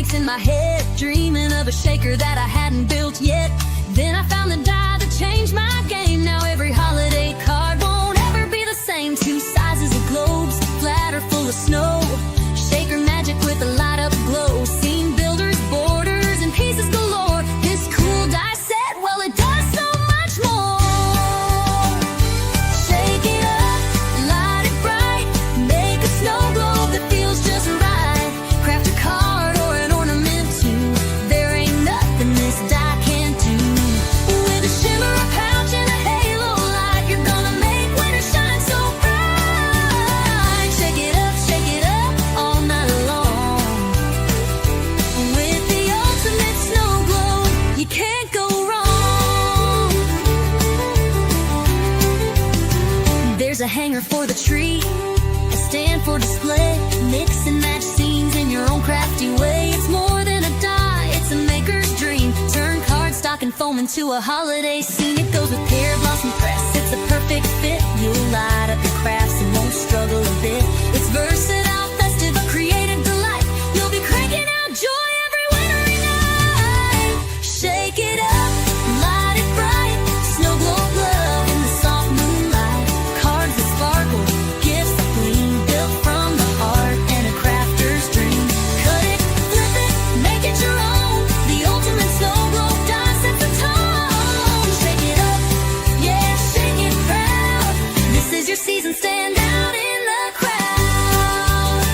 snowflakes in my head, dreaming of a shaker that I hadn't built yet. Then I found the die that changed my game. Now every holiday card won't ever be the same. Two sizes of globes, flat or full of snow. Shaker magic with a light up glow. Seen builders, borders, and pieces galore. This cool die set, well, it does so much more. Shake it up, light it bright, make a snow globe that feels just right. Craft a card or an ornament too. There ain't nothing this die can't do. With a shimmer, a pouch, and a halo light, you're gonna make winter shine so bright. Shake it up all night long. With the ultimate snow globe, you can't go wrong. There's a hanger for the tree, a stand for display. Mix and match scenes in your own crafty way. It's more than a die, it's a maker's dream. Turn cardstock and foam into a holiday scene. It goes with pear blossom press, it's a perfect fit. You'll light up your crafts and won't struggle a bit. It's versatile, festive, a creative delight. You'll be cranking out joy every wintry night. Shake it up, light it bright. Snow globe love in the soft moonlight. Cards that sparkle, gifts that gleam. Built from the heart and a crafter's dream. Cut it, flip it, make it your own. The ultimate snow globe die sets the tone. Shake it up, yeah, shake it proud. This is your season, stand out in the crowd.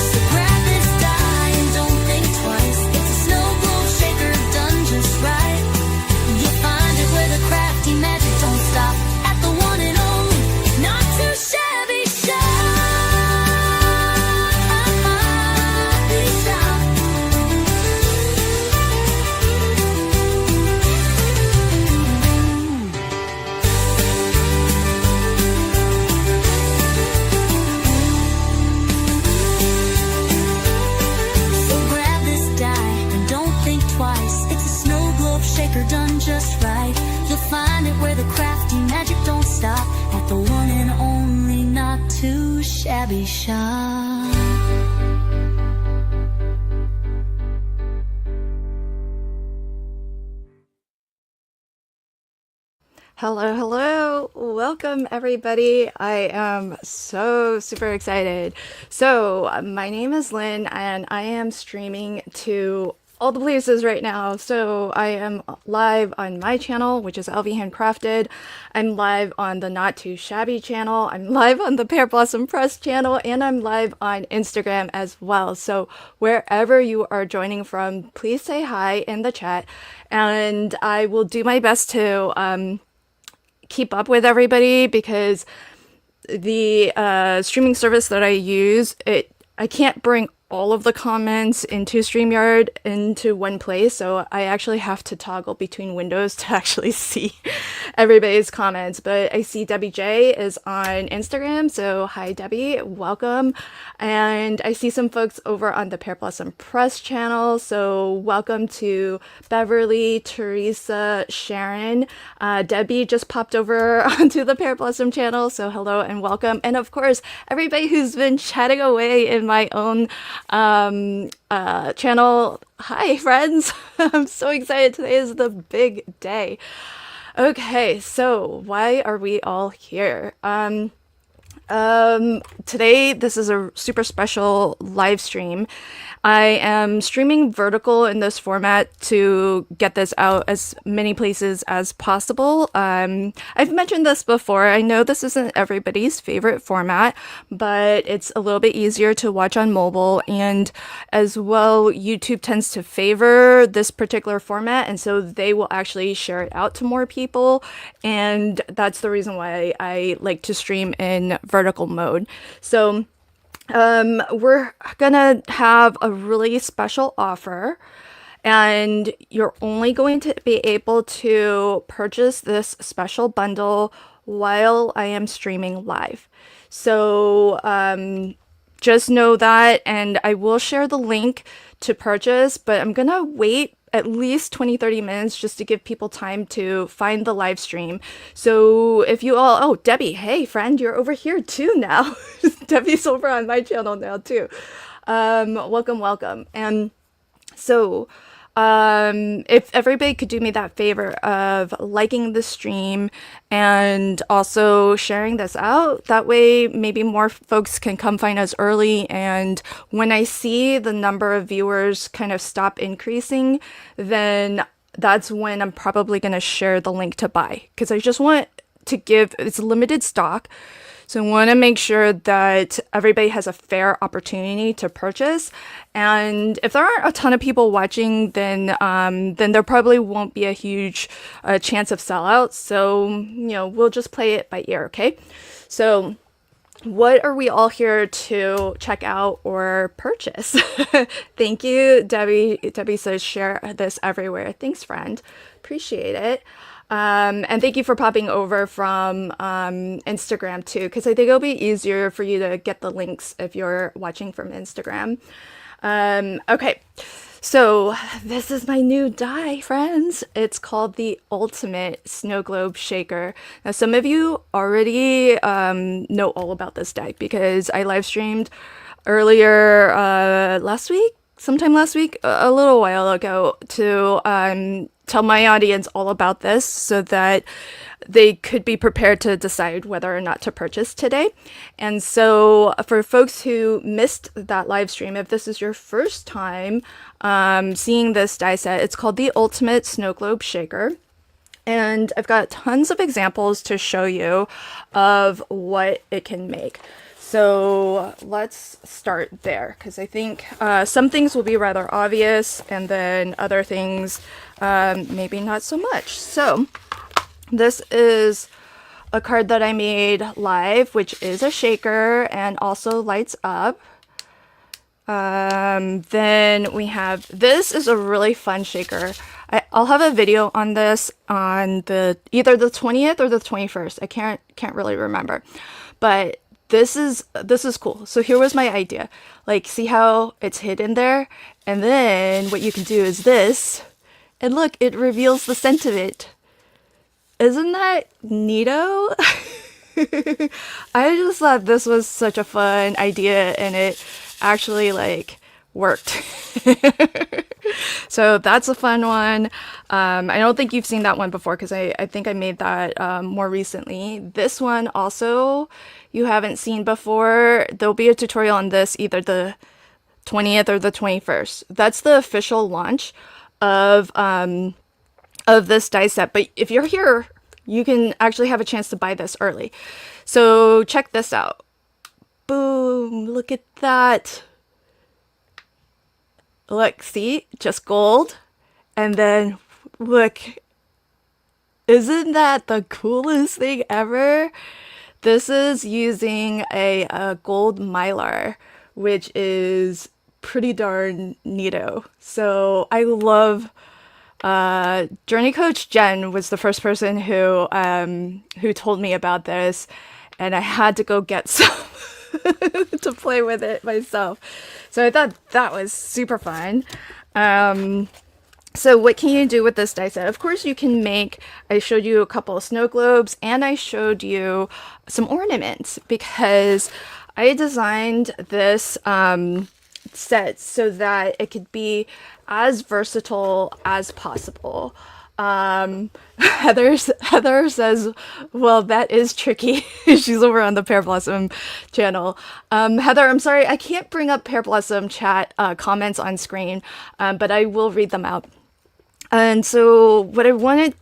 So grab this die and don't think twice. It's a snow globe shaker done just right. You'll find it where the crafty magic don't stop. At the one and only, not too shabby shop. So grab this die and don't think twice. It's a snow globe shaker done just right. You'll find it where the crafty magic don't stop. At the one and only, not too shabby shop. Hello. Welcome, everybody. I am so super excited. So, my name is Lynn, and I am streaming to all the places right now. So, I am live on my channel, which is LV Handcrafted. I'm live on the Not Too Shabby channel. I'm live on the Pear Blossom Press channel, and I'm live on Instagram as well. So, wherever you are joining from, please say hi in the chat, and I will do my best to keep up with everybody, because the streaming service that I use, I can't bring all of the comments into StreamYard into one place, so I actually have to toggle between windows to actually see everybody's comments. But I see Debbie J is on Instagram, so hi Debbie, welcome. And I see some folks over on the Pear Blossom Press channel, so welcome to Beverly, Teresa, Sharon. Debbie just popped over onto the Pear Blossom channel, so hello and welcome. And of course, everybody who's been chatting away in my own channel. Hi friends. I'm so excited. Today is the big day. Okay, so why are we all here? Today this is a super special live stream. I am streaming vertical in this format to get this out as many places as possible. I've mentioned this before. I know this isn't everybody's favorite format, but it's a little bit easier to watch on mobile, and as well, YouTube tends to favor this particular format, and so they will actually share it out to more people, and that's the reason why I like to stream in vertical mode. So we're gonna have a really special offer, and you're only going to be able to purchase this special bundle while I am streaming live. So just know that, and I will share the link to purchase, but I'm gonna wait at least 20-30 minutes just to give people time to find the live stream. So if you all, oh, Debbie, hey friend, you're over here too now. Debbie's over on my channel now too. Welcome. And So if everybody could do me that favor of liking the stream and also sharing this out, that way maybe more folks can come find us early. And when I see the number of viewers kind of stop increasing, then that's when I'm probably going to share the link to buy, because I just want to give, it's limited stock. So I want to make sure that everybody has a fair opportunity to purchase. And if there aren't a ton of people watching, then there probably won't be a huge chance of sellout. So, we'll just play it by ear, okay? So what are we all here to check out or purchase? Thank you, Debbie. Debbie says share this everywhere. Thanks, friend. Appreciate it. And thank you for popping over from Instagram too, because I think it'll be easier for you to get the links if you're watching from Instagram. Okay, so this is my new die, friends. It's called the Ultimate Snow Globe Shaker. Now, some of you already know all about this die because I live streamed earlier sometime last week, a little while ago, to tell my audience all about this so that they could be prepared to decide whether or not to purchase today. And so for folks who missed that live stream, if this is your first time seeing this die set, it's called the Ultimate Snow Globe Shaker. And I've got tons of examples to show you of what it can make. So let's start there, because I think some things will be rather obvious, and then other things maybe not so much. So this is a card that I made live, which is a shaker and also lights up. Then we have, this is a really fun shaker. I'll have a video on this on either the 20th or the 21st. I can't really remember, but this is cool. So here was my idea. Like, see how it's hidden there? And then what you can do is this, and look, it reveals the scent of it. Isn't that neato? I just thought this was such a fun idea, and it actually worked. So that's a fun one. I don't think you've seen that one before, because I think I made that more recently. This one also you haven't seen before. There'll be a tutorial on this either the 20th or the 21st. That's the official launch of this die set. But if you're here, you can actually have a chance to buy this early. So check this out. Boom, look at that. Look, see, just gold. And then look, isn't that the coolest thing ever? This is using a gold mylar, which is pretty darn neato. So I love, Journey Coach Jen was the first person who told me about this, and I had to go get some to play with it myself. So I thought that was super fun. So what can you do with this die set? Of course you can make, I showed you a couple of snow globes, and I showed you some ornaments, because I designed this set so that it could be as versatile as possible. Heather says, well, that is tricky. She's over on the Pear Blossom channel. Heather, I'm sorry, I can't bring up Pear Blossom chat comments on screen, but I will read them out. And so what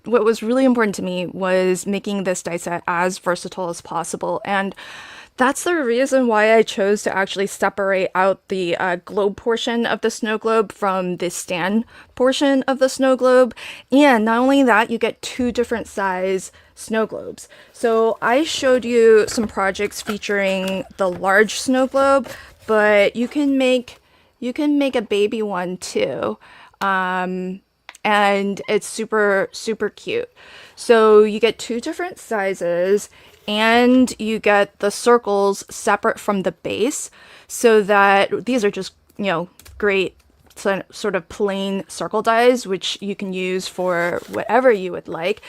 was really important to me was making this die set as versatile as possible. And that's the reason why I chose to actually separate out the globe portion of the snow globe from the stand portion of the snow globe. And not only that, you get two different size snow globes. So I showed you some projects featuring the large snow globe, but you can make a baby one too. And it's super, super cute. So you get two different sizes, and you get the circles separate from the base, so that these are just, great sort of plain circle dies, which you can use for whatever you would like.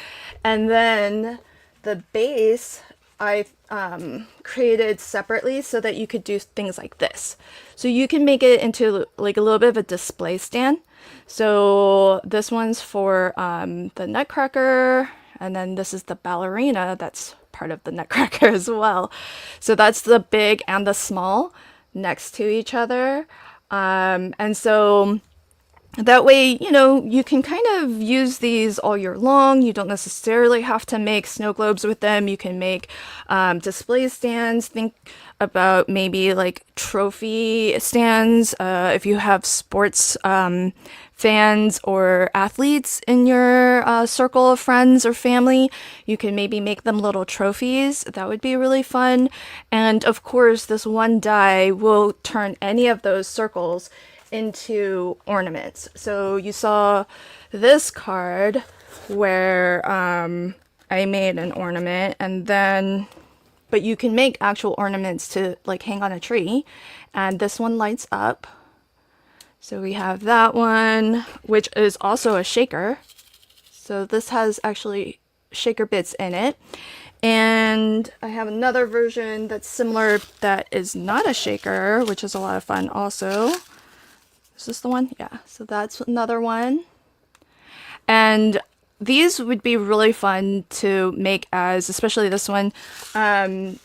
And then the base I created separately so that you could do things like this. So you can make it into like a little bit of a display stand. So this one's for the Nutcracker, and then this is the ballerina that's part of the Nutcracker as well. So that's the big and the small next to each other. And so that way, you know, you can kind of use these all year long. You don't necessarily have to make snow globes with them. You can make display stands. Think about maybe like trophy stands. If you have sports fans or athletes in your circle of friends or family, you can maybe make them little trophies. That would be really fun. And of course, this one die will turn any of those circles into ornaments. So you saw this card where I made an ornament, and then but you can make actual ornaments to like hang on a tree, and this one lights up. So we have that one, which is also a shaker. So this has actually shaker bits in it. And I have another version that's similar that is not a shaker, which is a lot of fun also. Is this the one? Yeah, so that's another one. And these would be really fun to make as, especially this one,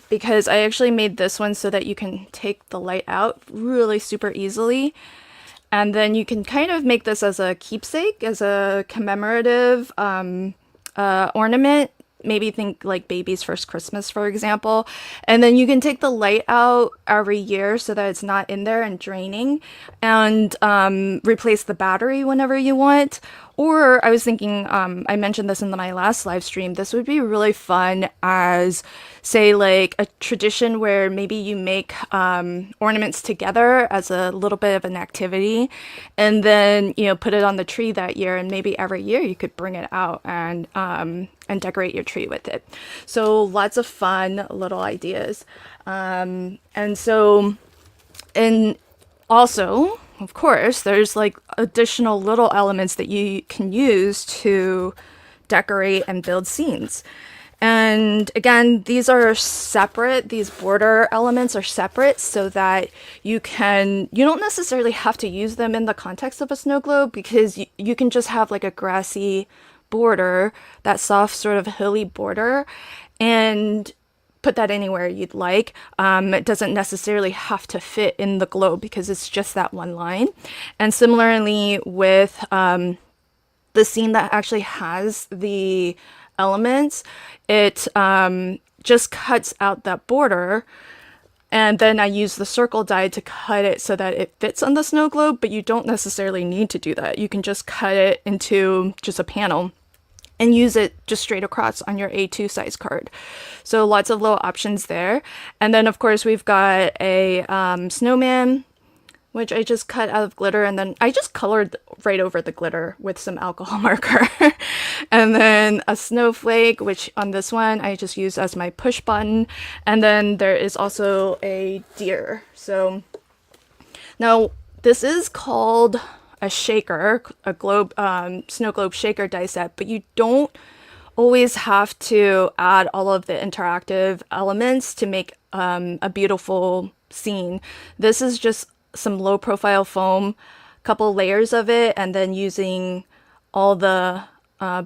because I actually made this one so that you can take the light out really super easily. And then you can kind of make this as a keepsake, as a commemorative ornament. Maybe think like baby's first Christmas, for example. And then you can take the light out every year so that it's not in there and draining, and replace the battery whenever you want. Or I was thinking, I mentioned this in my last live stream, this would be really fun as, say, like a tradition where maybe you make ornaments together as a little bit of an activity, and then, you know, put it on the tree that year, and maybe every year you could bring it out and decorate your tree with it. So lots of fun little ideas. And also, of course, there's like additional little elements that you can use to decorate and build scenes. And again, these are separate. These border elements are separate so that you don't necessarily have to use them in the context of a snow globe, because you can just have like a grassy border, that soft sort of hilly border, and put that anywhere you'd like. It doesn't necessarily have to fit in the globe because it's just that one line. And similarly with the scene that actually has the elements, it just cuts out that border, and then I use the circle die to cut it so that it fits on the snow globe, but you don't necessarily need to do that. You can just cut it into just a panel and use it just straight across on your A2 size card. So lots of little options there. And then of course we've got a snowman, which I just cut out of glitter, and then I just colored right over the glitter with some alcohol marker. And then a snowflake, which on this one I just used as my push button. And then there is also a deer. So now this is called a shaker, a globe, snow globe shaker die set, but you don't always have to add all of the interactive elements to make a beautiful scene. This is just some low profile foam, couple layers of it, and then using all the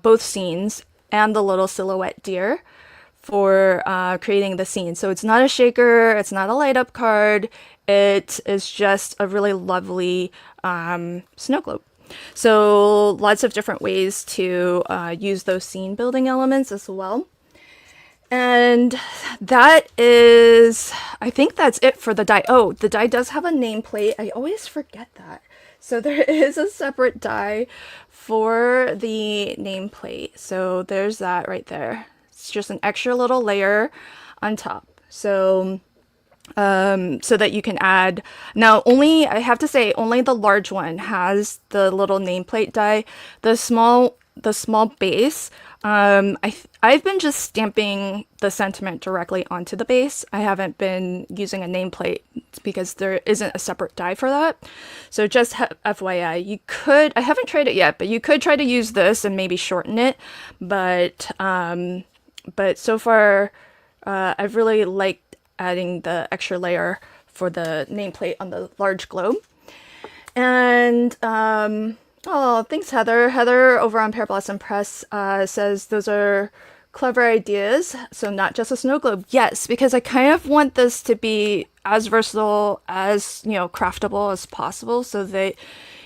both scenes and the little silhouette deer for creating the scene. So it's not a shaker, it's not a light up card, it is just a really lovely snow globe. So lots of different ways to use those scene building elements as well. And that is, I think that's it for the die. Oh, the die does have a nameplate. I always forget that. So there is a separate die for the nameplate. So there's that right there. It's just an extra little layer on top. So so that you can add. Now, I have to say, only the large one has the little nameplate die. The small base, I've been just stamping the sentiment directly onto the base. I haven't been using a nameplate because there isn't a separate die for that. So just FYI, you could, I haven't tried it yet, but you could try to use this and maybe shorten it. But so far, I've really liked adding the extra layer for the nameplate on the large globe. And Oh, thanks, Heather. Heather over on Pear Blossom Press says those are clever ideas. So not just a snow globe. Yes, because I kind of want this to be as versatile as, craftable as possible so that,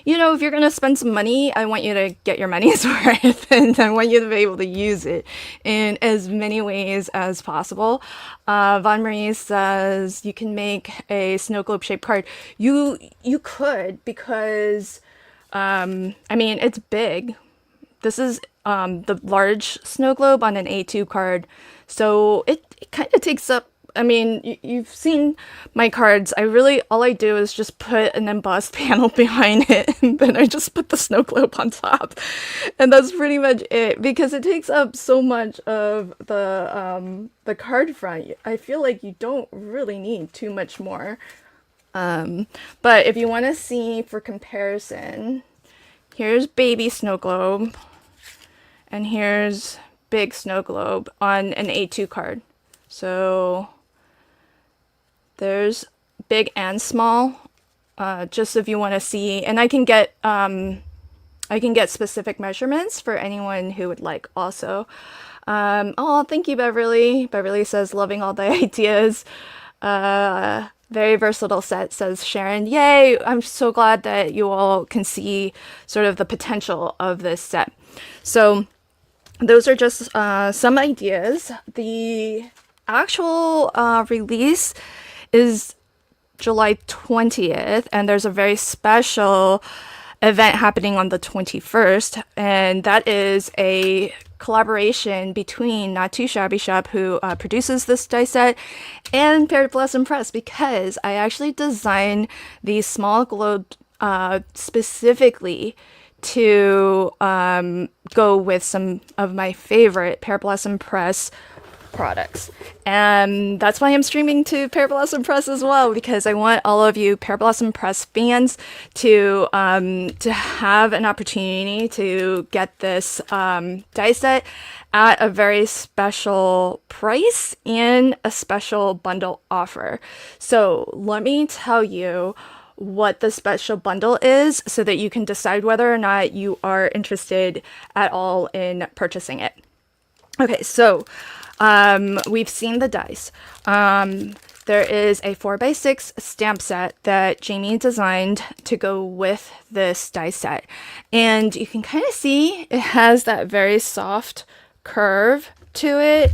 if you're going to spend some money, I want you to get your money's worth and I want you to be able to use it in as many ways as possible. Von Marie says you can make a snow globe shaped card. You could because it's big. This is the large snow globe on an A2 card. So it kind of takes up, you've seen my cards. All I do is just put an embossed panel behind it and then I just put the snow globe on top. And that's pretty much it because it takes up so much of the card front. I feel like you don't really need too much more. But if you want to see for comparison, here's baby snow globe and here's big snow globe on an A2 card. So there's big and small, just if you want to see, and I can get specific measurements for anyone who would like also. Oh, thank you, Beverly. Beverly says, loving all the ideas. Very versatile set, says Sharon. Yay! I'm so glad that you all can see sort of the potential of this set. So those are just some ideas. The actual release is July 20th, and there's a very special event happening on the 21st, and that is a collaboration between Not Too Shabby Shop, who produces this die set, and Pear Blossom Press, because I actually designed these small globes specifically to go with some of my favorite Pear Blossom Press products. And that's why I'm streaming to Pear Blossom Press as well, because I want all of you Pear Blossom Press fans to have an opportunity to get this die set at a very special price and a special bundle offer. So let me tell you what the special bundle is so that you can decide whether or not you are interested at all in purchasing it. Okay, so we've seen the dice. There is a 4x6 stamp set that Jamie designed to go with this die set. And you can kind of see it has that very soft curve to it.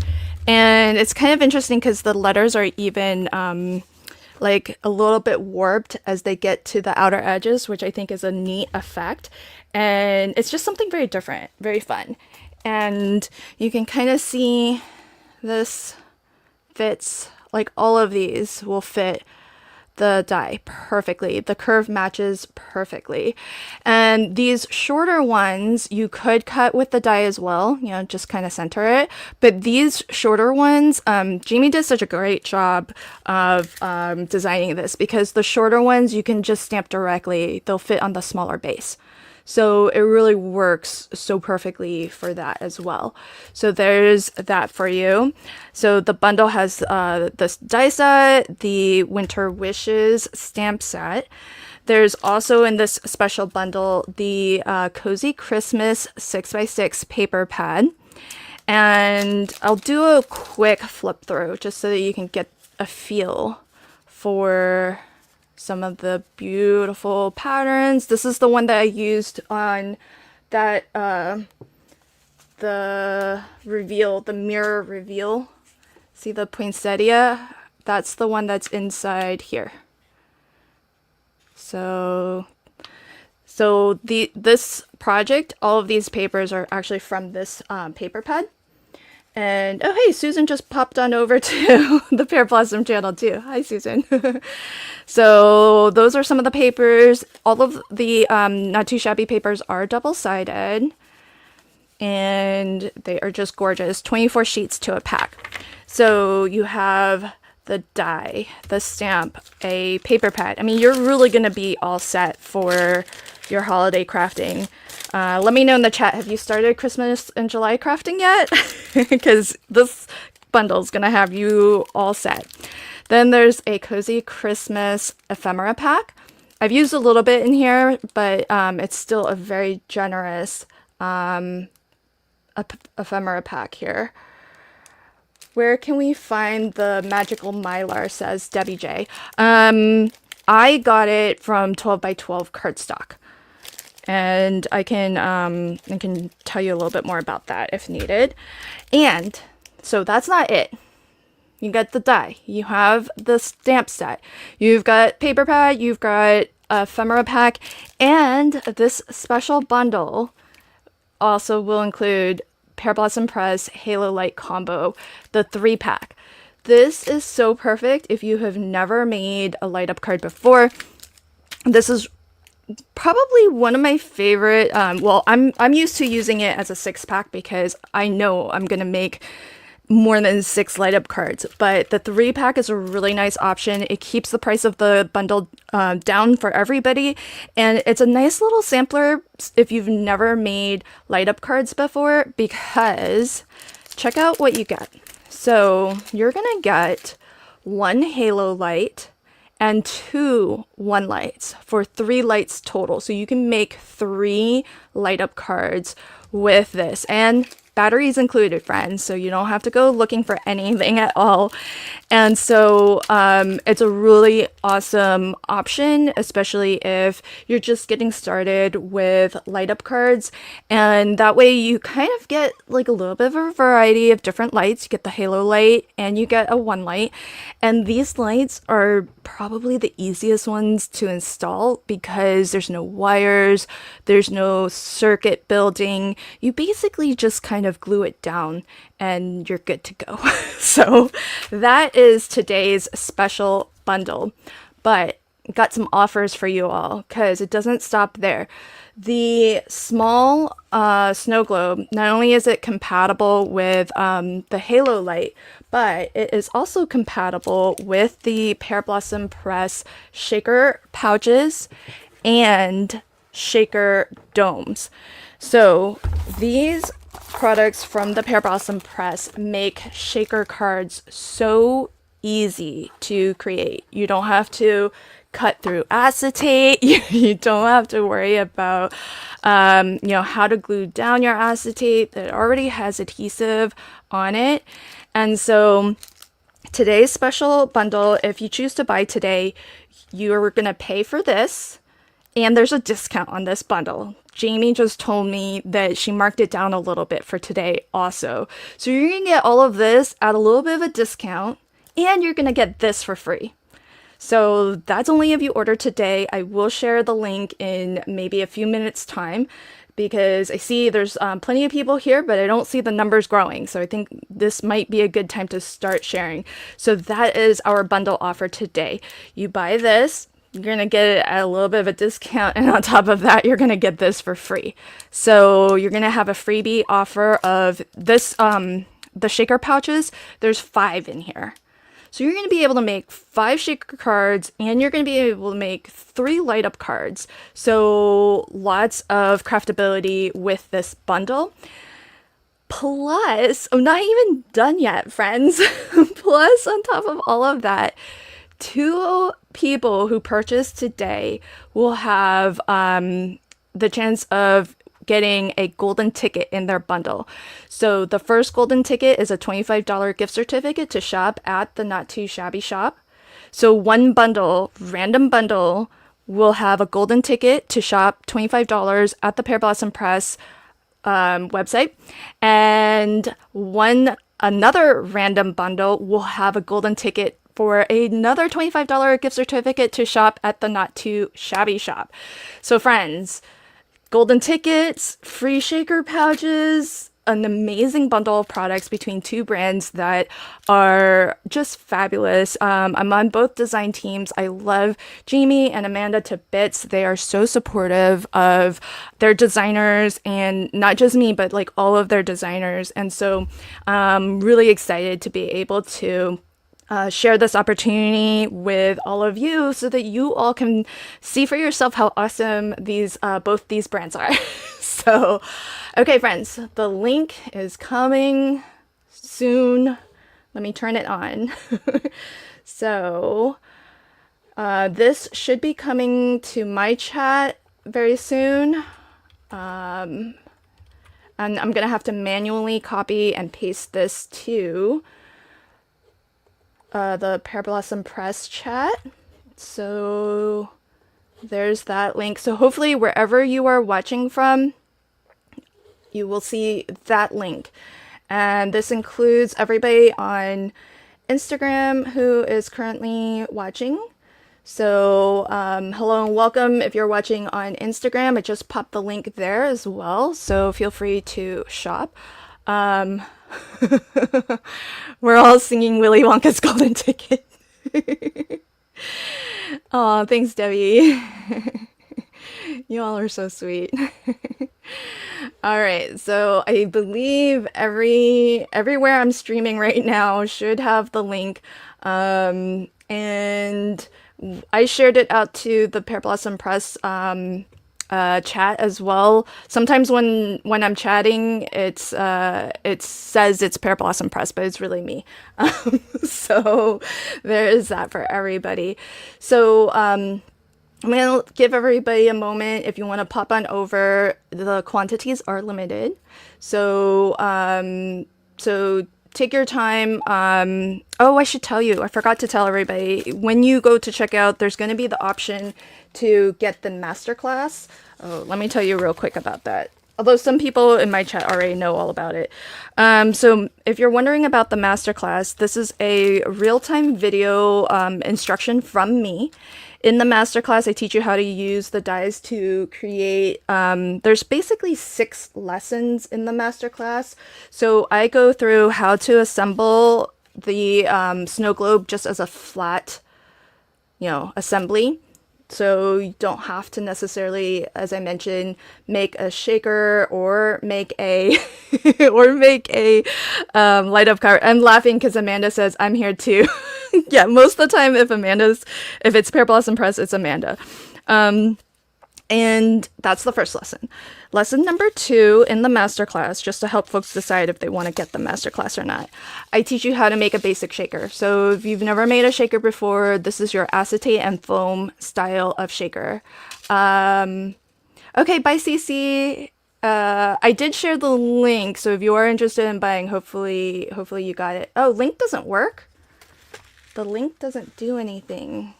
And it's kind of interesting because the letters are even like a little bit warped as they get to the outer edges, which I think is a neat effect. And it's just something very different, very fun. And you can kind of see this fits, like all of these will fit the die perfectly. The curve matches perfectly. And these shorter ones you could cut with the die as well, just kind of center it. But these shorter ones, Jamie did such a great job of designing this, because the shorter ones you can just stamp directly. They'll fit on the smaller base. So it really works so perfectly for that as well. So there's that for you. So the bundle has this die set, the Winter Wishes stamp set. There's also in this special bundle the Cozy Christmas 6x6 paper pad. And I'll do a quick flip through just so that you can get a feel for some of the beautiful patterns. This is the one that I used on that the mirror reveal. See the poinsettia? That's the one that's inside here. So this project, all of these papers are actually from this paper pad. And oh hey, Susan just popped on over to the Pear Blossom channel too. Hi Susan. So those are some of the papers. All of the Not Too Shabby papers are double-sided. And they are just gorgeous. 24 sheets to a pack. So you have the die, the stamp, a paper pad. You're really going to be all set for your holiday crafting. Let me know in the chat, have you started Christmas in July crafting yet? Because this bundle is going to have you all set. Then there's a Cozy Christmas ephemera pack. I've used a little bit in here, but it's still a very generous ephemera pack here. Where can we find the magical mylar, says Debbie J. I got it from 12 by 12 cardstock. And I can tell you a little bit more about that if needed. And so that's not it. You get the die. You have the stamp set. You've got paper pad. You've got a ephemera pack. And this special bundle also will include Pear Blossom Press Halo Light Combo, the 3-pack. This is so perfect if you have never made a light up card before. This is probably one of my favorite. Well, I'm used to using it as a 6-pack because I know I'm gonna make more than 6 light up cards, but the 3-pack is a really nice option. It keeps the price of the bundle down for everybody, and it's a nice little sampler if you've never made light up cards before, because check out what you get. So you're gonna get 1 halo light and 2 1 lights for 3 lights total. So you can make 3 light up cards with this, and batteries included, friends, so you don't have to go looking for anything at all. And so it's a really awesome option, especially if you're just getting started with light up cards, and that way you kind of get like a little bit of a variety of different lights. You get the halo light and you get a 1 light, and these lights are probably the easiest ones to install because there's no wires, there's no circuit building. You basically just kind of glue it down and you're good to go. So that is today's special bundle, but got some offers for you all because it doesn't stop there. The small snow globe, not only is it compatible with the halo light, but it is also compatible with the Pear Blossom Press shaker pouches and shaker domes. So these products from the Pear Blossom Press make shaker cards so easy to create. You don't have to cut through acetate. You don't have to worry about how to glue down your acetate that already has adhesive on it. And so today's special bundle, if you choose to buy today, you're going to pay for this, and there's a discount on this bundle. Jamie just told me that she marked it down a little bit for today also. So you're going to get all of this at a little bit of a discount, and you're going to get this for free. So that's only if you order today. I will share the link in maybe a few minutes time because I see there's plenty of people here, but I don't see the numbers growing. So I think this might be a good time to start sharing. So that is our bundle offer today. You buy this, you're going to get it at a little bit of a discount, and on top of that, you're going to get this for free. So you're going to have a freebie offer of this, the shaker pouches. There's 5 in here. So you're going to be able to make 5 shaker cards, and you're going to be able to make 3 light up cards. So lots of craftability with this bundle. Plus, I'm not even done yet, friends. Plus, on top of all of that, 2 people who purchase today will have the chance of getting a golden ticket in their bundle. So the first golden ticket is a $25 gift certificate to shop at the Not Too Shabby shop. So one bundle, random bundle, will have a golden ticket to shop $25 at the Pear Blossom Press website, and another random bundle will have a golden ticket for another $25 gift certificate to shop at the Not Too Shabby shop. So friends, golden tickets, free shaker pouches, an amazing bundle of products between 2 brands that are just fabulous. I'm on both design teams. I love Jamie and Amanda to bits. They are so supportive of their designers, and not just me, but like all of their designers. And so I'm really excited to be able to share this opportunity with all of you so that you all can see for yourself how awesome both these brands are. So, okay, friends, the link is coming soon. Let me turn it on. So, This should be coming to my chat very soon. And I'm gonna have to manually copy and paste this to the Pear Blossom Press chat. So there's that link. So hopefully wherever you are watching from, you will see that link. And this includes everybody on Instagram who is currently watching. So hello and welcome if you're watching on Instagram. I just popped the link there as well, so feel free to shop. We're all singing Willy Wonka's Golden Ticket. Oh, thanks, Debbie. You all are so sweet. All right, so I believe everywhere I'm streaming right now should have the link, and I shared it out to the Pear Blossom Press chat as well. Sometimes when I'm chatting, it says it's Pear Blossom Press, but it's really me. So there is that for everybody. So I'm gonna give everybody a moment. If you want to pop on over, the quantities are limited. So take your time. Oh, I should tell you, I forgot to tell everybody, when you go to checkout, there's going to be the option to get the masterclass. Oh, let me tell you real quick about that. Although some people in my chat already know all about it. So if you're wondering about the masterclass, this is a real-time video instruction from me. In the masterclass, I teach you how to use the dies to create, there's basically 6 lessons in the masterclass. So I go through how to assemble the snow globe just as a flat, assembly. So you don't have to necessarily, as I mentioned, make a shaker or make a light up card. I'm laughing because Amanda says I'm here too. Yeah, most of the time if it's Pear Blossom Press, it's Amanda. And that's the first lesson. Lesson number 2 in the masterclass, just to help folks decide if they want to get the masterclass or not. I teach you how to make a basic shaker. So if you've never made a shaker before, this is your acetate and foam style of shaker. Okay, bye CC. I did share the link, so if you are interested in buying, hopefully you got it. Oh, link doesn't work? The link doesn't do anything.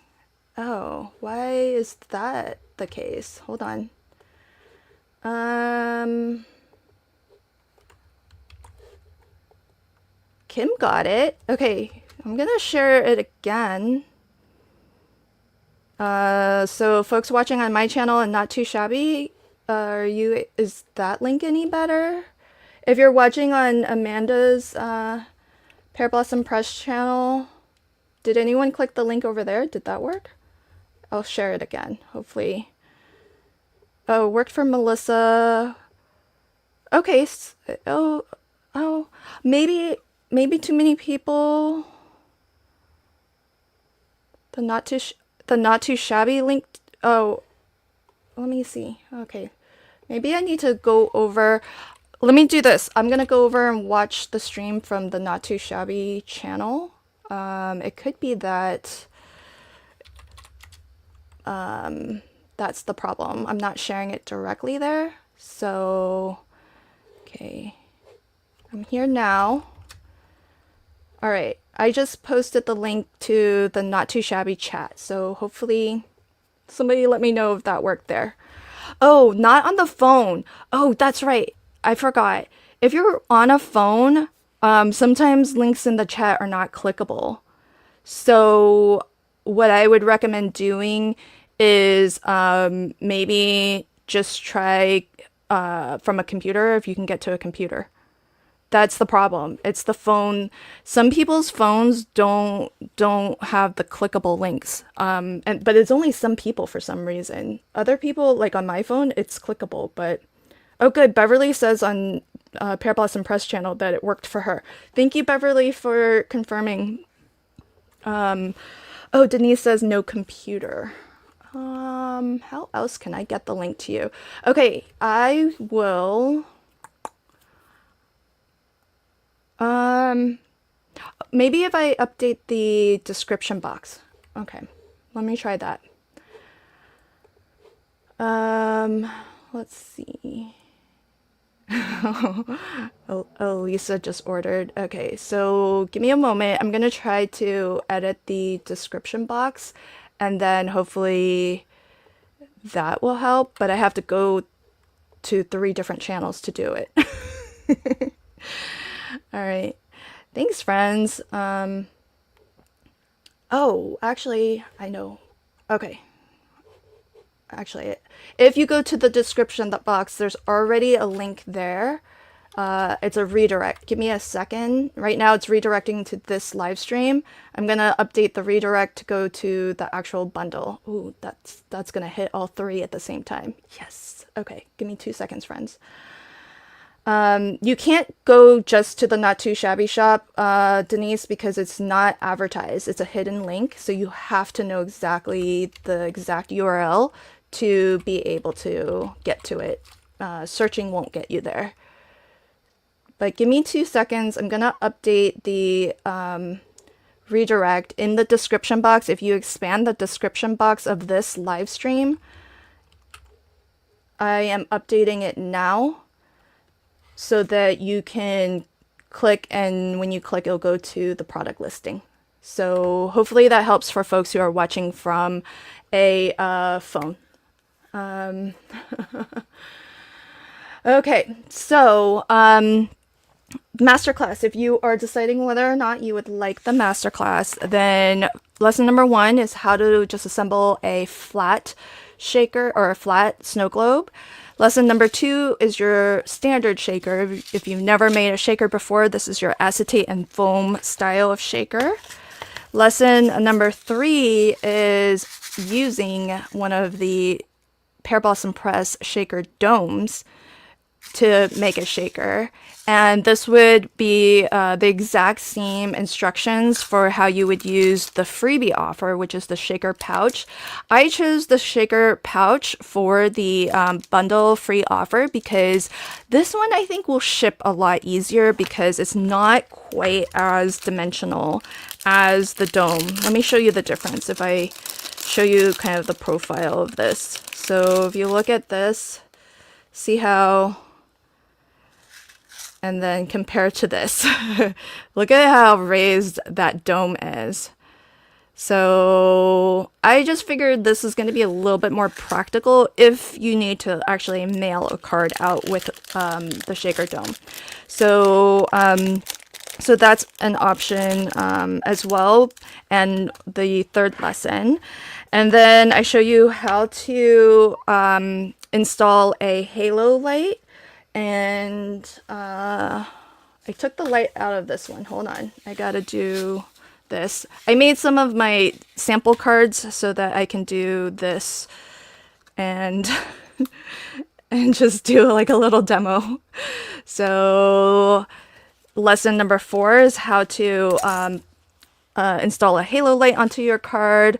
Oh, why is that the case? Hold on. Kim got it. Okay, I'm gonna share it again. So folks watching on my channel and Not Too Shabby, is that link any better? If you're watching on Amanda's Pear Blossom Press channel, did anyone click the link over there? Did that work? I'll share it again, hopefully. Oh, worked for Melissa. Okay. Oh, maybe too many people. The not too shabby link. Oh, let me see. Okay, maybe I need to go over. Let me do this. I'm gonna go over and watch the stream from the Not Too Shabby channel. It could be that. That's the problem. I'm not sharing it directly there. So, okay. I'm here now. All right. I just posted the link to the Not Too Shabby chat. So hopefully somebody let me know if that worked there. Oh, not on the phone. Oh, that's right. I forgot. If you're on a phone, sometimes links in the chat are not clickable. So what I would recommend doing is maybe just try from a computer if you can get to a computer. That's the problem. It's the phone. Some people's phones don't have the clickable links. But it's only some people for some reason. Other people, like on my phone, it's clickable. But oh, good. Beverly says on Pear Blossom Press channel that it worked for her. Thank you, Beverly, for confirming. Oh, Denise says no computer. How else can I get the link to you? Okay, I will. Maybe if I update the description box. Okay, let me try that. Let's see. Oh, Lisa just ordered. Okay, so give me a moment. I'm gonna try to edit the description box, and then hopefully that will help, but I have to go to 3 different channels to do it. All right. Thanks, friends. Oh, actually, I know. Okay. Actually, if you go to the description box, there's already a link there. It's a redirect. Give me a second. Right now it's redirecting to this live stream. I'm gonna update the redirect to go to the actual bundle. Ooh, that's gonna hit all 3 at the same time. Yes. Okay, give me 2 seconds, friends. You can't go just to the Not Too Shabby shop, Denise, because it's not advertised. It's a hidden link, so you have to know exactly the exact URL to be able to get to it. Searching won't get you there. But give me 2 seconds. I'm gonna update the redirect in the description box. If you expand the description box of this live stream, I am updating it now so that you can click, and when you click, it'll go to the product listing. So hopefully that helps for folks who are watching from a phone. Okay, so masterclass. If you are deciding whether or not you would like the masterclass, then lesson number 1 is how to just assemble a flat shaker or a flat snow globe. Lesson number 2 is your standard shaker. If you've never made a shaker before, this is your acetate and foam style of shaker. Lesson number 3 is using one of the Pear Blossom Press shaker domes to make a shaker. And this would be the exact same instructions for how you would use the freebie offer, which is the shaker pouch. I chose the shaker pouch for the bundle free offer because this one I think will ship a lot easier because it's not quite as dimensional as the dome. Let me show you the difference if I show you kind of the profile of this. So if you look at this, see how, and then compare to this. Look at how raised that dome is. So I just figured this is going to be a little bit more practical if you need to actually mail a card out with the shaker dome. So so that's an option as well. And the 3rd lesson. And then I show you how to install a halo light. And I took the light out of this one. Hold on. I gotta do this. I made some of my sample cards so that I can do this and and just do like a little demo. So lesson number 4 is how to install a halo light onto your card.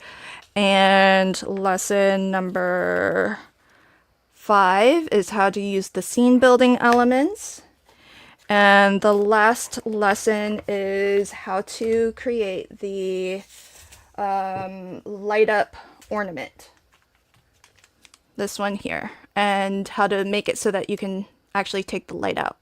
And lesson number 5 is how to use the scene building elements. And the last lesson is how to create the light up ornament. This one here. And how to make it so that you can actually take the light out.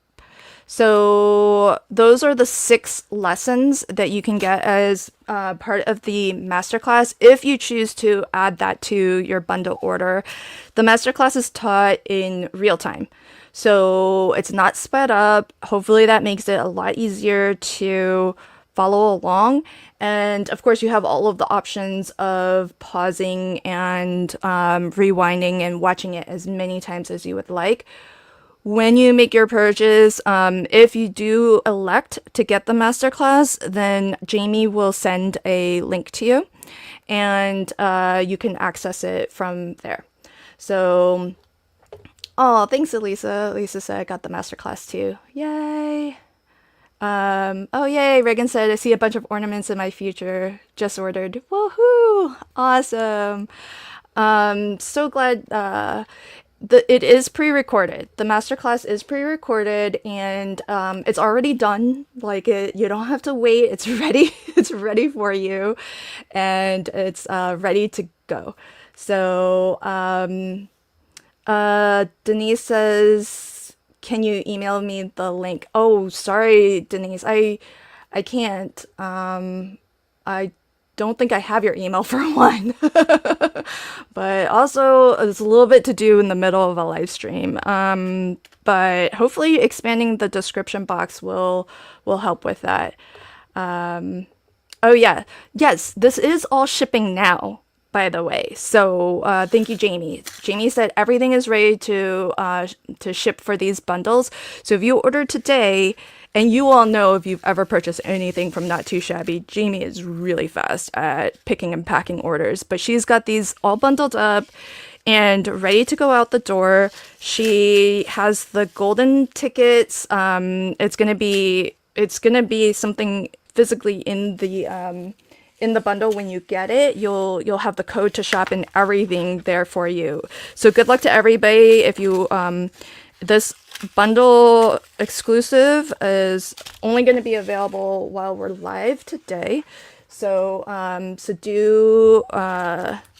So those are the 6 lessons that you can get as part of the masterclass if you choose to add that to your bundle order. The masterclass is taught in real time, so it's not sped up. Hopefully that makes it a lot easier to follow along. And of course you have all of the options of pausing and rewinding and watching it as many times as you would like. When you make your purchase, if you do elect to get the masterclass, then Jamie will send a link to you and you can access it from there. So, oh, thanks, Elisa. Elisa said I got the masterclass too. Yay. Oh, yay. Reagan said, I see a bunch of ornaments in my future. Just ordered. Woohoo. Awesome. So glad. it is pre-recorded. The masterclass is pre-recorded, and it's already done. Like you don't have to wait. It's ready. It's ready for you, and it's ready to go. So Denise says, "Can you email me the link?" Oh, sorry, Denise. I can't. I don't think I have your email for one. But also, it's a little bit to do in the middle of a live stream. But hopefully, expanding the description box will help with that. Oh yeah, yes, this is all shipping now, by the way. So thank you, Jamie. Jamie said everything is ready to ship for these bundles. So if you order today, and you all know if you've ever purchased anything from Not Too Shabby, Jamie is really fast at picking and packing orders. But she's got these all bundled up and ready to go out the door. She has the golden tickets. It's gonna be something physically in the bundle when you get it. You'll have the code to shop and everything there for you. So good luck to everybody. If you this bundle exclusive is only going to be available while we're live today. So do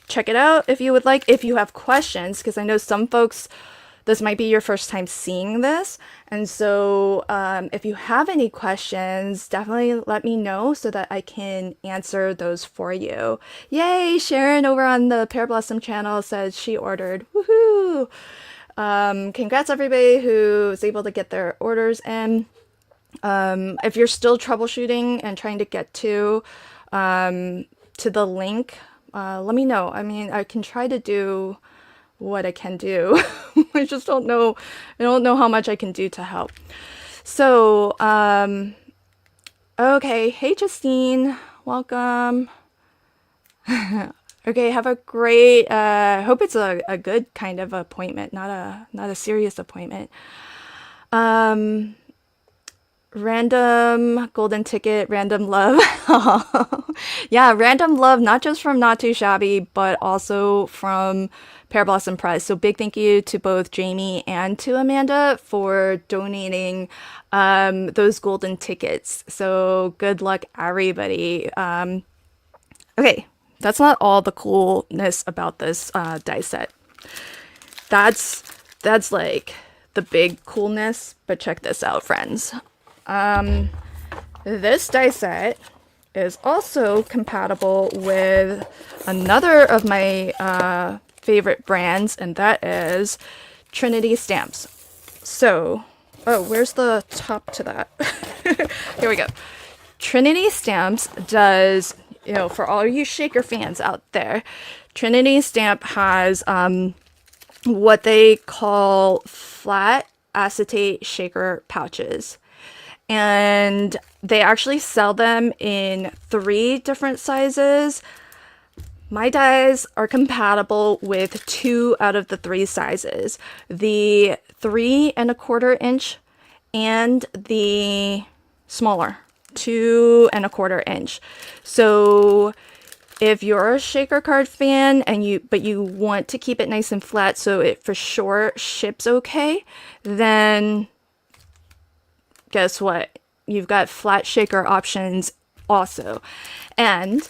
check it out if you would like. If you have questions, because I know some folks, this might be your first time seeing this. And so if you have any questions, definitely let me know so that I can answer those for you. Yay! Sharon over on the Pear Blossom channel says she ordered. Woohoo! Congrats everybody who is able to get their orders in. If you're still troubleshooting and trying to get to the link, let me know. I mean, I can try to do what I can do. I just don't know. I don't know how much I can do to help. So, okay. Hey, Justine. Welcome. Okay, have a great, hope it's a good kind of appointment, not a serious appointment. Random golden ticket, random love. Yeah, random love, not just from Not Too Shabby, but also from Pear Blossom Press. So big thank you to both Jamie and to Amanda for donating those golden tickets. So good luck, everybody. Okay. That's not all the coolness about this die set. That's like the big coolness, but check this out, friends. This die set is also compatible with another of my favorite brands, and that is Trinity Stamps. So, oh, where's the top to that? Here we go. Trinity Stamps does... You know, for all you shaker fans out there, Trinity Stamp has what they call flat acetate shaker pouches. And they actually sell them in 3 different sizes. My dies are compatible with 2 out of the 3 sizes. The 3 1/4 inch and the smaller 2 1/4 inch. So if you're a shaker card fan and you want to keep it nice and flat so it for sure ships okay, then guess what? You've got flat shaker options also. And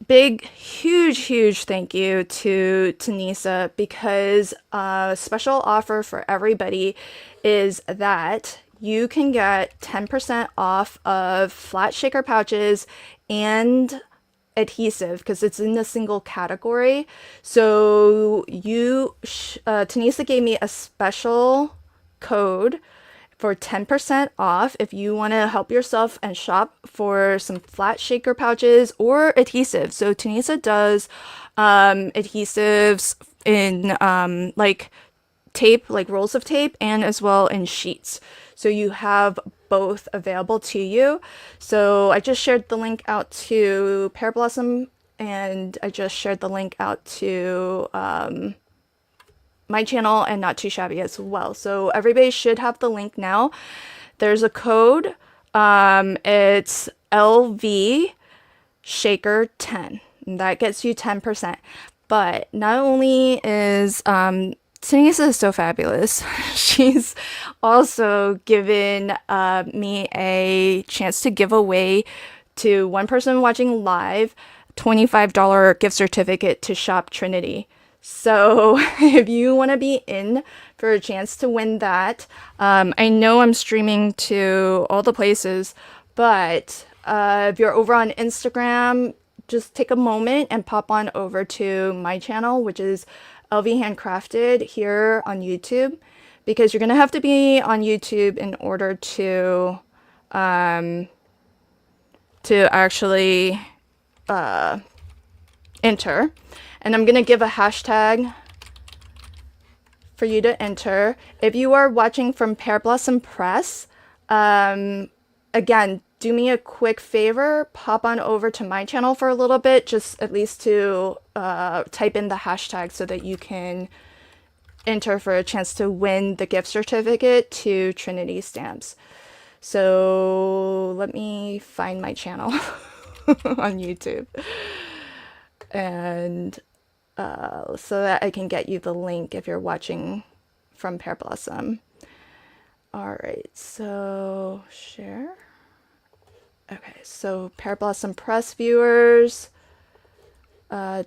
big, huge thank you to Tanisa, because a special offer for everybody is that you can get 10% off of flat shaker pouches and adhesive, because it's in a single category. So Tanisa gave me a special code for 10% off if you want to help yourself and shop for some flat shaker pouches or adhesive. So Tanisa does adhesives in like tape, like rolls of tape, and as well in sheets. So you have both available to you. So I just shared the link out to Pear Blossom, and I just shared the link out to my channel and Not Too Shabby as well. So everybody should have the link now. There's a code. It's LV Shaker 10. And that gets you 10%. But not only is Denise is so fabulous. She's also given me a chance to give away to one person watching live $25 gift certificate to shop Trinity. So if you want to be in for a chance to win that, I know I'm streaming to all the places, but if you're over on Instagram, just take a moment and pop on over to my channel, which is LV Handcrafted here on YouTube, because you're gonna have to be on YouTube in order to actually enter. And I'm gonna give a hashtag for you to enter. If you are watching from Pear Blossom Press, again, do me a quick favor, pop on over to my channel for a little bit, just at least to type in the hashtag so that you can enter for a chance to win the gift certificate to Trinity Stamps. So let me find my channel on YouTube, and so that I can get you the link if you're watching from Pear Blossom. All right, so share. Okay, so Pear Blossom Press viewers,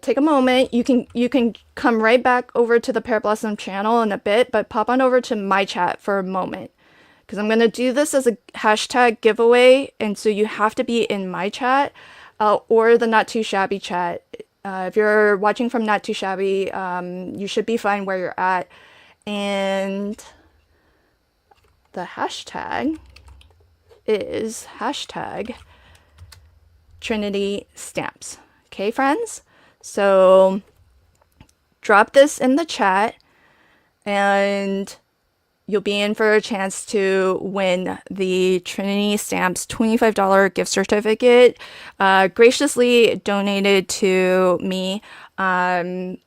take a moment. You can come right back over to the Pear Blossom channel in a bit, but pop on over to my chat for a moment, because I'm gonna do this as a hashtag giveaway, and so you have to be in my chat or the Not Too Shabby chat. If you're watching from Not Too Shabby, you should be fine where you're at, and the hashtag is hashtag Trinity Stamps. Okay, friends? So drop this in the chat and you'll be in for a chance to win the Trinity Stamps $25 gift certificate, graciously donated to me by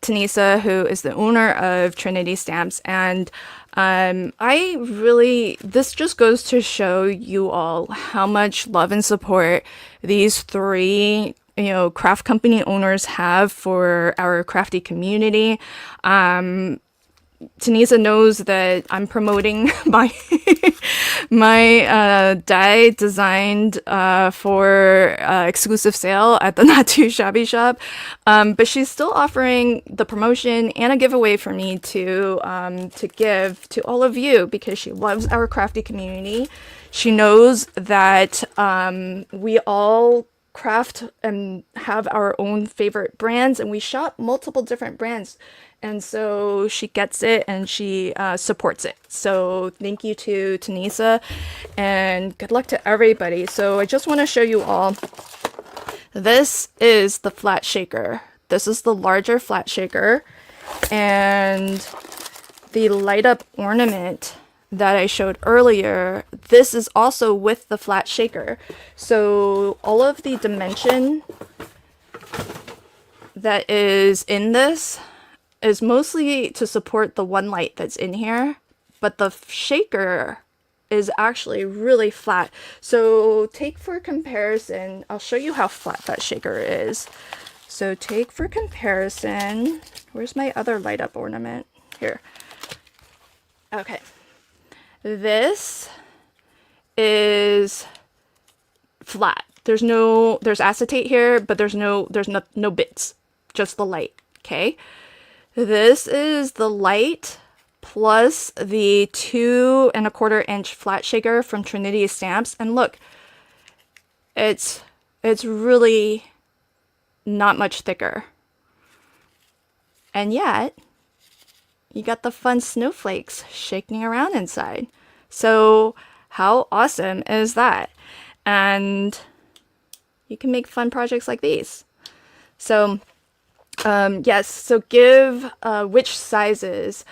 Tanisa, who is the owner of Trinity Stamps. And this just goes to show you all how much love and support these three, craft company owners have for our crafty community. Tanisa knows that I'm promoting my die designed for exclusive sale at the Not Too Shabby shop, but she's still offering the promotion and a giveaway for me to give to all of you, because she loves our crafty community. She knows that we all craft and have our own favorite brands, and we shop multiple different brands. And so she gets it and she supports it. So thank you to Tanisa, and good luck to everybody. So I just want to show you all. This is the flat shaker. This is the larger flat shaker. And the light up ornament that I showed earlier, this is also with the flat shaker. So all of the dimension that is in this is mostly to support the one light that's in here, but the shaker is actually really flat. So take for comparison, I'll show you how flat that shaker is. So take for comparison, where's my other light up ornament? Here. Okay. This is flat. There's acetate here, but there's no bits, just the light, okay? This is the light plus the 2 1/4 inch flat shaker from Trinity Stamps. And look, it's really not much thicker. And yet, you got the fun snowflakes shaking around inside. So how awesome is that? And you can make fun projects like these. So yes, so give which sizes.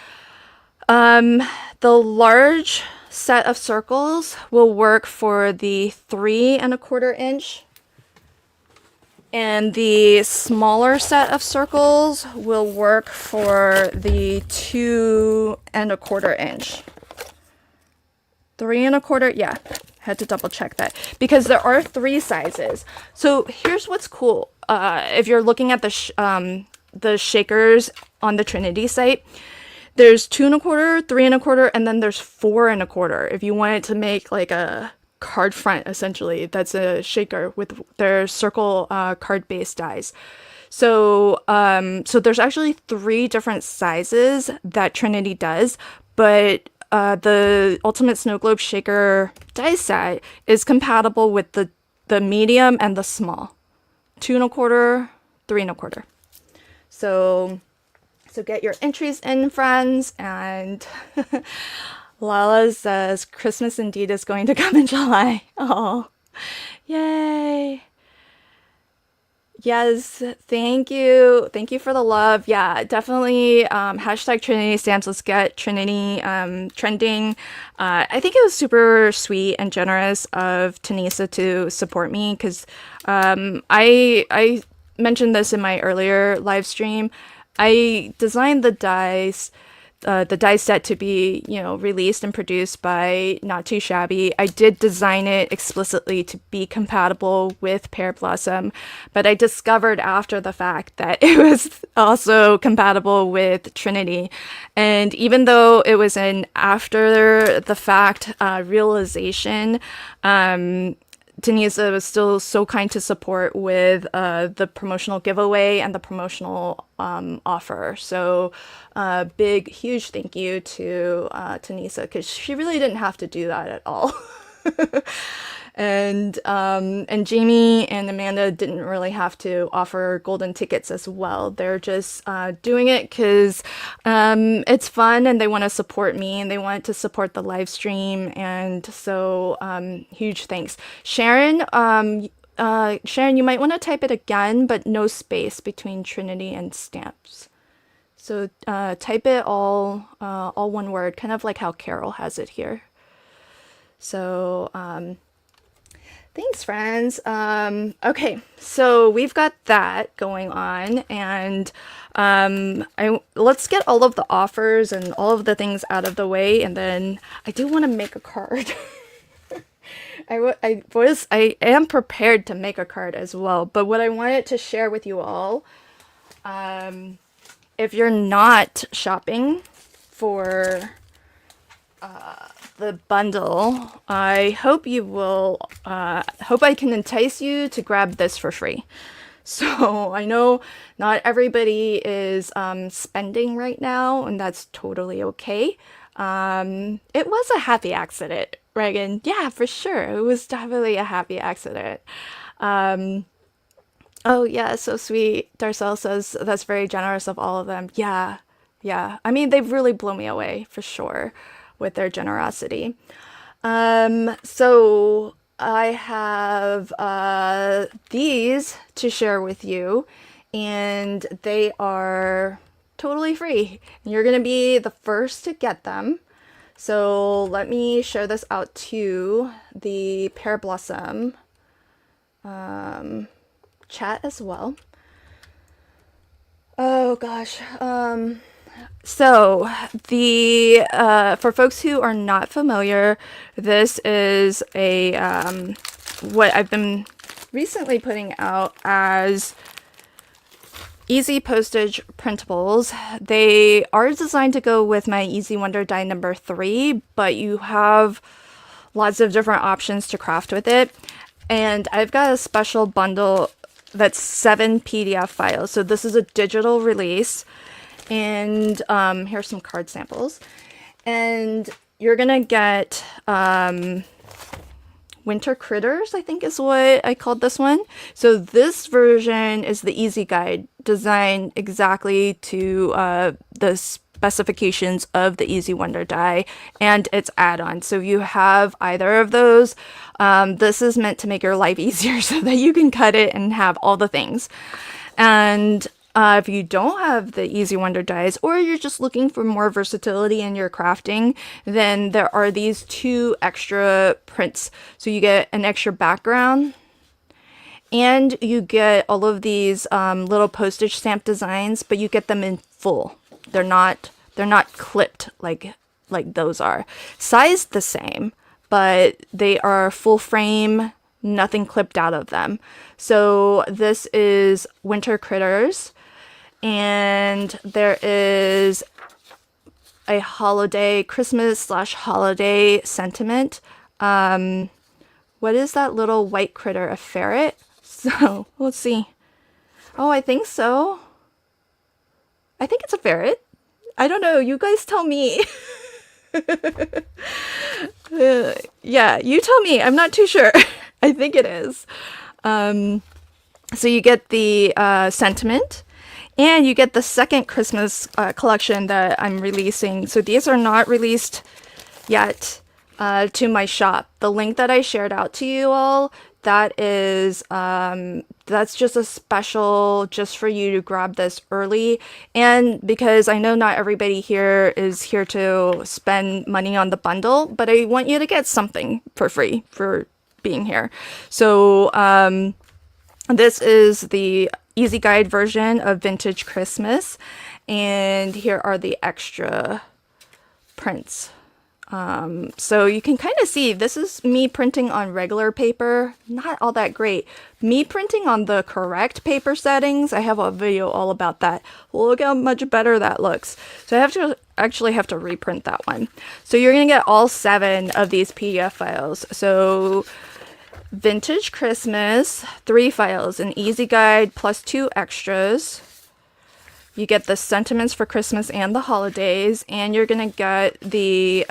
The large set of circles will work for the 3 1/4 inch, and the smaller set of circles will work for the 2 1/4 inch. 3 1/4, yeah, had to double check that, because there are 3 sizes. So here's what's cool. If you're looking at the shakers on the Trinity site. There's 2 1/4, 3 1/4, and then there's 4 1/4. If you wanted to make like a card front, essentially, that's a shaker with their circle card based dies. So there's actually 3 different sizes that Trinity does, but the Ultimate Snow Globe Shaker die set is compatible with the medium and the small, 2 1/4, 3 1/4. So get your entries in, friends. And Lala says Christmas indeed is going to come in July. Oh, yay. Yes, thank you. Thank you for the love. Yeah, definitely. Hashtag Trinity Stamps. Let's get Trinity trending. I think it was super sweet and generous of Tanisa to support me, because I mentioned this in my earlier live stream. I designed the dies set to be, released and produced by Not Too Shabby. I did design it explicitly to be compatible with Pear Blossom, but I discovered after the fact that it was also compatible with Trinity. And even though it was an after the fact realization, Tanisa was still so kind to support with the promotional giveaway and the promotional offer. So big, huge thank you to Tanisa, because she really didn't have to do that at all. And Jamie and Amanda didn't really have to offer golden tickets as well. They're just doing it because it's fun, and they want to support me, and they want to support the live stream. And so huge thanks. Sharon, Sharon, you might want to type it again, but no space between Trinity and Stamps. So type it all one word, kind of like how Carol has it here. So thanks, friends. Okay, so we've got that going on, and let's get all of the offers and all of the things out of the way, and then I do want to make a card. I am prepared to make a card as well, but what I wanted to share with you all, if you're not shopping for the bundle, I hope you will, hope I can entice you to grab this for free. So I know not everybody is spending right now, and that's totally okay. It was a happy accident, Reagan. Yeah, for sure. It was definitely a happy accident. Oh yeah, so sweet. Darcel says that's very generous of all of them. Yeah. I mean, they've really blown me away for sure with their generosity. So I have these to share with you, and they are totally free. You're gonna be the first to get them. So let me share this out to the Pear Blossom chat as well. Oh gosh. So the for folks who are not familiar, this is a what I've been recently putting out as easy postage printables. They are designed to go with my Easy Wonder die number 3, but you have lots of different options to craft with it. And I've got a special bundle that's 7 PDF files. So this is a digital release. And here's some card samples. And you're gonna get Winter Critters, I think is what I called this one. So this version is the easy guide, designed exactly to the specifications of the Easy Wonder die and its add-on. So you have either of those. This is meant to make your life easier so that you can cut it and have all the things. And if you don't have the Easy Wonder dies, or you're just looking for more versatility in your crafting, then there are these 2 extra prints. So you get an extra background, and you get all of these little postage stamp designs, but you get them in full. They're not clipped like those are. Sized the same, but they are full frame, nothing clipped out of them. So this is Winter Critters. and there is a holiday, Christmas/holiday sentiment. What is that little white critter? A ferret? So, let's see. Oh, I think so. I think it's a ferret. I don't know. You guys tell me. Yeah, you tell me. I'm not too sure. I think it is. So you get the sentiment, and you get the second Christmas collection that I'm releasing. So these are not released yet to my shop. The link that I shared out to you all, that is that's just a special just for you to grab this early. And because I know not everybody here is here to spend money on the bundle, but I want you to get something for free for being here. So this is the easy guide version of Vintage Christmas, and here are the extra prints. So you can kind of see this is me printing on regular paper, not all that great. Me printing on the correct paper settings, I have a video all about that. Look how much better that looks. So I have to actually have to reprint that one. So you're gonna get all 7 of these PDF files. So Vintage Christmas, 3 files, an easy guide plus 2 extras. You get the sentiments for Christmas and the holidays, and you're gonna get the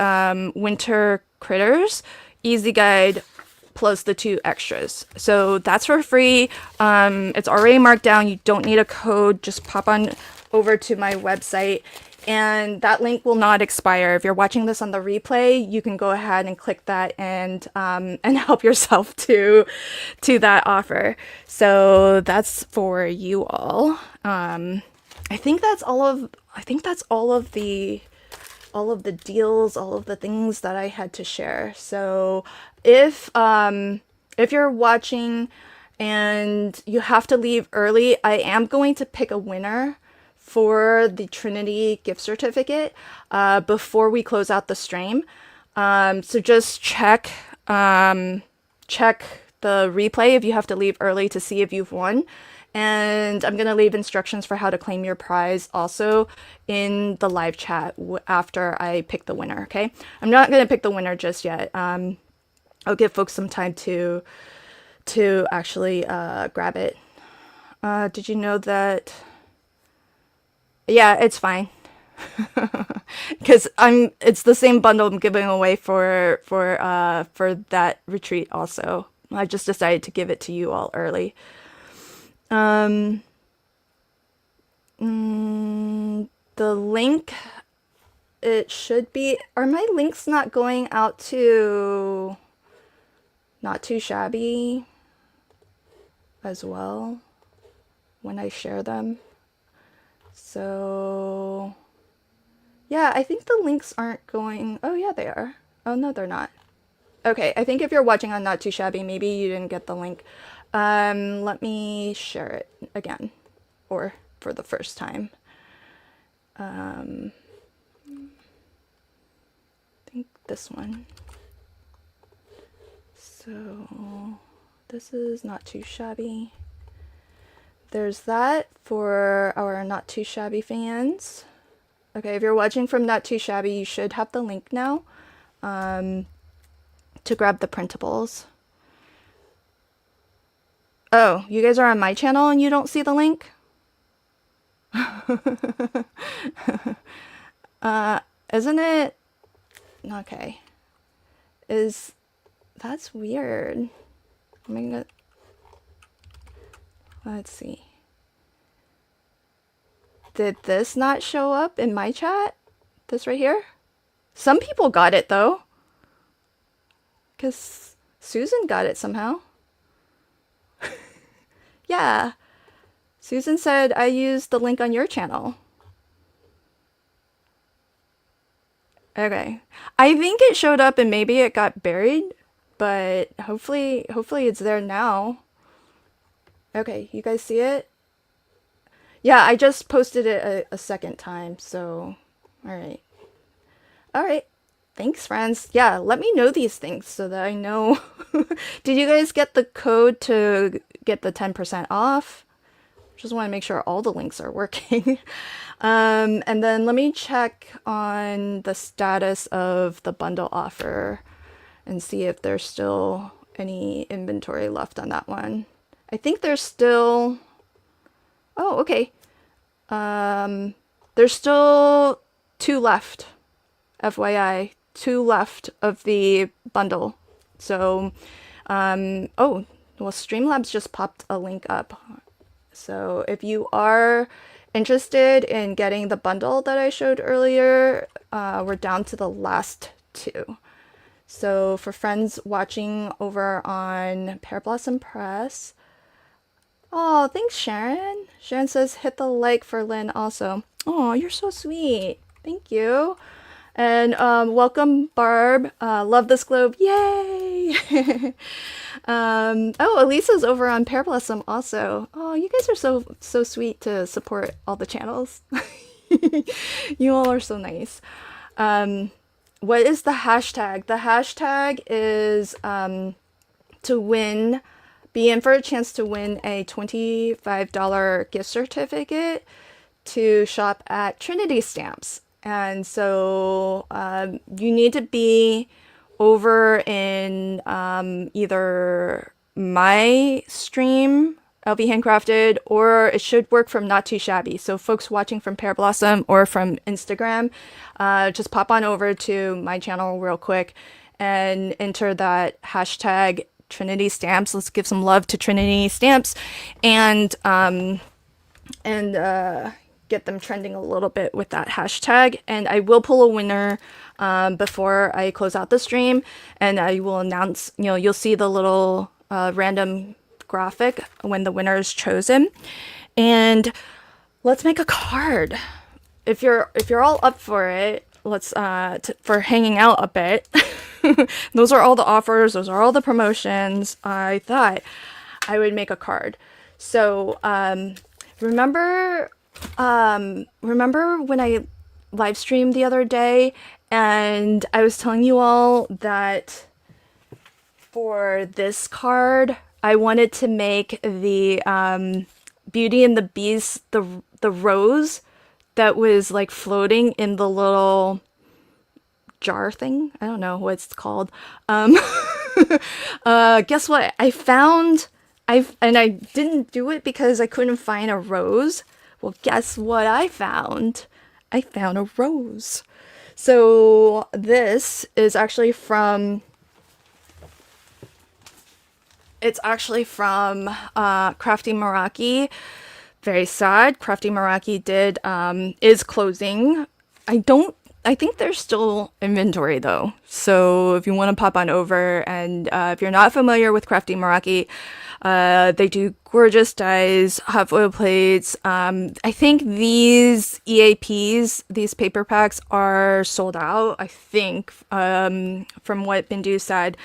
winter critters, easy guide, plus the 2 extras. So that's for free. It's already marked down. You don't need a code. Just pop on over to my website, and that link will not expire. If you're watching this on the replay, you can go ahead and click that and help yourself to that offer. So that's for you all. I think that's all of the deals, all of the things that I had to share. So if you're watching and you have to leave early, I am going to pick a winner for the Trinity gift certificate before we close out the stream. So just check the replay if you have to leave early to see if you've won. And I'm going to leave instructions for how to claim your prize also in the live chat after I pick the winner, okay? I'm not going to pick the winner just yet. I'll give folks some time to actually grab it. Did you know that? Yeah, it's fine. Because it's the same bundle I'm giving away for that retreat also. I just decided to give it to you all early. The link, it should be, are my links not going out to Not Too Shabby as well when I share them? So yeah, I think the links aren't going, oh yeah, they are. Oh no, they're not. Okay, I think if you're watching on Not Too Shabby, maybe you didn't get the link. Let me share it again, or for the first time. I think this one. So this is Not Too Shabby. There's that for our Not Too Shabby fans. Okay, if you're watching from Not Too Shabby, you should have the link now to grab the printables. Oh, you guys are on my channel and you don't see the link? Isn't it? Okay. That's weird. Let's see. Did this not show up in my chat? This right here? Some people got it though. Because Susan got it somehow. Yeah. Susan said I used the link on your channel. Okay. I think it showed up and maybe it got buried, but hopefully it's there now. Okay, you guys see it? Yeah, I just posted it a second time, so alright. Alright. Thanks, friends. Yeah, let me know these things so that I know. Did you guys get the code to get the 10% off? Just want to make sure all the links are working. And then let me check on the status of the bundle offer and see if there's still any inventory left on that one. I think there's still, oh, okay. There's still 2 left, FYI, 2 left of the bundle. So, oh, well, Streamlabs just popped a link up. So if you are interested in getting the bundle that I showed earlier, we're down to the last 2. So for friends watching over on Pear Blossom Press, oh, thanks, Sharon. Sharon says hit the like for Lynn also. Oh, you're so sweet. Thank you. And welcome, Barb. Love this globe. Yay! Oh, Elisa's over on Pear Blossom also. Oh, you guys are so sweet to support all the channels. You all are so nice. What is the hashtag? The hashtag is to win, be in for a chance to win a $25 gift certificate to shop at Trinity Stamps. And so you need to be over in either my stream, LB Handcrafted, or it should work from Not Too Shabby. So folks watching from Pear Blossom or from Instagram, just pop on over to my channel real quick and enter that hashtag Trinity Stamps. Let's give some love to Trinity Stamps and get them trending a little bit with that hashtag. And I will pull a winner before I close out the stream, and I will announce, you'll see the little random graphic when the winner is chosen. And let's make a card. If you're all up for it, let's for hanging out a bit. Those are all the offers, those are all the promotions. I thought I would make a card. So remember when I live streamed the other day and I was telling you all that for this card I wanted to make the Beauty and the Beast, the rose that was like floating in the little jar thing. I don't know what it's called. Guess what? I didn't do it because I couldn't find a rose. Well, guess what I found? I found a rose. So this is actually from, Crafty Meraki. Very sad. Crafty Meraki is closing. I think there's still inventory though. So if you want to pop on over, and if you're not familiar with Crafty Meraki, they do gorgeous dies, hot foil plates. I think these EAPs, these paper packs, are sold out, I think, from what Bindu said.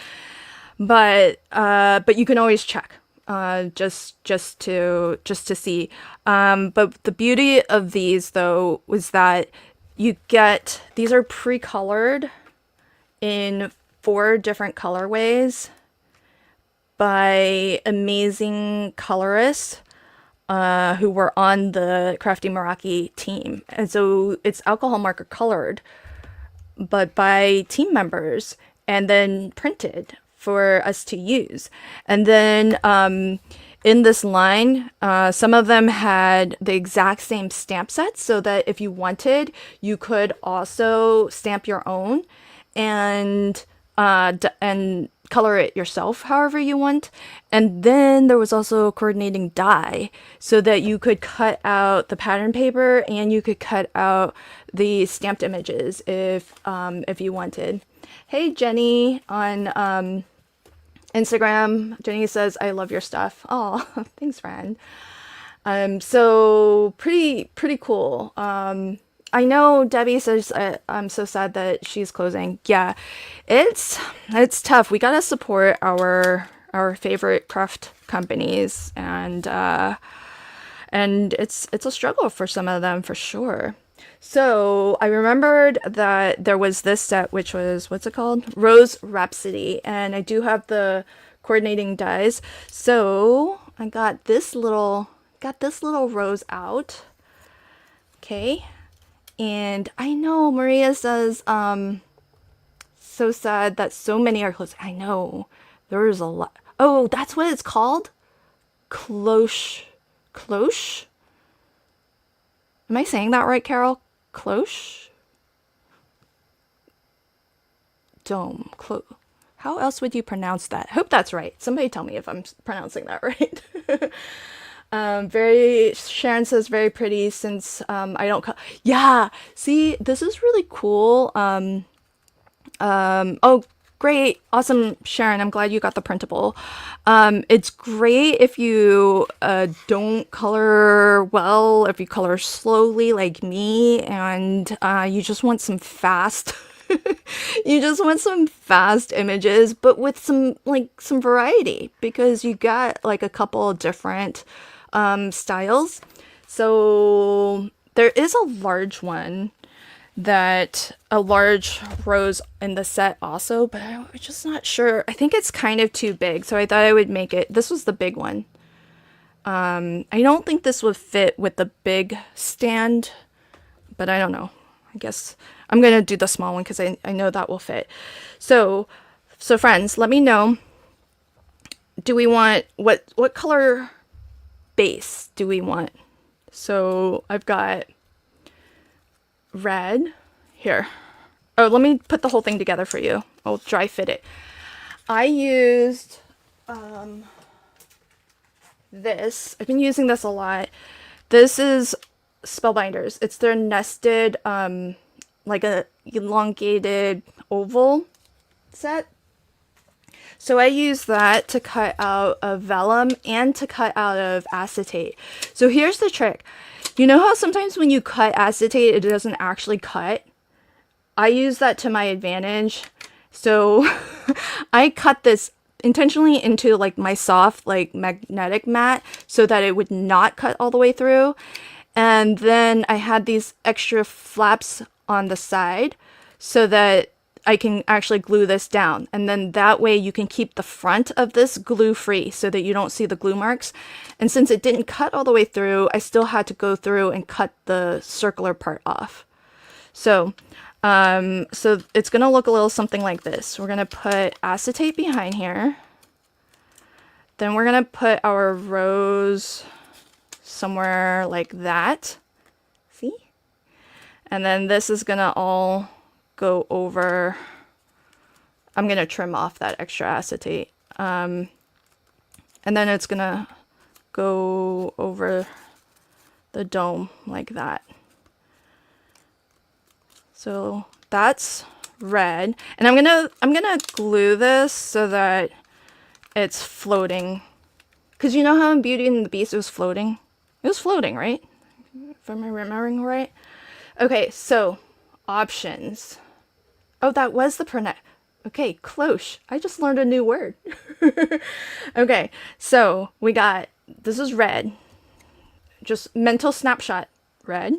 But you can always check, just to see. But the beauty of these though was that you get, these are pre-colored in 4 different colorways by amazing colorists who were on the Crafty Meraki team. And so it's alcohol marker colored, but by team members, and then printed for us to use. And then in this line, some of them had the exact same stamp sets, so that if you wanted, you could also stamp your own and color it yourself however you want. And then there was also a coordinating die, so that you could cut out the pattern paper and you could cut out the stamped images if you wanted. Hey Jenny on Instagram. Jenny says, I love your stuff. Oh, thanks, friend. So pretty cool. I know Debbie says, I'm so sad that she's closing. Yeah, it's tough. We gotta support our favorite craft companies, and it's a struggle for some of them for sure. So I remembered that there was this set, which was, what's it called? Rose Rhapsody. And I do have the coordinating dies. So I got this little got this little rose out. Okay. And I know Maria says, so sad that so many are closed. I know. There's a lot. Oh, that's what it's called? Cloche. Cloche? Am I saying that right, Carol? Cloche? Dome. How else would you pronounce that? Hope that's right. Somebody tell me if I'm pronouncing that right. Sharon says very pretty since I don't yeah, see, this is really cool. Oh, great. Awesome, Sharon. I'm glad you got the printable. It's great if you don't color well, if you color slowly like me, and you just want some fast you just want some fast images, but with some variety, because you got like a couple of different styles. So there is a large one, a large rose in the set also, but I'm just not sure. I think it's kind of too big, so I thought I would make it. This was the big one. I don't think this would fit with the big stand, but I don't know. I guess I'm gonna do the small one because I know that will fit. So friends, let me know. Do we want what color base do we want? So I've got red here. Oh, let me put the whole thing together for you. I'll dry fit it. I used this. I've been using this a lot. This is Spellbinders. It's their nested like a elongated oval set. So I use that to cut out of vellum and to cut out of acetate. So here's the trick. You know how sometimes when you cut acetate, it doesn't actually cut? I use that to my advantage. So I cut this intentionally into like my soft like magnetic mat so that it would not cut all the way through. And then I had these extra flaps on the side so that I can actually glue this down. And then that way you can keep the front of this glue free so that you don't see the glue marks. And since it didn't cut all the way through, I still had to go through and cut the circular part off. So it's gonna look a little something like this. We're gonna put acetate behind here. Then we're gonna put our rose somewhere like that. See? And then this is gonna all go over. I'm gonna trim off that extra acetate. And then it's gonna go over the dome like that. So that's red. And I'm gonna glue this so that it's floating. Cause you know how in Beauty and the Beast it was floating? It was floating, right? If I'm remembering right. Okay, so options. Oh, that was the okay, cloche. I just learned a new word. Okay, so we got, this is red. Just mental snapshot, red.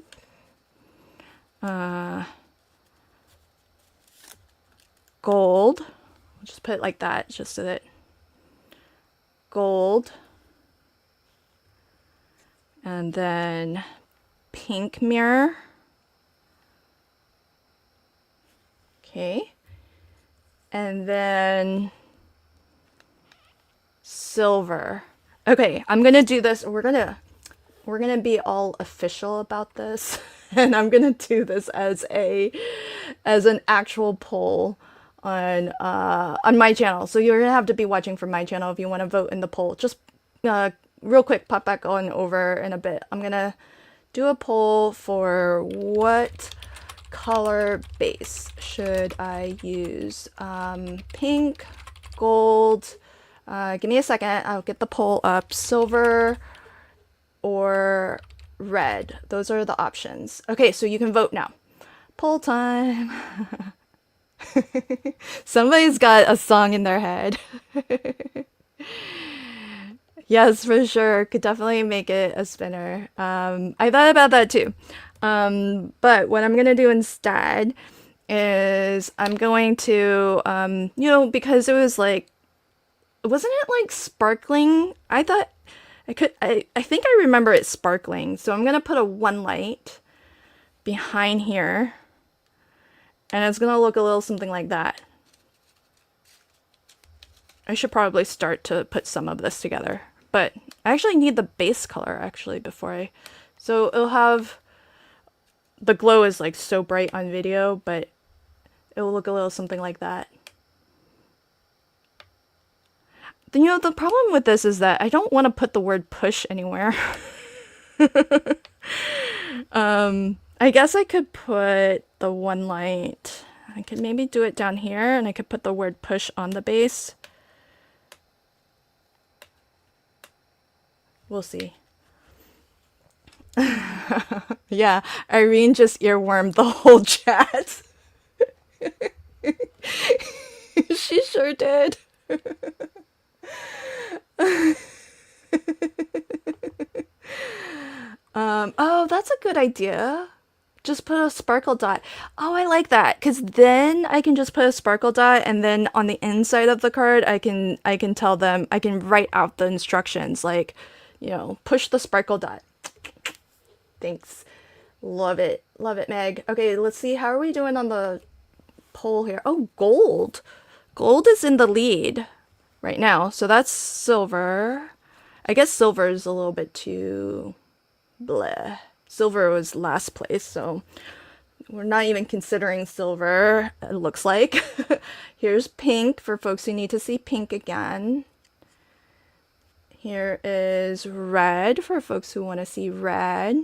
Gold. I'll just put it like that, just so that. Gold. And then pink mirror. Okay. And then silver. Okay, I'm gonna do this. We're gonna be all official about this, and I'm gonna do this as an actual poll on my channel. So you're gonna have to be watching from my channel if you want to vote in the poll. Just real quick, pop back on over in a bit. I'm gonna do a poll for what color base should I use? Pink, gold. Give me a second. I'll get the poll up. Silver or red. Those are the options. Okay, so you can vote now. Poll time. Somebody's got a song in their head. Yes, for sure. Could definitely make it a spinner. I thought about that too. But what I'm going to do instead is I'm going to, because it was like, wasn't it like sparkling? I thought I think I remember it sparkling. So I'm going to put a one light behind here. And it's going to look a little something like that. I should probably start to put some of this together. But I actually need the base color actually before I... So it'll have... The glow is like so bright on video, but it will look a little something like that. Then, you know, the problem with this is that I don't want to put the word push anywhere. I guess I could put the one light. I could maybe do it down here, and I could put the word push on the base. We'll see. Yeah, Irene just earwormed the whole chat. She sure did. Oh, that's a good idea. Just put a sparkle dot. Oh, I like that, because then I can just put a sparkle dot, and then on the inside of the card, I can tell them, I can write out the instructions, like, you know, push the sparkle dot. Thanks. Love it, Meg. Okay, let's see, how are we doing on the poll here? Oh, gold. Gold is in the lead right now, so that's silver. I guess silver is a little bit too bleh. Silver was last place, so we're not even considering silver, it looks like. Here's pink for folks who need to see pink again. Here is red for folks who want to see red.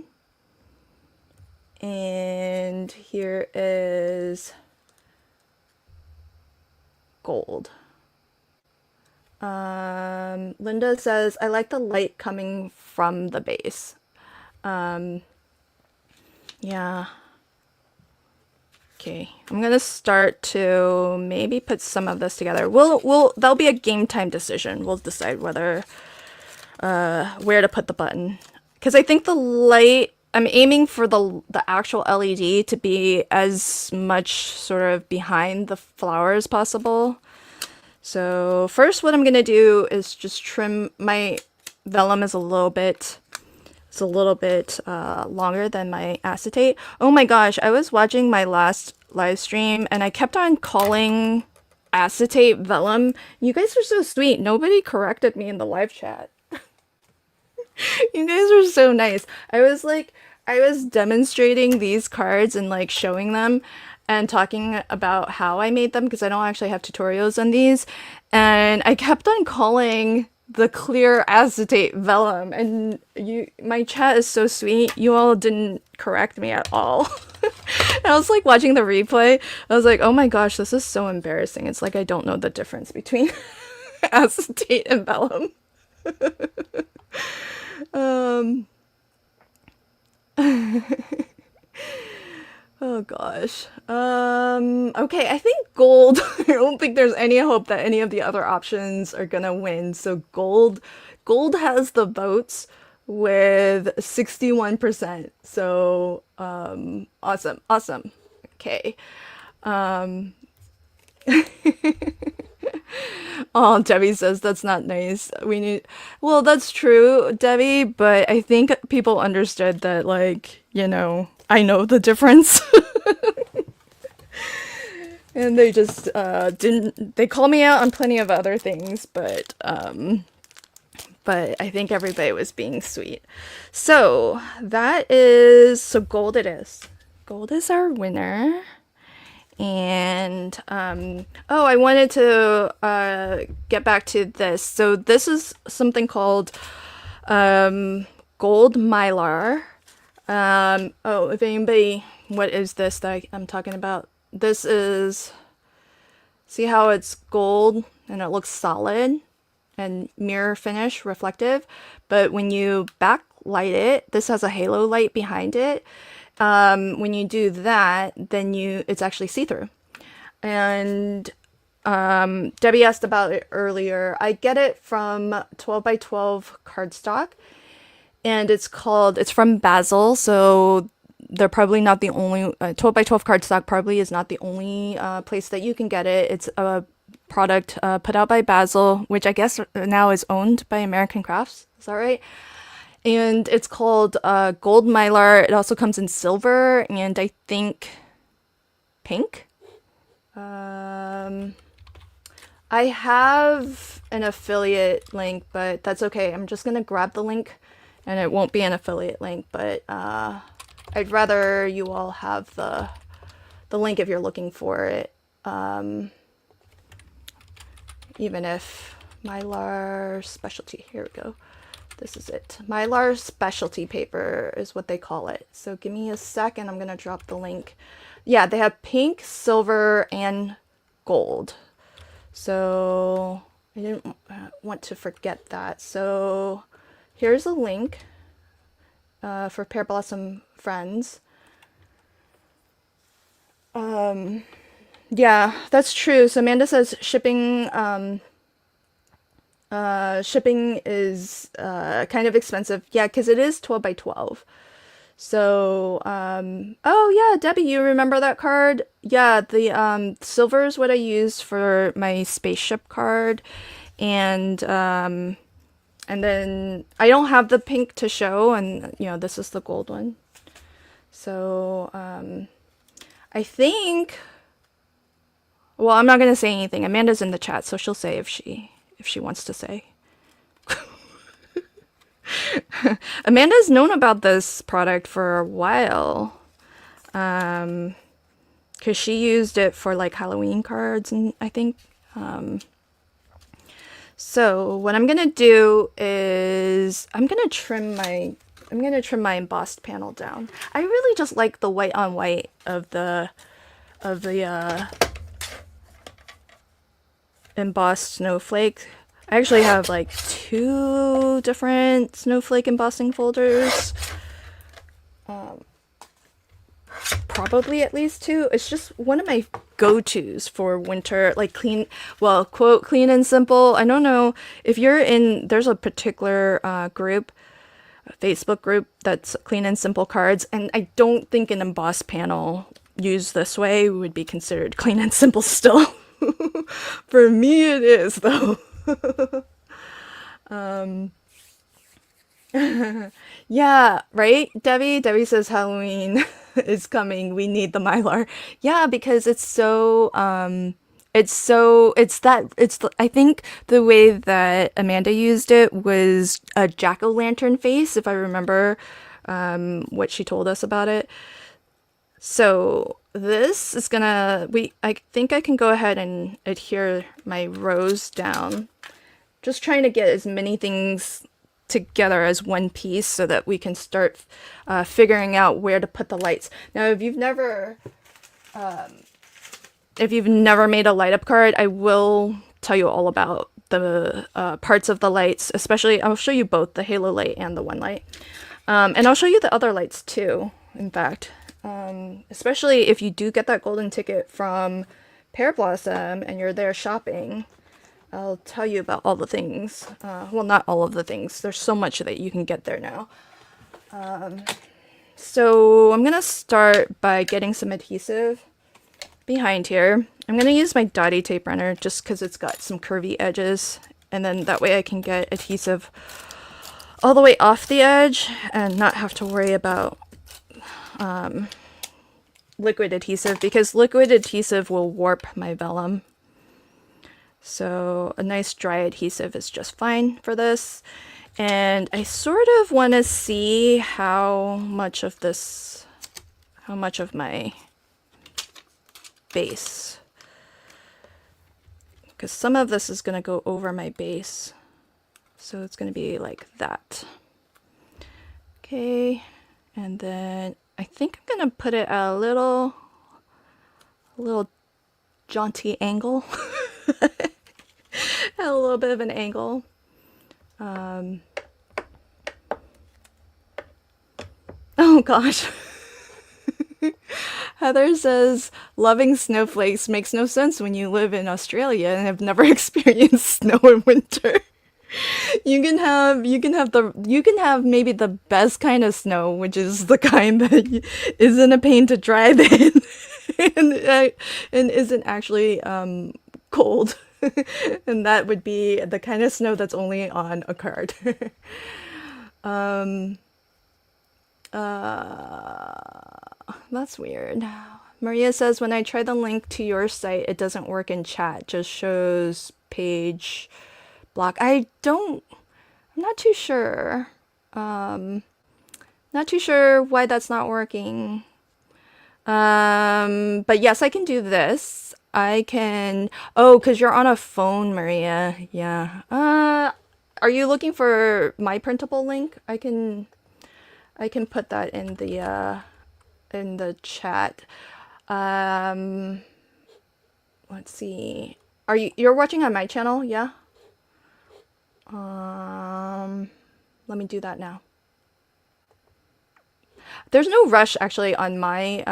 And here is gold. Linda says, I like the light coming from the base. Yeah. Okay, I'm gonna start to maybe put some of this together. That'll be a game time decision. We'll decide whether, where to put the button. Because I think the light, I'm aiming for the actual LED to be as much sort of behind the flower as possible. So first what I'm gonna do is just trim. My vellum is a little bit longer than my acetate. Oh my gosh, I was watching my last live stream and I kept on calling acetate vellum. You guys are so sweet. Nobody corrected me in the live chat. You guys are so nice. I was demonstrating these cards and like showing them and talking about how I made them, because I don't actually have tutorials on these, and I kept on calling the clear acetate vellum, and my chat is so sweet. You all didn't correct me at all. And I was like watching the replay. I was like, oh my gosh, this is so embarrassing. It's like I don't know the difference between acetate and vellum. Oh gosh. Okay, I think gold. I don't think there's any hope that any of the other options are gonna win. So gold has the votes with 61%. So awesome. Okay. Oh, Debbie says that's not nice. Well, that's true, Debbie, but I think people understood that, like, you know, I know the difference. And they just they call me out on plenty of other things, but I think everybody was being sweet. So gold it is. Gold is our winner. And oh, I wanted to get back to this. So this is something called gold mylar. Oh, if anybody, what is this that I'm talking about? This is, see how it's gold and it looks solid and mirror finish, reflective, but when you backlight it, this has a halo light behind it. When you do that, then it's actually see-through. And Debbie asked about it earlier. I get it from 12x12 cardstock, and it's from Basil, so they're probably not the only 12x12 cardstock probably is not the only place that you can get it. It's product put out by Basil, which I guess now is owned by American Crafts. Is that right? And it's called Gold Mylar. It also comes in silver and I think pink. I have an affiliate link, but that's okay. I'm just gonna grab the link, and it won't be an affiliate link, but I'd rather you all have the link if you're looking for it. Even if Mylar Specialty, here we go. This is it. Mylar Specialty paper is what they call it. So give me a second. I'm gonna drop the link. Yeah, they have pink, silver, and gold. So I didn't want to forget that. So here's a link for Pear Blossom friends. Yeah, that's true. So Amanda says shipping shipping is kind of expensive. Yeah, because it is 12 by 12. So, oh yeah, Debbie, you remember that card? Yeah, the silver is what I use for my spaceship card, and then I don't have the pink to show, and you know this is the gold one. So, I think. Well, I'm not gonna say anything. Amanda's in the chat, so she'll say if she wants to say. Amanda's known about this product for a while, because she used it for like Halloween cards, and I think. So what I'm gonna do is I'm gonna trim my embossed panel down. I really just like the white on white of the embossed snowflake. I actually have like 2 different snowflake embossing folders. Probably at least 2. It's just one of my go-tos for winter, like clean, well, quote, clean and simple. I don't know if you're in, there's a particular group, a Facebook group that's clean and simple cards, and I don't think an embossed panel used this way would be considered clean and simple still. For me it is though. Yeah, right, Debbie? Debbie says Halloween is coming. We need the Mylar. Yeah, because I think the way that Amanda used it was a jack-o'-lantern face, if I remember what she told us about it. So this is gonna, I think I can go ahead and adhere my rows down. Just trying to get as many things together as one piece so that we can start figuring out where to put the lights. Now, if you've never made a light up card, I will tell you all about the parts of the lights, especially I'll show you both the halo light and the one light. And I'll show you the other lights too, in fact. Especially if you do get that golden ticket from Pear Blossom and you're there shopping, I'll tell you about all the things. Well, not all of the things. There's so much that you can get there now. So I'm going to start by getting some adhesive behind here. I'm going to use my dotty tape runner just because it's got some curvy edges. And then that way I can get adhesive all the way off the edge and not have to worry about liquid adhesive, because liquid adhesive will warp my vellum. So a nice dry adhesive is just fine for this. And I sort of want to see how much of my base, because some of this is going to go over my base. So it's going to be like that. Okay. And then I think I'm going to put it at a little jaunty angle. At a little bit of an angle. Oh gosh. Heather says, loving snowflakes makes no sense when you live in Australia and have never experienced snow in winter. You can have maybe the best kind of snow, which is the kind that isn't a pain to drive in and isn't actually cold. And that would be the kind of snow that's only on a card. That's weird. Maria says, when I try the link to your site, it doesn't work in chat, just shows page block. I'm not too sure. Not too sure why that's not working. But yes, I can do this. I can, oh, because you're on a phone, Maria. Yeah. Are you looking for my printable link? I can put that in the chat. Let's see. You're watching on my channel? Yeah. Let me do that now. There's no rush actually on my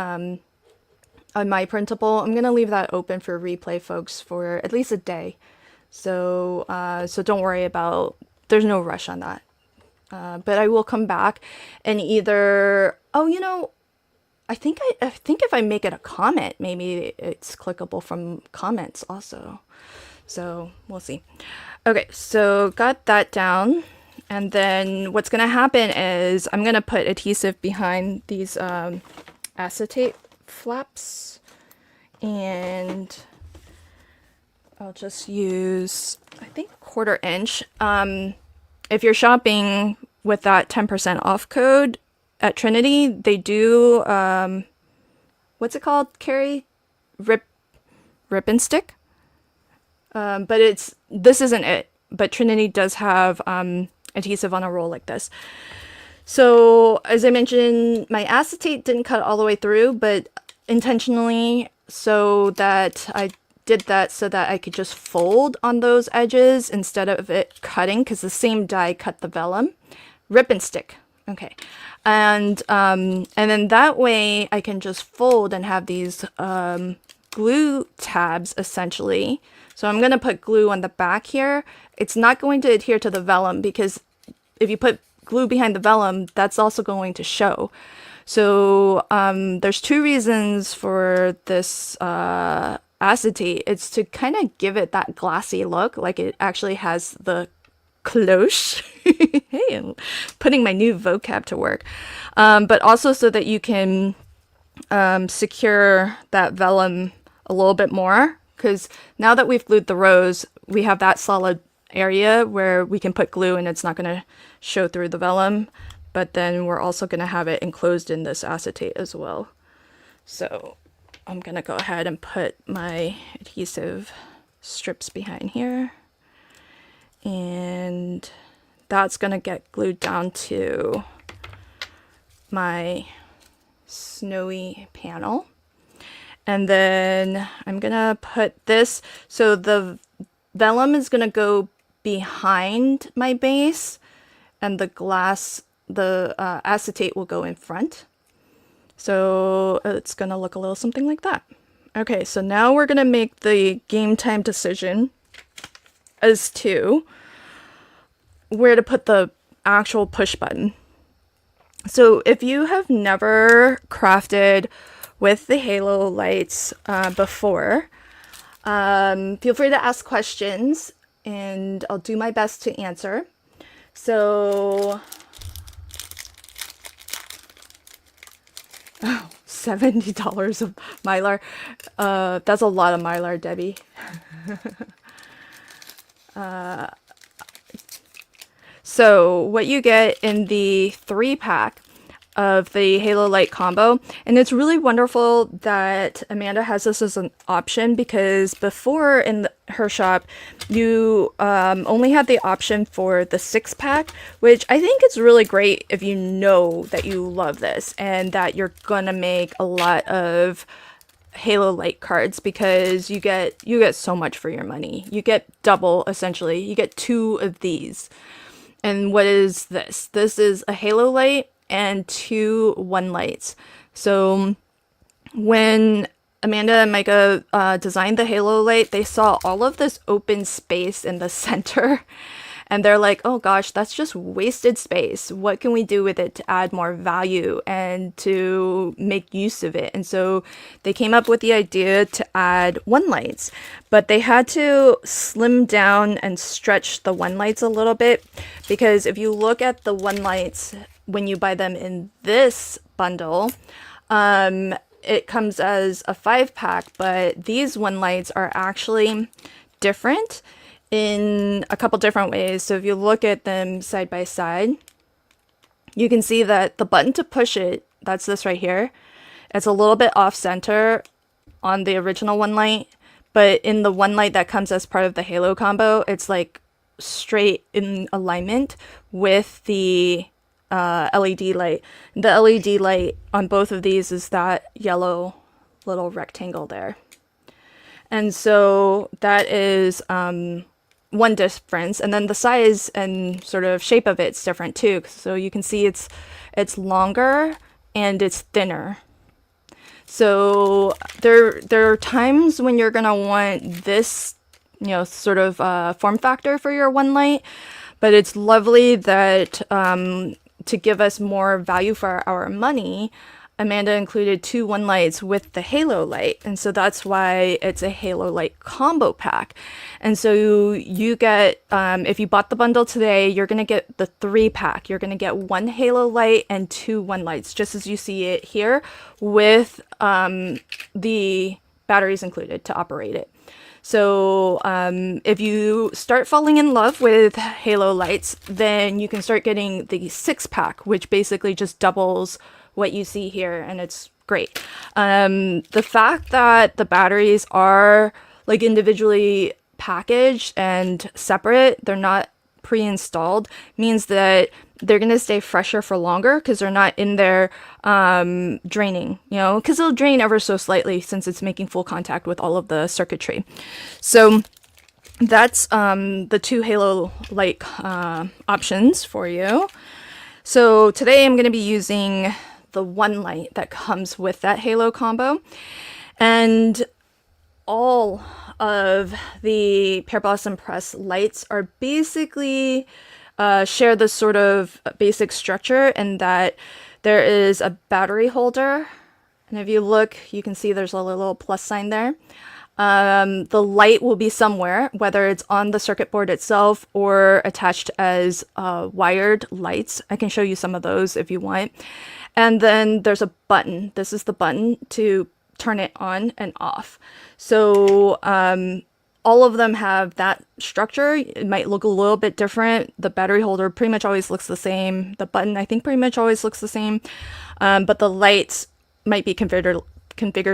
printable. I'm gonna leave that open for replay, folks, for at least a day. So so don't worry about. There's no rush on that. But I will come back and either. Oh, you know, I think if I make it a comment, maybe it's clickable from comments also. So we'll see. Okay, so got that down. And then what's going to happen is I'm going to put adhesive behind these acetate flaps. And I'll just use, I think, 1/4 inch. If you're shopping with that 10% off code at Trinity, they do, what's it called, Carrie? Rip and stick? But this isn't it. But Trinity does have adhesive on a roll like this. So as I mentioned, my acetate didn't cut all the way through, but intentionally, so that I did that so that I could just fold on those edges instead of it cutting, because the same die cut the vellum. Rip and stick. Okay. And then that way I can just fold and have these glue tabs essentially. So I'm going to put glue on the back here. It's not going to adhere to the vellum, because if you put glue behind the vellum, that's also going to show. So there's 2 reasons for this acetate. It's to kind of give it that glassy look, like it actually has the cloche. Hey, I'm putting my new vocab to work. But also so that you can secure that vellum a little bit more. Because now that we've glued the rows, we have that solid area where we can put glue and it's not going to show through the vellum. But then we're also going to have it enclosed in this acetate as well. So I'm going to go ahead and put my adhesive strips behind here. And that's going to get glued down to my snowy panel. And then I'm going to put this, so the vellum is going to go behind my base and the acetate will go in front. So it's going to look a little something like that. Okay, so now we're going to make the game time decision as to where to put the actual push button. So if you have never crafted with the halo lights before, feel free to ask questions and I'll do my best to answer. So, oh, $70 of Mylar. That's a lot of Mylar, Debbie. So what you get in the 3-pack of the Halo Light combo, and it's really wonderful that Amanda has this as an option, because before in her shop you only had the option for the 6-pack, which I think is really great if you know that you love this and that you're gonna make a lot of Halo Light cards, because you get so much for your money. You get double, essentially. You get 2 of these. And what is this? This is a Halo Light and 2 one lights. So when Amanda and Micah designed the Halo Light, they saw all of this open space in the center. and they're like, oh gosh, that's just wasted space. What can we do with it to add more value and to make use of it? And so they came up with the idea to add one lights, but they had to slim down and stretch the one lights a little bit, because if you look at the one lights when you buy them in this bundle, it comes as a 5-pack, but these one lights are actually different in a couple different ways. So if you look at them side by side, you can see that the button to push it, that's this right here, it's a little bit off center on the original one light, but in the one light that comes as part of the Halo combo, it's like straight in alignment with the LED light. The LED light on both of these is that yellow little rectangle there. And so that is one difference. And then the size and sort of shape of it's different too. So you can see it's longer and it's thinner. So there are times when you're gonna want this, sort of form factor for your one light, but it's lovely that to give us more value for our money, Amanda included 2 one lights with the Halo light, and so that's why it's a Halo light combo pack. And so you get, if you bought the bundle today, you're gonna get the 3-pack. You're gonna get 1 Halo light and 2 one lights, just as you see it here, with the batteries included to operate it. So if you start falling in love with Halo lights, then you can start getting the 6-pack, which basically just doubles what you see here, and it's great. The fact that the batteries are like individually packaged and separate, they're not pre-installed, means that they're going to stay fresher for longer because they're not in there draining, because it'll drain ever so slightly since it's making full contact with all of the circuitry. So that's the 2 Halo light options for you. So today I'm going to be using the one light that comes with that Halo combo, and all of the Pear Blossom Press lights are basically share this sort of basic structure in that there is a battery holder, and if you look, you can see there's a little plus sign there. The light will be somewhere, whether it's on the circuit board itself or attached as wired lights. I can show you some of those if you want. And then there's a button. This is the button to turn it on and off. So all of them have that structure. It might look a little bit different. The battery holder pretty much always looks the same. The button, I think, pretty much always looks the same. But the lights might be configured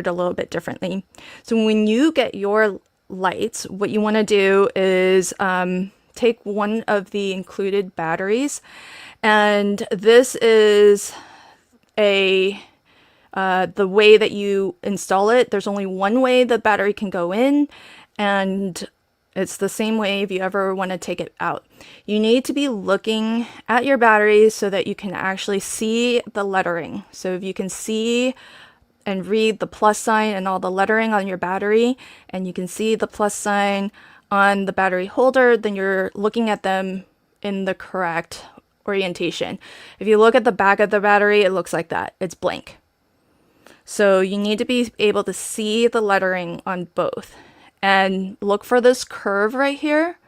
a little bit differently. So when you get your lights, what you want to do is take one of the included batteries, and this is the way that you install it. There's only one way the battery can go in, and it's the same way if you ever want to take it out. You need to be looking at your batteries so that you can actually see the lettering. So if you can see and read the plus sign and all the lettering on your battery, and you can see the plus sign on the battery holder, then you're looking at them in the correct orientation. If you look at the back of the battery, it looks like that. It's blank. So you need to be able to see the lettering on both. And look for this curve right here.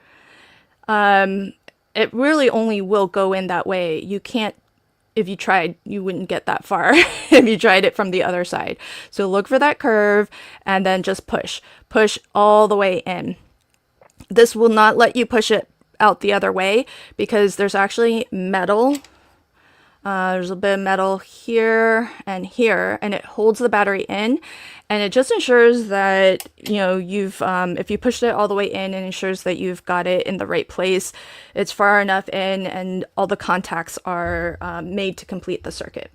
It really only will go in that way. You can't, if you tried, you wouldn't get that far if you tried it from the other side. So look for that curve and then just push all the way in. This will not let you push it out the other way because there's actually metal. There's a bit of metal here, and it holds the battery in, and it just ensures that, you've, if you pushed it all the way in, it ensures that you've got it in the right place. It's far enough in, and all the contacts are made to complete the circuit.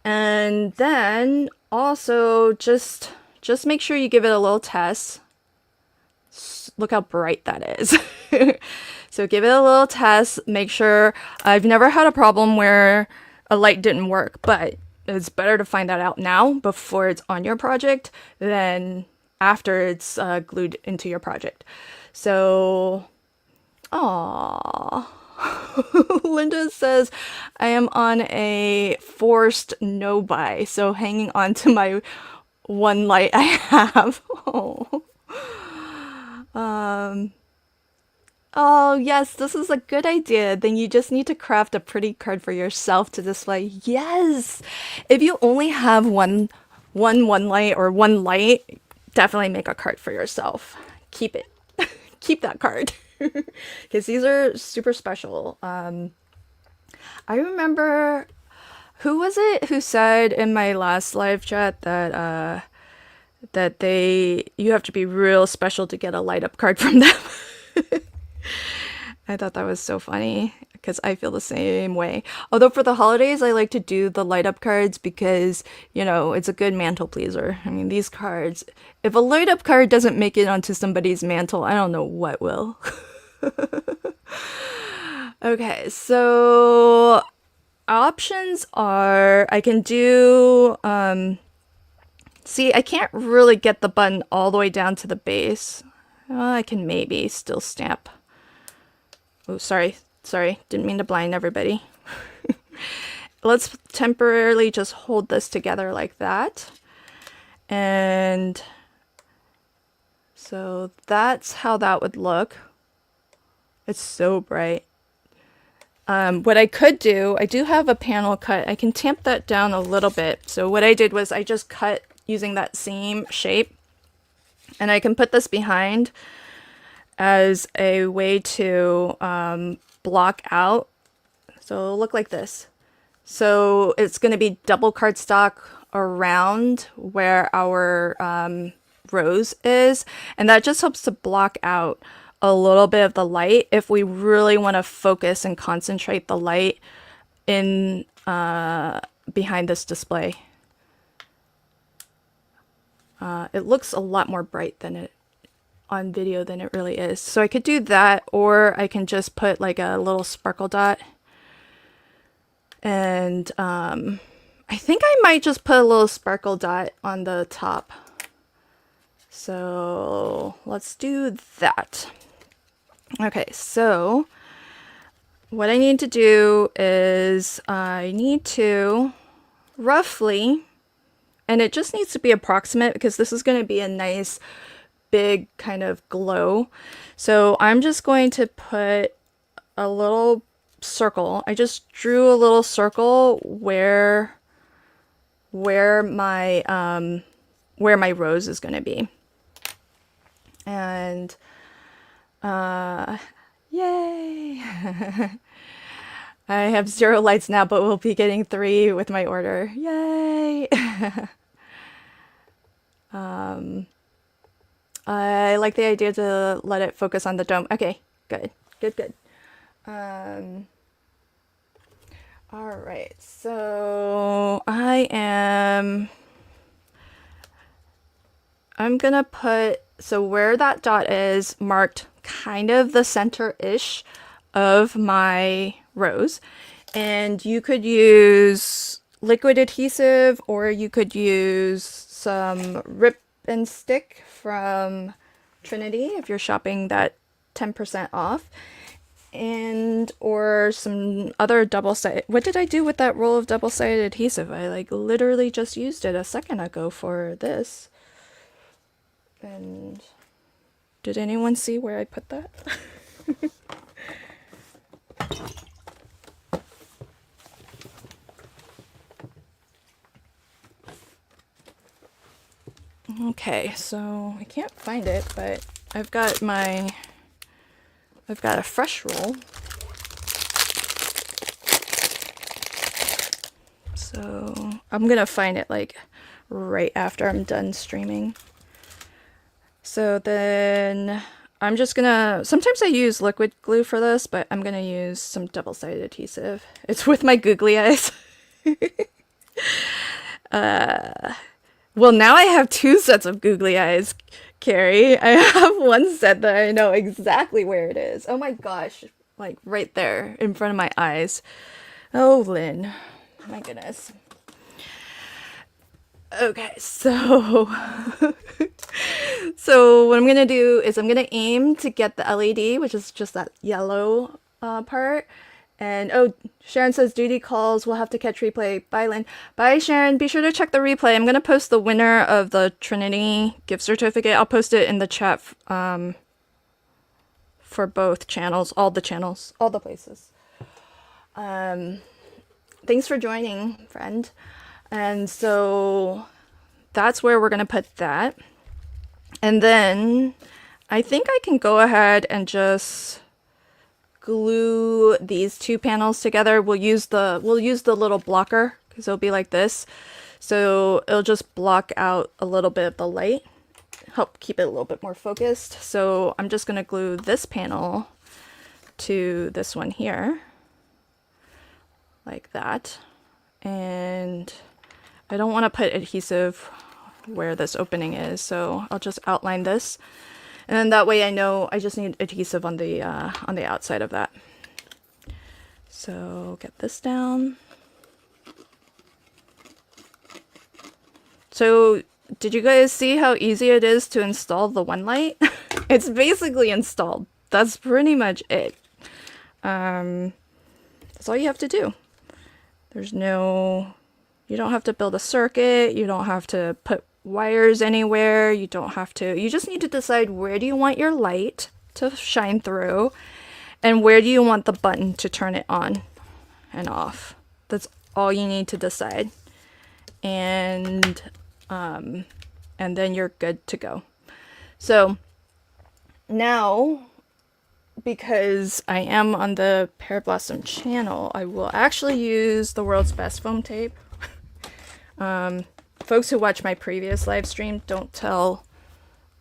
And then also just make sure you give it a little test. Look how bright that is. So give it a little test. Make sure. I've never had a problem where a light didn't work, but it's better to find that out now before it's on your project than after it's glued into your project. So Aww. Linda says, I am on a forced no buy, so hanging on to my one light I have. Oh. Oh, yes, this is a good idea. Then you just need to craft a pretty card for yourself to display. Yes! If you only have one light or one light, definitely make a card for yourself. Keep it. Keep that card. Because these are super special. I remember, who was it who said in my last live chat that you have to be real special to get a light up card from them. I thought that was so funny because I feel the same way. Although for the holidays, I like to do the light up cards because, you know, it's a good mantle pleaser. I mean, these cards, if a light up card doesn't make it onto somebody's mantle, I don't know what will. Okay, so options are, I can do, see, I can't really get the button all the way down to the base. I can maybe still stamp. Oh, sorry, didn't mean to blind everybody. Let's temporarily just hold this together like that. And so that's how that would look. It's so bright. What I could do, I do have a panel cut. I can tamp that down a little bit. So what I did was I just cut using that same shape. And I can put this behind as a way to block out. So it'll look like this. So it's going to be double cardstock around where our rose is. And that just helps to block out a little bit of the light if we really want to focus and concentrate the light in behind this display. It looks a lot more bright than it on video than it really is. So I could do that, or I can just put like a little sparkle dot. And I think I might just put a little sparkle dot on the top. So let's do that. Okay, so what I need to do is I need to roughly, and it just needs to be approximate because this is going to be a nice big kind of glow. So I'm just going to put a little circle. I just drew a little circle where my rose is going to be. And yay! I have 0 lights now, but we'll be getting 3 with my order. Yay! I like the idea to let it focus on the dome. Okay, good. All right, so I'm gonna put, so where that dot is marked kind of the center-ish of my rose, and you could use liquid adhesive or you could use some rip and stick from Trinity if you're shopping that 10% off, and or some other double-sided. What did I do with that roll of double-sided adhesive? I like literally just used it a second ago for this. And did anyone see where I put that? Okay, so I can't find it, but I've got a fresh roll. So I'm gonna find it like right after I'm done streaming. So then I'm just gonna, sometimes I use liquid glue for this, but I'm gonna use some double-sided adhesive. It's with my googly eyes. Well, now I have 2 sets of googly eyes, Carrie. I have one set that I know exactly where it is. Oh my gosh, like right there in front of my eyes. Oh, Lynn, my goodness. Okay, so so what I'm gonna do is I'm gonna aim to get the LED, which is just that yellow part. And oh, Sharon says duty calls. We'll have to catch replay. Bye, Lynn. Bye, Sharon. Be sure to check the replay. I'm gonna post the winner of the Trinity gift certificate. I'll post it in the chat for both channels, all the places. Thanks for joining, friend. And so that's where we're going to put that. And then I think I can go ahead and just glue these two panels together. We'll use the little blocker because it'll be like this. So it'll just block out a little bit of the light, help keep it a little bit more focused. So I'm just going to glue this panel to this one here like that. And I don't want to put adhesive where this opening is, so I'll just outline this, and then that way I know I just need adhesive on the outside of that. So get this down. So did you guys see how easy it is to install the one light? It's basically installed. That's pretty much it. That's all you have to do. There's no, you don't have to build a circuit, you don't have to put wires anywhere, you don't have to, you just need to decide where do you want your light to shine through and where do you want the button to turn it on and off. That's all you need to decide. And then you're good to go. So now, because I am on the Pear Blossom channel, I will actually use the world's best foam tape. Folks who watch my previous live stream, don't tell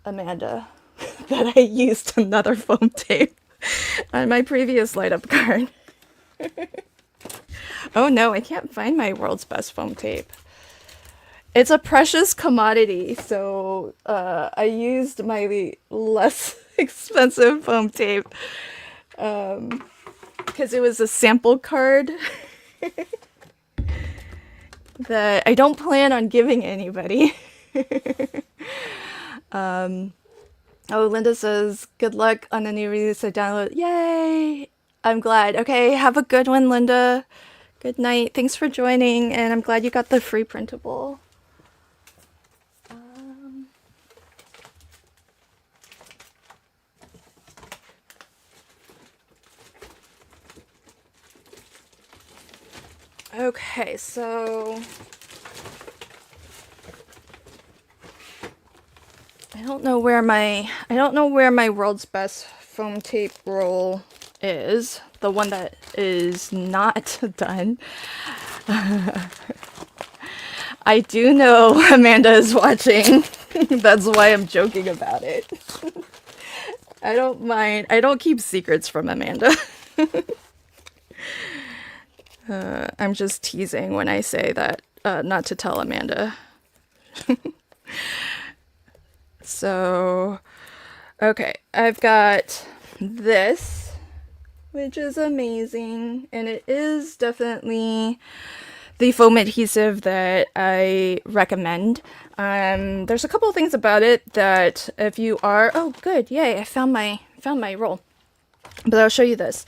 Amanda that I used another foam tape on my previous light up card. Oh no, I can't find my world's best foam tape. It's a precious commodity, so I used my less expensive foam tape because it was a sample card that I don't plan on giving anybody. Oh, Linda says, good luck on the new release. I download. Yay! I'm glad. Okay, have a good one, Linda. Good night. Thanks for joining, and I'm glad you got the free printable. Okay, so I don't know where my world's best foam tape roll is. The one that is not done. I do know Amanda is watching. That's why I'm joking about it. I don't mind. I don't keep secrets from Amanda. I'm just teasing when I say that not to tell Amanda. So, okay, I've got this, which is amazing, and it is definitely the foam adhesive that I recommend. There's a couple of things about it that if you are, oh good, yay, I found my roll, but I'll show you this.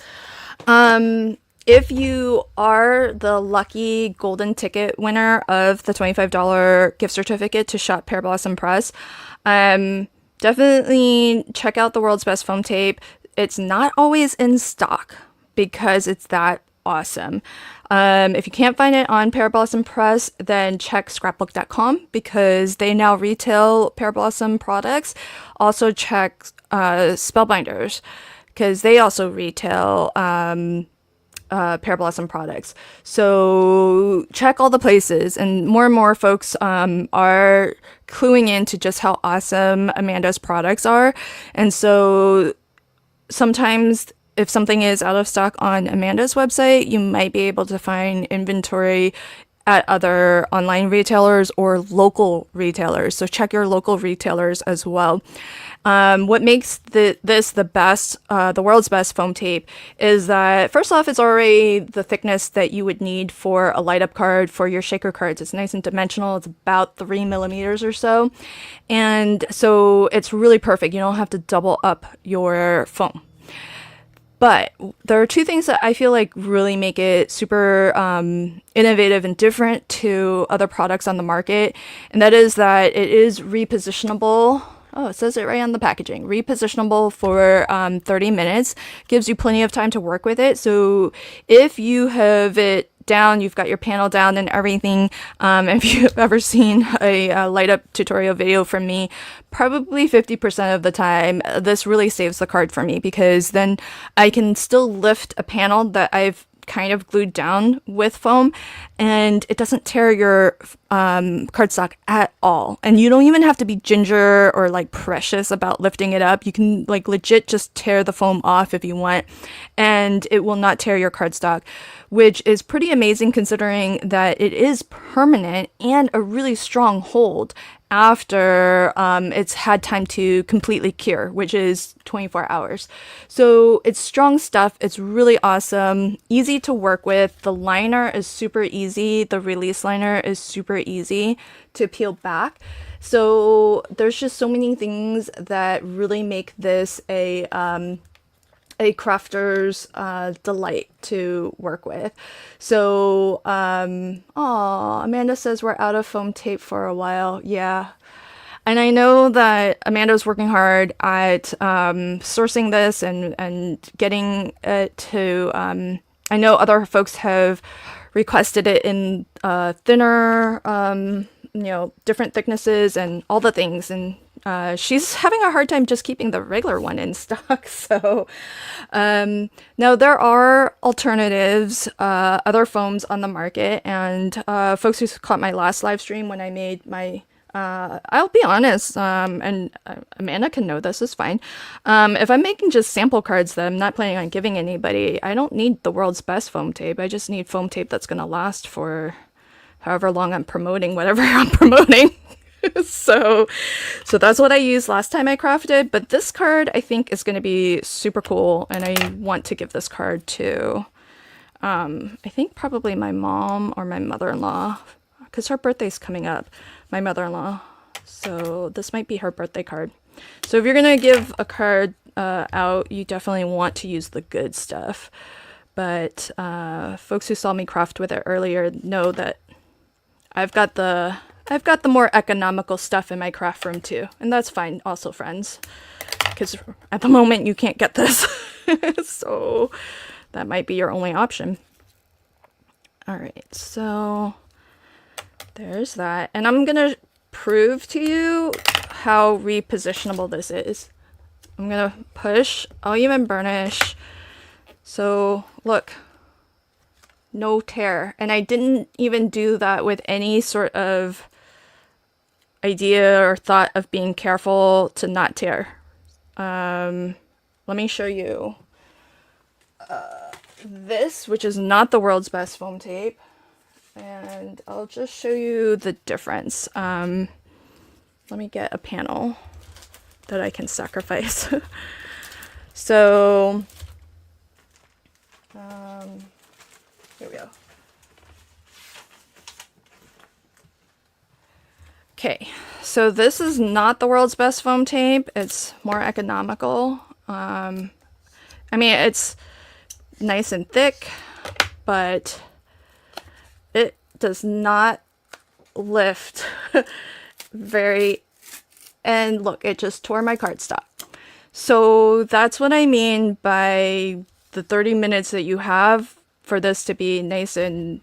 If you are the lucky golden ticket winner of the $25 gift certificate to shop Pear Blossom Press, definitely check out the world's best foam tape. It's not always in stock because it's that awesome. If you can't find it on Pear Blossom Press, then check scrapbook.com because they now retail Pear Blossom products. Also check Spellbinders because they also retail Pear Blossom products. So check all the places, and more folks are cluing into just how awesome Amanda's products are. And so sometimes if something is out of stock on Amanda's website, you might be able to find inventory at other online retailers or local retailers. So check your local retailers as well. What makes this the best, the world's best foam tape is that first off, it's already the thickness that you would need for a light up card for your shaker cards. It's nice and dimensional. It's about 3 millimeters or so. And so it's really perfect. You don't have to double up your foam. But there are two things that I feel like really make it super innovative and different to other products on the market. And that is that it is repositionable. Oh, it says it right on the packaging. Repositionable for 30 minutes. Gives you plenty of time to work with it. So if you have it down, you've got your panel down and everything. If you've ever seen a light up tutorial video from me, probably 50% of the time, this really saves the card for me, because then I can still lift a panel that I've kind of glued down with foam, and it doesn't tear your cardstock at all. And you don't even have to be ginger or like precious about lifting it up. You can like legit just tear the foam off if you want, and it will not tear your cardstock, which is pretty amazing considering that it is permanent and a really strong hold after it's had time to completely cure, which is 24 hours. So it's strong stuff. It's really awesome, easy to work with. The liner is super easy. The release liner is super easy to peel back. So there's just so many things that really make this a crafter's delight to work with. So, Amanda says we're out of foam tape for a while. Yeah. And I know that Amanda's working hard at sourcing this and getting it to, I know other folks have requested it in thinner, different thicknesses and all the things. And she's having a hard time just keeping the regular one in stock. So now there are alternatives, other foams on the market, and folks who caught my last live stream when I made my I'll be honest, and Amanda can know this is fine. If I'm making just sample cards that I'm not planning on giving anybody, I don't need the world's best foam tape. I just need foam tape that's going to last for however long I'm promoting whatever I'm promoting. So that's what I used last time I crafted, but this card I think is going to be super cool, and I want to give this card to I think probably my mom or my mother-in-law, because her birthday's coming up, my mother-in-law. So this might be her birthday card. So if you're going to give a card out, you definitely want to use the good stuff. But folks who saw me craft with it earlier know that I've got the more economical stuff in my craft room too, and that's fine also, friends, because at the moment you can't get this. So that might be your only option. All right, so there's that, and I'm gonna prove to you how repositionable this is. I'm gonna push, I'll even burnish. So look, no tear, and I didn't even do that with any sort of idea or thought of being careful to not tear. Let me show you this, which is not the world's best foam tape, and I'll just show you the difference. Let me get a panel that I can sacrifice. So here we go. Okay, so this is not the world's best foam tape. It's more economical. I mean, it's nice and thick, but it does not lift very, and look, it just tore my cardstock. So that's what I mean by the 30 minutes that you have for this to be nice and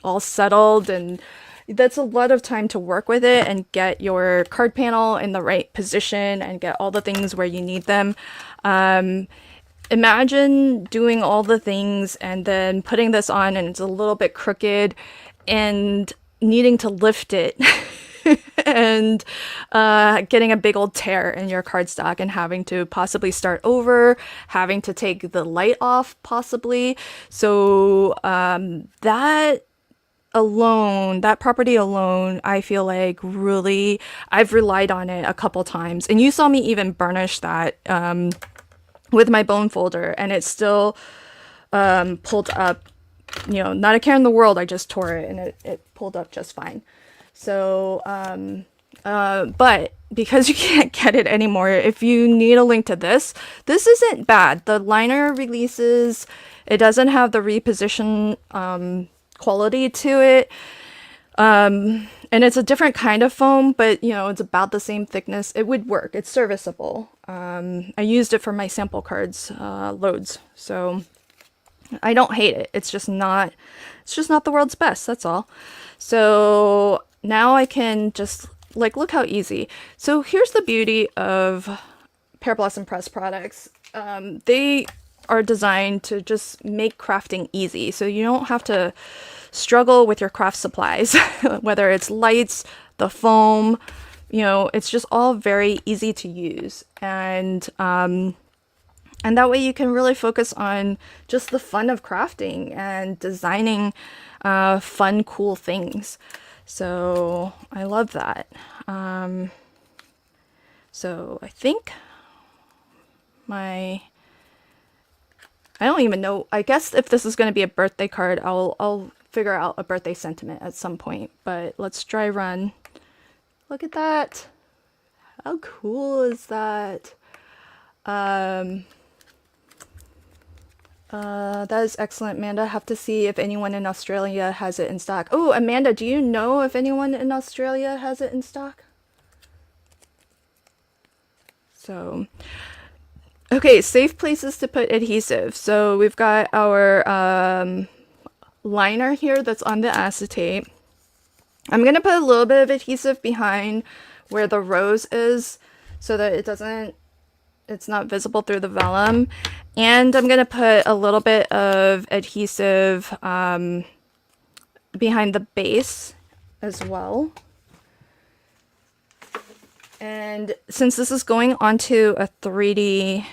all settled, and that's a lot of time to work with it and get your card panel in the right position and get all the things where you need them. Imagine doing all the things and then putting this on and it's a little bit crooked and needing to lift it and getting a big old tear in your cardstock and having to possibly start over, having to take the light off possibly. So that alone, that property alone, I feel like really, I've relied on it a couple times. And you saw me even burnish that with my bone folder, and it still pulled up, you know, not a care in the world. I just tore it and it pulled up just fine. So, but because you can't get it anymore, if you need a link to this isn't bad. The liner releases, it doesn't have the reposition quality to it. And it's a different kind of foam, but you know, it's about the same thickness. It would work. It's serviceable. I used it for my sample cards loads. So I don't hate it. It's just not the world's best. That's all. So now I can just like, look how easy. So here's the beauty of Pear Blossom Press products. They are designed to just make crafting easy. So you don't have to struggle with your craft supplies, whether it's lights, the foam, you know, it's just all very easy to use. And that way you can really focus on just the fun of crafting and designing fun, cool things. So I love that. So I think I don't even know. I guess if this is going to be a birthday card, I'll figure out a birthday sentiment at some point. But let's dry run. Look at that. How cool is that? That is excellent, Amanda. Have to see if anyone in Australia has it in stock. Oh, Amanda, do you know if anyone in Australia has it in stock? So, okay, safe places to put adhesive. So we've got our liner here that's on the acetate. I'm going to put a little bit of adhesive behind where the rose is so that it's not visible through the vellum. And I'm going to put a little bit of adhesive behind the base as well. And since this is going onto a 3D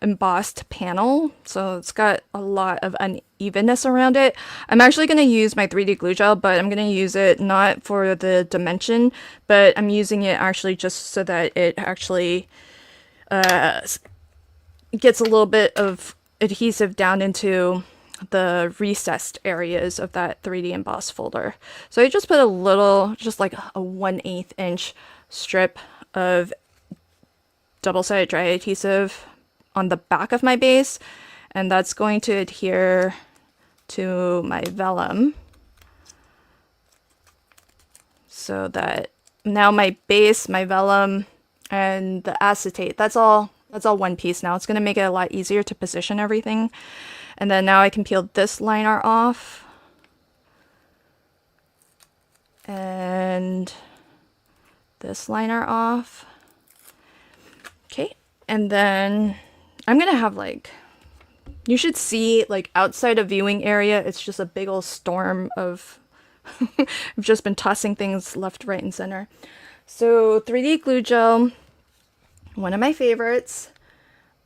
embossed panel, so it's got a lot of unevenness around it, I'm actually going to use my 3D glue gel, but I'm going to use it not for the dimension, but I'm using it actually just so that it actually gets a little bit of adhesive down into the recessed areas of that 3D embossed folder. So I just put a little, just like a 1/8 inch strip of double-sided dry adhesive on the back of my base, and that's going to adhere to my vellum so that now my base, my vellum, and the acetate, that's all one piece now. It's going to make it a lot easier to position everything. And then now I can peel this liner off. And this liner off. Okay. And then I'm going to have like, you should see like outside a viewing area, it's just a big old storm of, I've just been tossing things left, right, and center. So 3D glue gel, one of my favorites.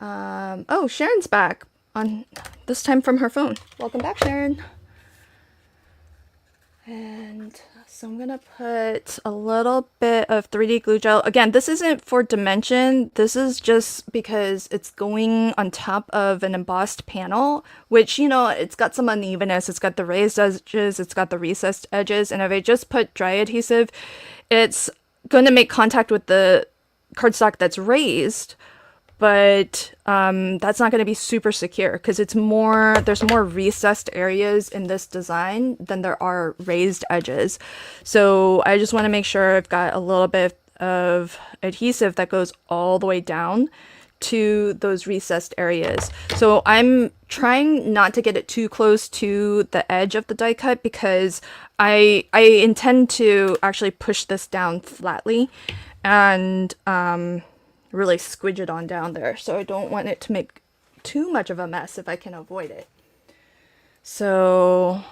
Oh, Sharon's back on this time from her phone. Welcome back, Sharon. And so I'm gonna put a little bit of 3D glue gel. Again, this isn't for dimension. This is just because it's going on top of an embossed panel, which, you know, it's got some unevenness. It's got the raised edges, it's got the recessed edges, and if I just put dry adhesive, it's going to make contact with the cardstock that's raised, but that's not going to be super secure because there's more recessed areas in this design than there are raised edges. So I just want to make sure I've got a little bit of adhesive that goes all the way down to those recessed areas. So I'm trying not to get it too close to the edge of the die cut because I intend to actually push this down flatly and really squidge it on down there. So I don't want it to make too much of a mess if I can avoid it. So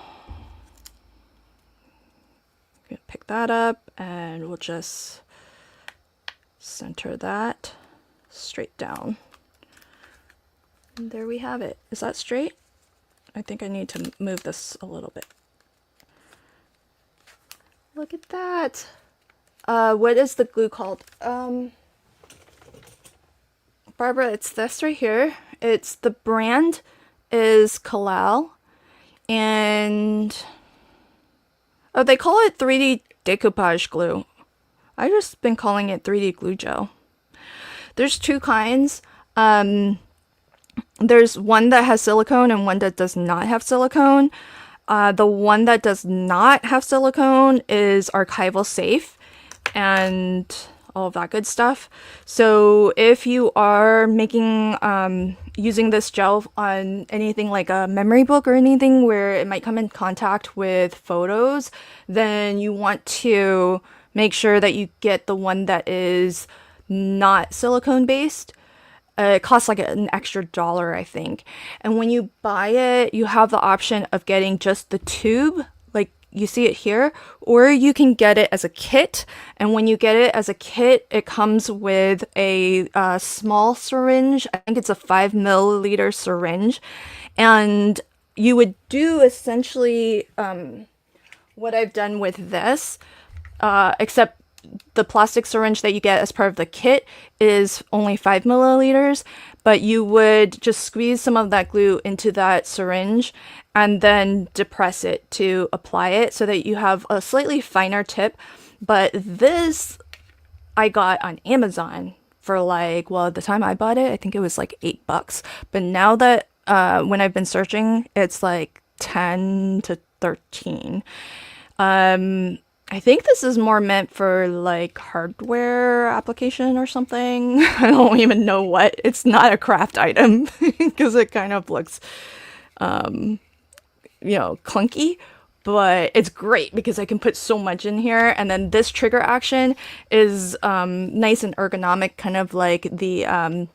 I'm gonna pick that up and we'll just center that straight down. And there we have it. Is that straight? I think I need to move this a little bit. Look at that. What is the glue called? Barbara, it's this right here. It's the brand is Kalal, and oh, they call it 3D decoupage glue. I've just been calling it 3D glue gel. There's two kinds. There's one that has silicone and one that does not have silicone. The one that does not have silicone is archival safe and all of that good stuff. So if you are making using this gel on anything like a memory book or anything where it might come in contact with photos, then you want to make sure that you get the one that is not silicone based. It costs like an extra $1, I think. And when you buy it, you have the option of getting just the tube, like you see it here, or you can get it as a kit. And when you get it as a kit, it comes with a small syringe. I think it's a 5 milliliter syringe. And you would do essentially what I've done with this, except the plastic syringe that you get as part of the kit is only 5 milliliters, but you would just squeeze some of that glue into that syringe and then depress it to apply it so that you have a slightly finer tip. But this I got on Amazon for like, well, at the time I bought it, I think it was like $8. But now that when I've been searching, it's like 10 to 13. I think this is more meant for like hardware application or something. I don't even know what. It's not a craft item because it kind of looks, clunky. But it's great because I can put so much in here. And then this trigger action is nice and ergonomic, kind of like the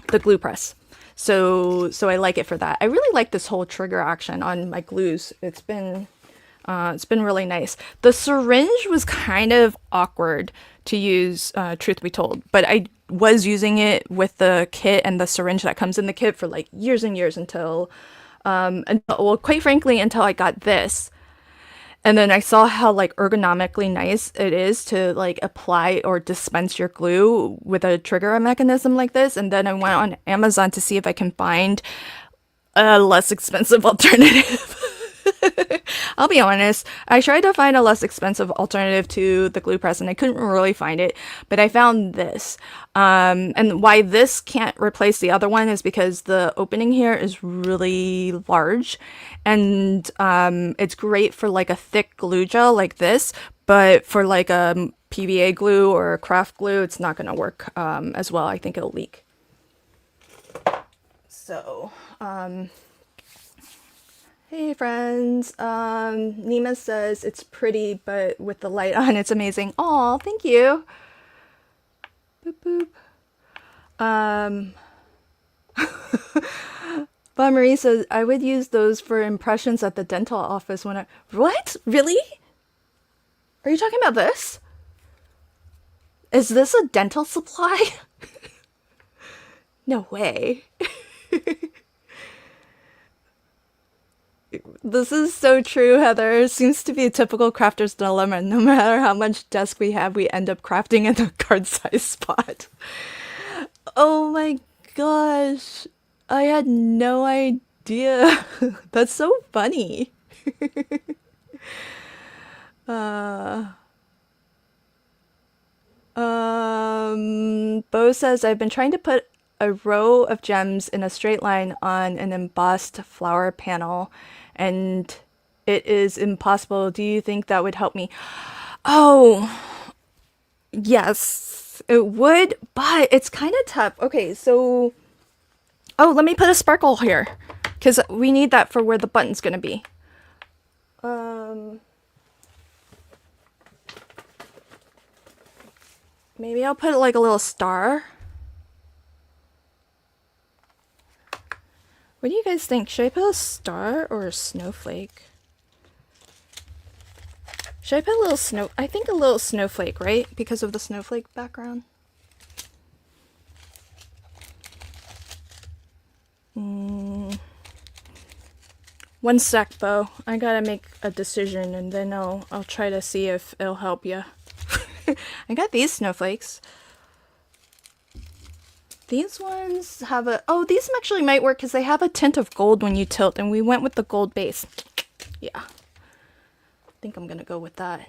glue press. So I like it for that. I really like this whole trigger action on my glues. It's been really nice. The syringe was kind of awkward to use, truth be told, but I was using it with the kit and the syringe that comes in the kit for like years and years until quite frankly, until I got this. And then I saw how like ergonomically nice it is to like apply or dispense your glue with a trigger mechanism like this. And then I went on Amazon to see if I can find a less expensive alternative. I'll be honest, I tried to find a less expensive alternative to the glue press and I couldn't really find it, but I found this. And why this can't replace the other one is because the opening here is really large and it's great for like a thick glue gel like this, but for like a PVA glue or craft glue, it's not going to work as well. I think it'll leak. So, hey friends, Nima says it's pretty, but with the light on, it's amazing. Aw, thank you. Boop boop. But Marie says I would use those for impressions at the dental office when I. What? Really? Are you talking about this? Is this a dental supply? No way. This is so true, Heather. It seems to be a typical crafter's dilemma. No matter how much desk we have, we end up crafting in the card size spot. Oh my gosh. I had no idea. That's so funny. Bo says, I've been trying to put a row of gems in a straight line on an embossed flower panel, and it is impossible. Do you think that would help me? Oh, yes, it would, but it's kind of tough. Okay, so, oh, let me put a sparkle here, because we need that for where the button's going to be. Maybe I'll put like a little star. What do you guys think? Should I put a star or a snowflake? Should I put a little I think a little snowflake, right? Because of the snowflake background. One sec, Bo. I gotta make a decision, and then I'll try to see if it'll help you. I got these snowflakes. These ones have a... Oh, these actually might work because they have a tint of gold when you tilt, and we went with the gold base. Yeah. I think I'm gonna go with that.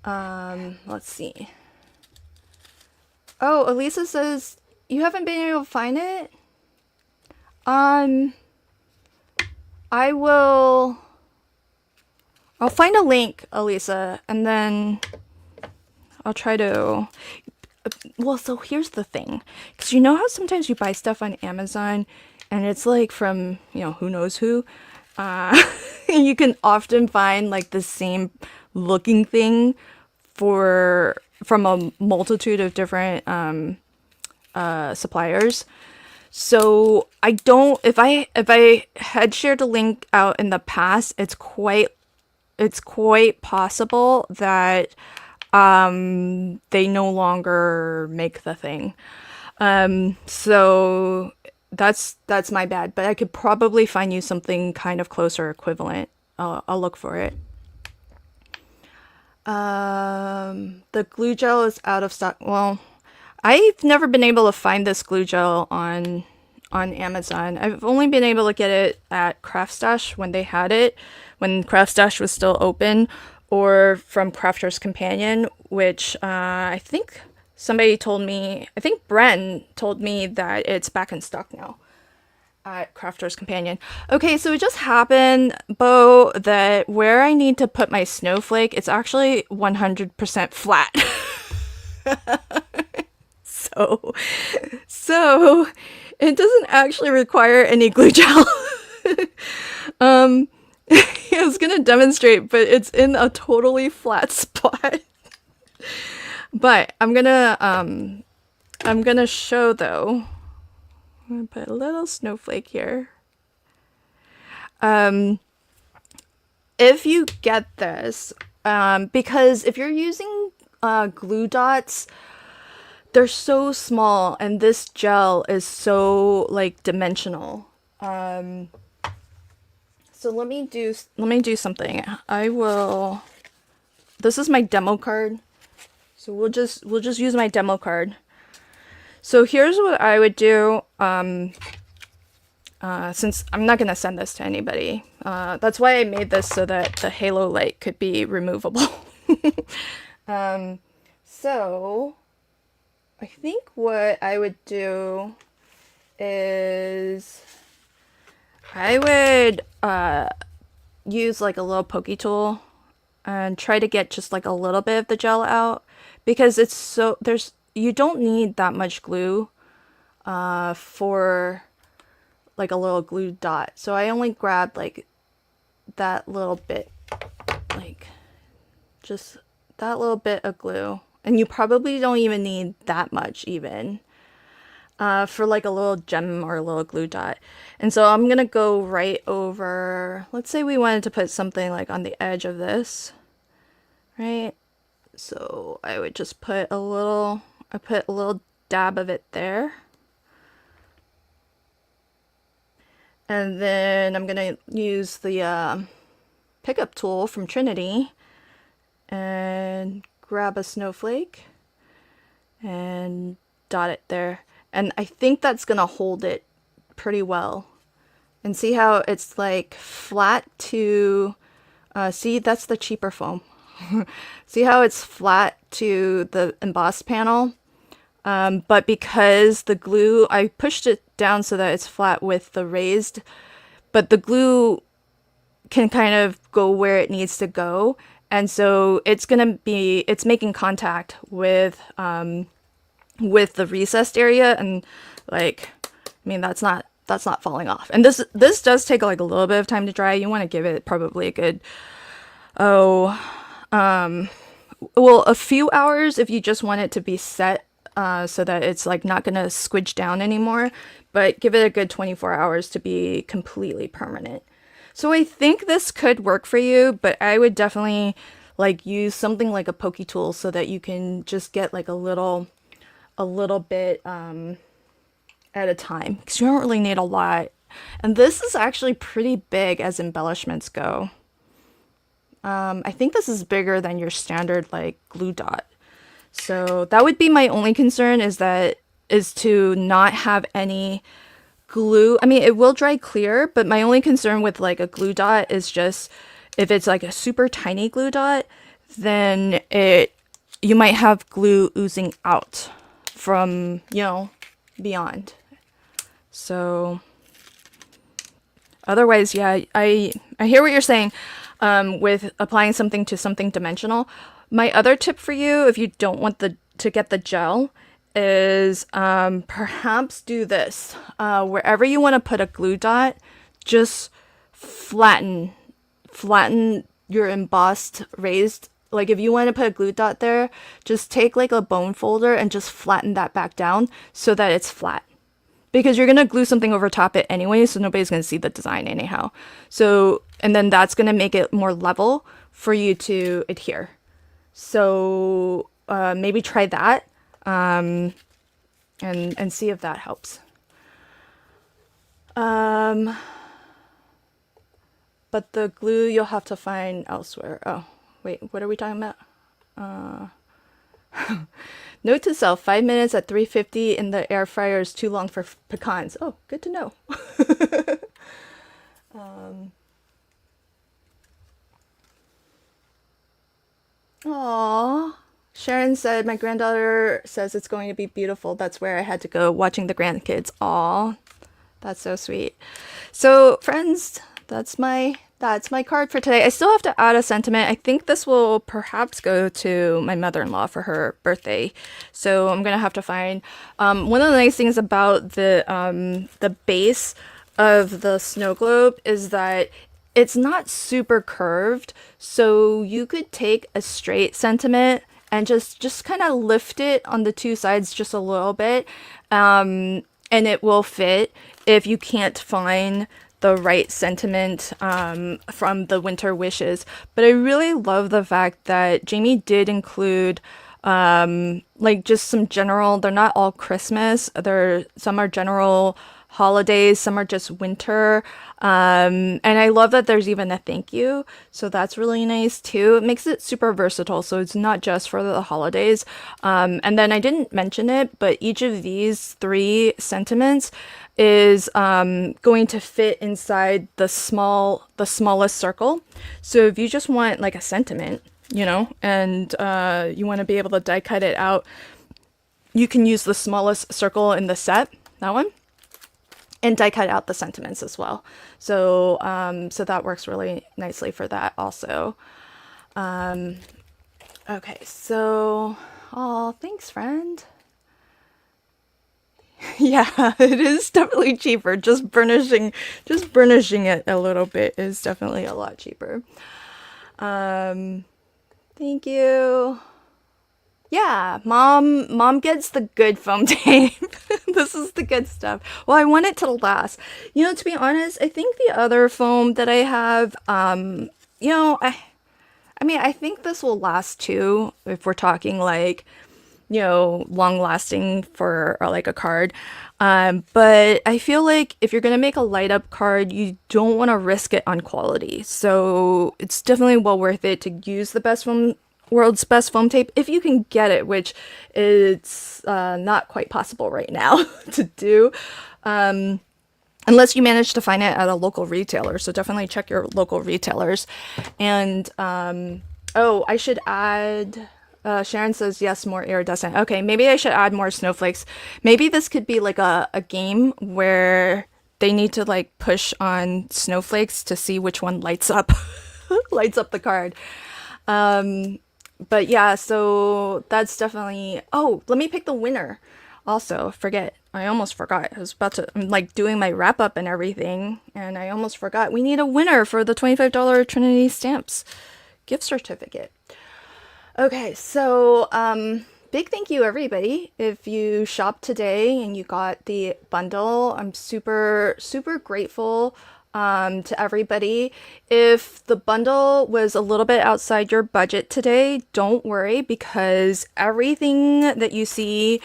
Let's see. Oh, Elisa says you haven't been able to find it? I'll find a link, Elisa, and then I'll try to... Well, so here's the thing. Because you know how sometimes you buy stuff on Amazon and it's like from, you know, who knows who? You can often find like the same looking thing from a multitude of different suppliers. So I don't, if I had shared a link out in the past, it's quite possible that they no longer make the thing. So that's my bad, but I could probably find you something kind of closer equivalent. I'll look for it. The glue gel is out of stock. Well, I've never been able to find this glue gel on Amazon. I've only been able to get it at Craft Stash when they had it, when Craft Stash was still open, or from Crafter's Companion, which I think somebody told me, I think Bren told me that it's back in stock now at Crafter's Companion. Okay, so it just happened, Bo, that where I need to put my snowflake, it's actually 100% flat. So it doesn't actually require any glue gel. I was gonna demonstrate, but it's in a totally flat spot. But I'm gonna show though. I'm gonna put a little snowflake here. If you get this, because if you're using glue dots, they're so small, and this gel is so like dimensional. So let me do something. This is my demo card. So we'll just use my demo card. So here's what I would do. Since I'm not gonna send this to anybody. That's why I made this, so that the halo light could be removable. So I think what I would do is I would use like a little pokey tool and try to get just like a little bit of the gel out, because it's so, you don't need that much glue for like a little glue dot. So I only grabbed like that little bit, like just that little bit of glue. And you probably don't even need that much even for like a little gem or a little glue dot. And so I'm gonna go right over, let's say we wanted to put something like on the edge of this, right? So I would just put a little, I put a little dab of it there. And then I'm gonna use the pickup tool from Trinity and grab a snowflake and dot it there. And I think that's gonna hold it pretty well. And see how it's like flat to, see, that's the cheaper foam. See how it's flat to the embossed panel? But because the glue, I pushed it down so that it's flat with the raised, but the glue can kind of go where it needs to go. And so it's making contact with the recessed area, and like, I mean, that's not falling off. And this does take like a little bit of time to dry. You want to give it probably a good, well, a few hours if you just want it to be set, so that it's like not gonna squidge down anymore, but give it a good 24 hours to be completely permanent. So I think this could work for you, but I would definitely like use something like a pokey tool so that you can just get like a little bit at a time, because you don't really need a lot And this is actually pretty big as embellishments go. I think this is bigger than your standard like glue dot. So that would be my only concern, is to not have any glue. I mean, it will dry clear, but my only concern with like a glue dot is just if it's like a super tiny glue dot, then you might have glue oozing out from, beyond. So otherwise, yeah, I hear what you're saying with applying something to something dimensional. My other tip for you, if you don't want to get the gel, is perhaps do this. Wherever you want to put a glue dot, just flatten your embossed raised. Like if you want to put a glue dot there, just take like a bone folder and just flatten that back down so that it's flat. Because you're going to glue something over top it anyway, so nobody's going to see the design anyhow. So, and then that's going to make it more level for you to adhere. So maybe try that and see if that helps. But the glue you'll have to find elsewhere. Oh, wait, what are we talking about? Note to self, 5 minutes at 350 in the air fryer is too long for pecans. Oh, good to know. Aww. Sharon said, my granddaughter says it's going to be beautiful. That's where I had to go, watching the grandkids. Aw, that's so sweet. So, friends, that's my card for today. I still have to add a sentiment. I think this will perhaps go to my mother-in-law for her birthday. So I'm gonna have to find. One of the nice things about the base of the snow globe is that it's not super curved. So you could take a straight sentiment and just kind of lift it on the two sides just a little bit, and it will fit if you can't find the right sentiment from the winter wishes. But I really love the fact that Jamie did include like just some general, they're not all Christmas, some are general holidays, some are just winter, and I love that there's even a thank you, so that's really nice too. It makes it super versatile, so it's not just for the holidays. And then I didn't mention it, but each of these 3 sentiments is going to fit inside the smallest circle. So if you just want like a sentiment, and you want to be able to die cut it out, you can use the smallest circle in the set, that one, and die cut out the sentiments as well. So so that works really nicely for that also. Okay, so thanks, friend. Yeah, it is definitely cheaper. Just burnishing it a little bit is definitely a lot cheaper. Thank you. Yeah, mom gets the good foam tape. This is the good stuff. Well, I want it to last. To be honest, I think the other foam that I have, I think this will last too, if we're talking like, long lasting for like a card. But I feel like if you're going to make a light up card, you don't want to risk it on quality. So it's definitely well worth it to use the world's best foam tape if you can get it, which it's not quite possible right now to do. Unless you manage to find it at a local retailer. So definitely check your local retailers. And, I should add, Sharon says, yes, more iridescent. Okay, maybe I should add more snowflakes. Maybe this could be like a game where they need to like push on snowflakes to see which one lights up, lights up the card. But yeah, so that's definitely, let me pick the winner. Also, I almost forgot. I'm like doing my wrap up and everything, and I almost forgot. We need a winner for the $25 Trinity Stamps gift certificate. Okay, so big thank you everybody. If you shopped today and you got the bundle, I'm super, super grateful to everybody. If the bundle was a little bit outside your budget today, don't worry, because everything that you see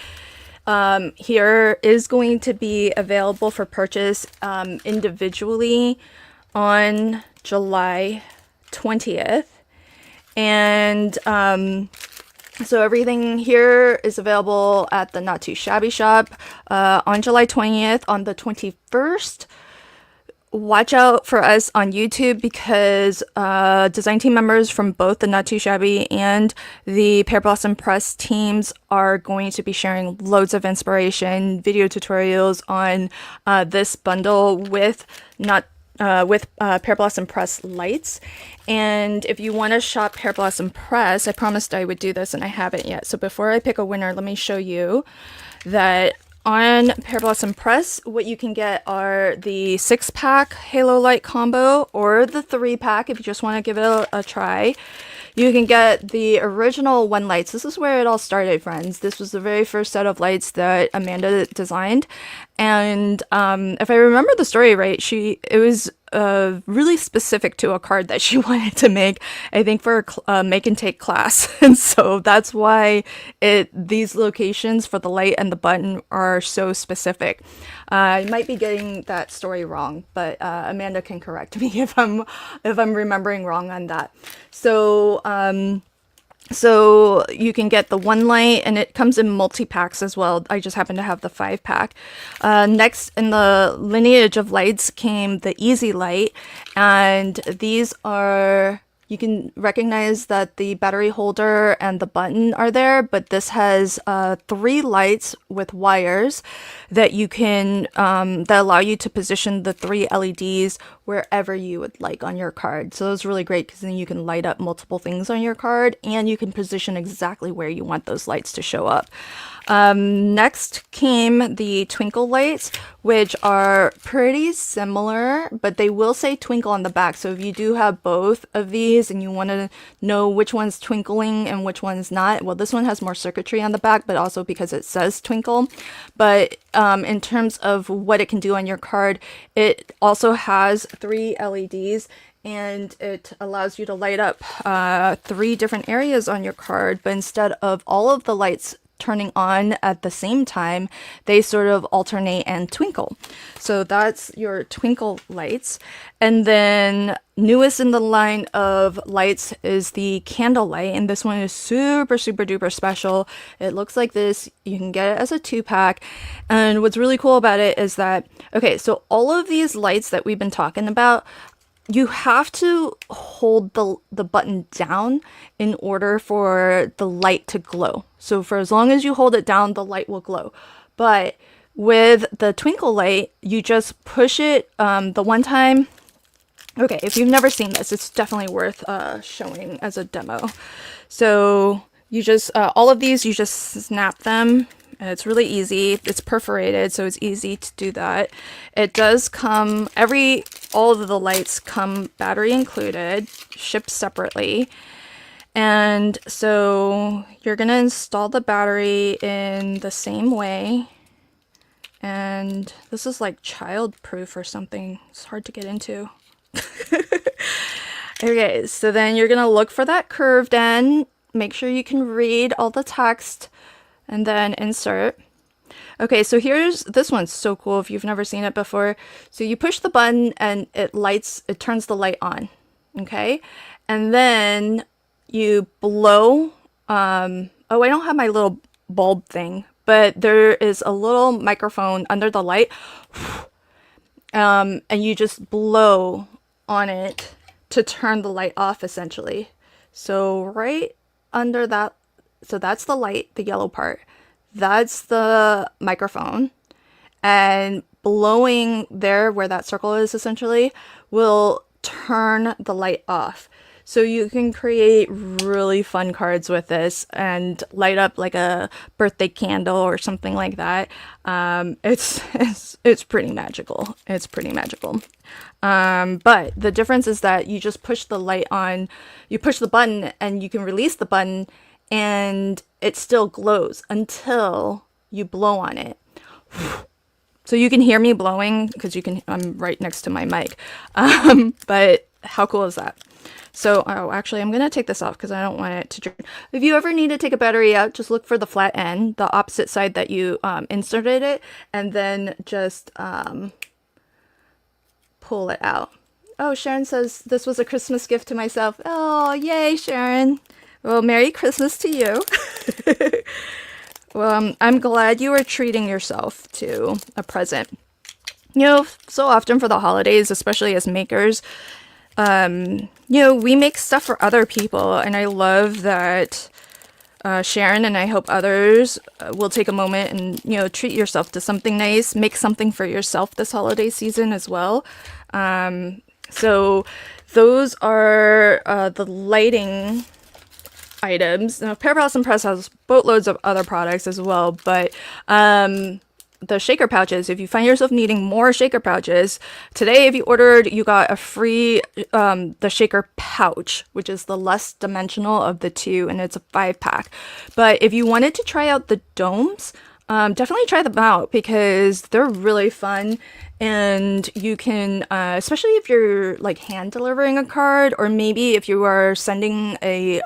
here is going to be available for purchase individually on July 20th. And so everything here is available at the Not Too Shabby shop on July 20th. On the 21st, watch out for us on YouTube, because design team members from both the Not Too Shabby and the Pear Blossom Press teams are going to be sharing loads of inspiration, video tutorials on this bundle with Pear Blossom Press lights. And if you want to shop Pear Blossom Press, I promised I would do this and I haven't yet. So before I pick a winner, let me show you that on Pear Blossom Press, what you can get are the 6-pack Halo Light combo, or the 3-pack if you just want to give it a try. You can get the original 1 lights. This is where it all started, friends. This was the very first set of lights that Amanda designed. And if I remember the story right, it was really specific to a card that she wanted to make, I think for a make and take class. And so that's why these locations for the light and the button are so specific. I might be getting that story wrong, but Amanda can correct me if I'm remembering wrong on that. So you can get the 1 light, and it comes in multi-packs as well. I just happen to have the 5-pack. Next in the lineage of lights came the Easy Light, and these are, you can recognize that the battery holder and the button are there, but this has 3 lights with wires that you can that allow you to position the 3 LEDs wherever you would like on your card. So it's really great, because then you can light up multiple things on your card, and you can position exactly where you want those lights to show up. Next came the twinkle lights, which are pretty similar, but they will say twinkle on the back. So if you do have both of these and you want to know which one's twinkling and which one's not, well, this one has more circuitry on the back, but also because it says twinkle. But in terms of what it can do on your card, it also has 3 LEDs, and it allows you to light up 3 different areas on your card, but instead of all of the lights turning on at the same time, they sort of alternate and twinkle. So that's your twinkle lights. And then newest in the line of lights is the candle light, and this one is super duper special. It looks like this. You can get it as a 2-pack, and what's really cool about it is that, okay, so all of these lights that we've been talking about, you have to hold the button down in order for the light to glow. So for as long as you hold it down, the light will glow. But with the twinkle light, you just push it the one time. Okay, if you've never seen this, it's definitely worth showing as a demo. So you just, all of these, you just snap them. It's really easy. It's perforated, so it's easy to do that. It does come, all of the lights come battery included, shipped separately. And so you're going to install the battery in the same way. And this is like child-proof or something. It's hard to get into. Okay, so then you're going to look for that curved end. Make sure you can read all the text, and then insert. Okay, so this one's so cool if you've never seen it before. So you push the button and it turns the light on. Okay, and then you blow. Oh, I don't have my little bulb thing, but there is a little microphone under the light, and you just blow on it to turn the light off, essentially. So right under that, so that's the light, the yellow part. That's the microphone. And blowing there where that circle is essentially will turn the light off. So you can create really fun cards with this and light up like a birthday candle or something like that. It's pretty magical. It's pretty magical. But the difference is that you just push the light on, you push the button and you can release the button, and it still glows until you blow on it. So you can hear me blowing because I'm right next to my mic. But how cool is that? So, oh, actually, I'm going to take this off because I don't want it to drain. If you ever need to take a battery out, just look for the flat end, the opposite side that you inserted it, and then just pull it out. Oh, Sharon says this was a Christmas gift to myself. Oh, yay, Sharon. Well, Merry Christmas to you. Well, I'm glad you are treating yourself to a present. You know, so often for the holidays, especially as makers, you know, we make stuff for other people, and I love that Sharon, and I hope others will take a moment and, you know, treat yourself to something nice, make something for yourself this holiday season as well. So those are the lighting items. Now, Pear Blossom Press has boatloads of other products as well, but the shaker pouches, if you find yourself needing more shaker pouches, today if you ordered, you got a free the shaker pouch, which is the less dimensional of the two, and it's a 5-pack. But if you wanted to try out the domes, definitely try them out because they're really fun, and you can especially if you're like hand delivering a card, or maybe if you are sending a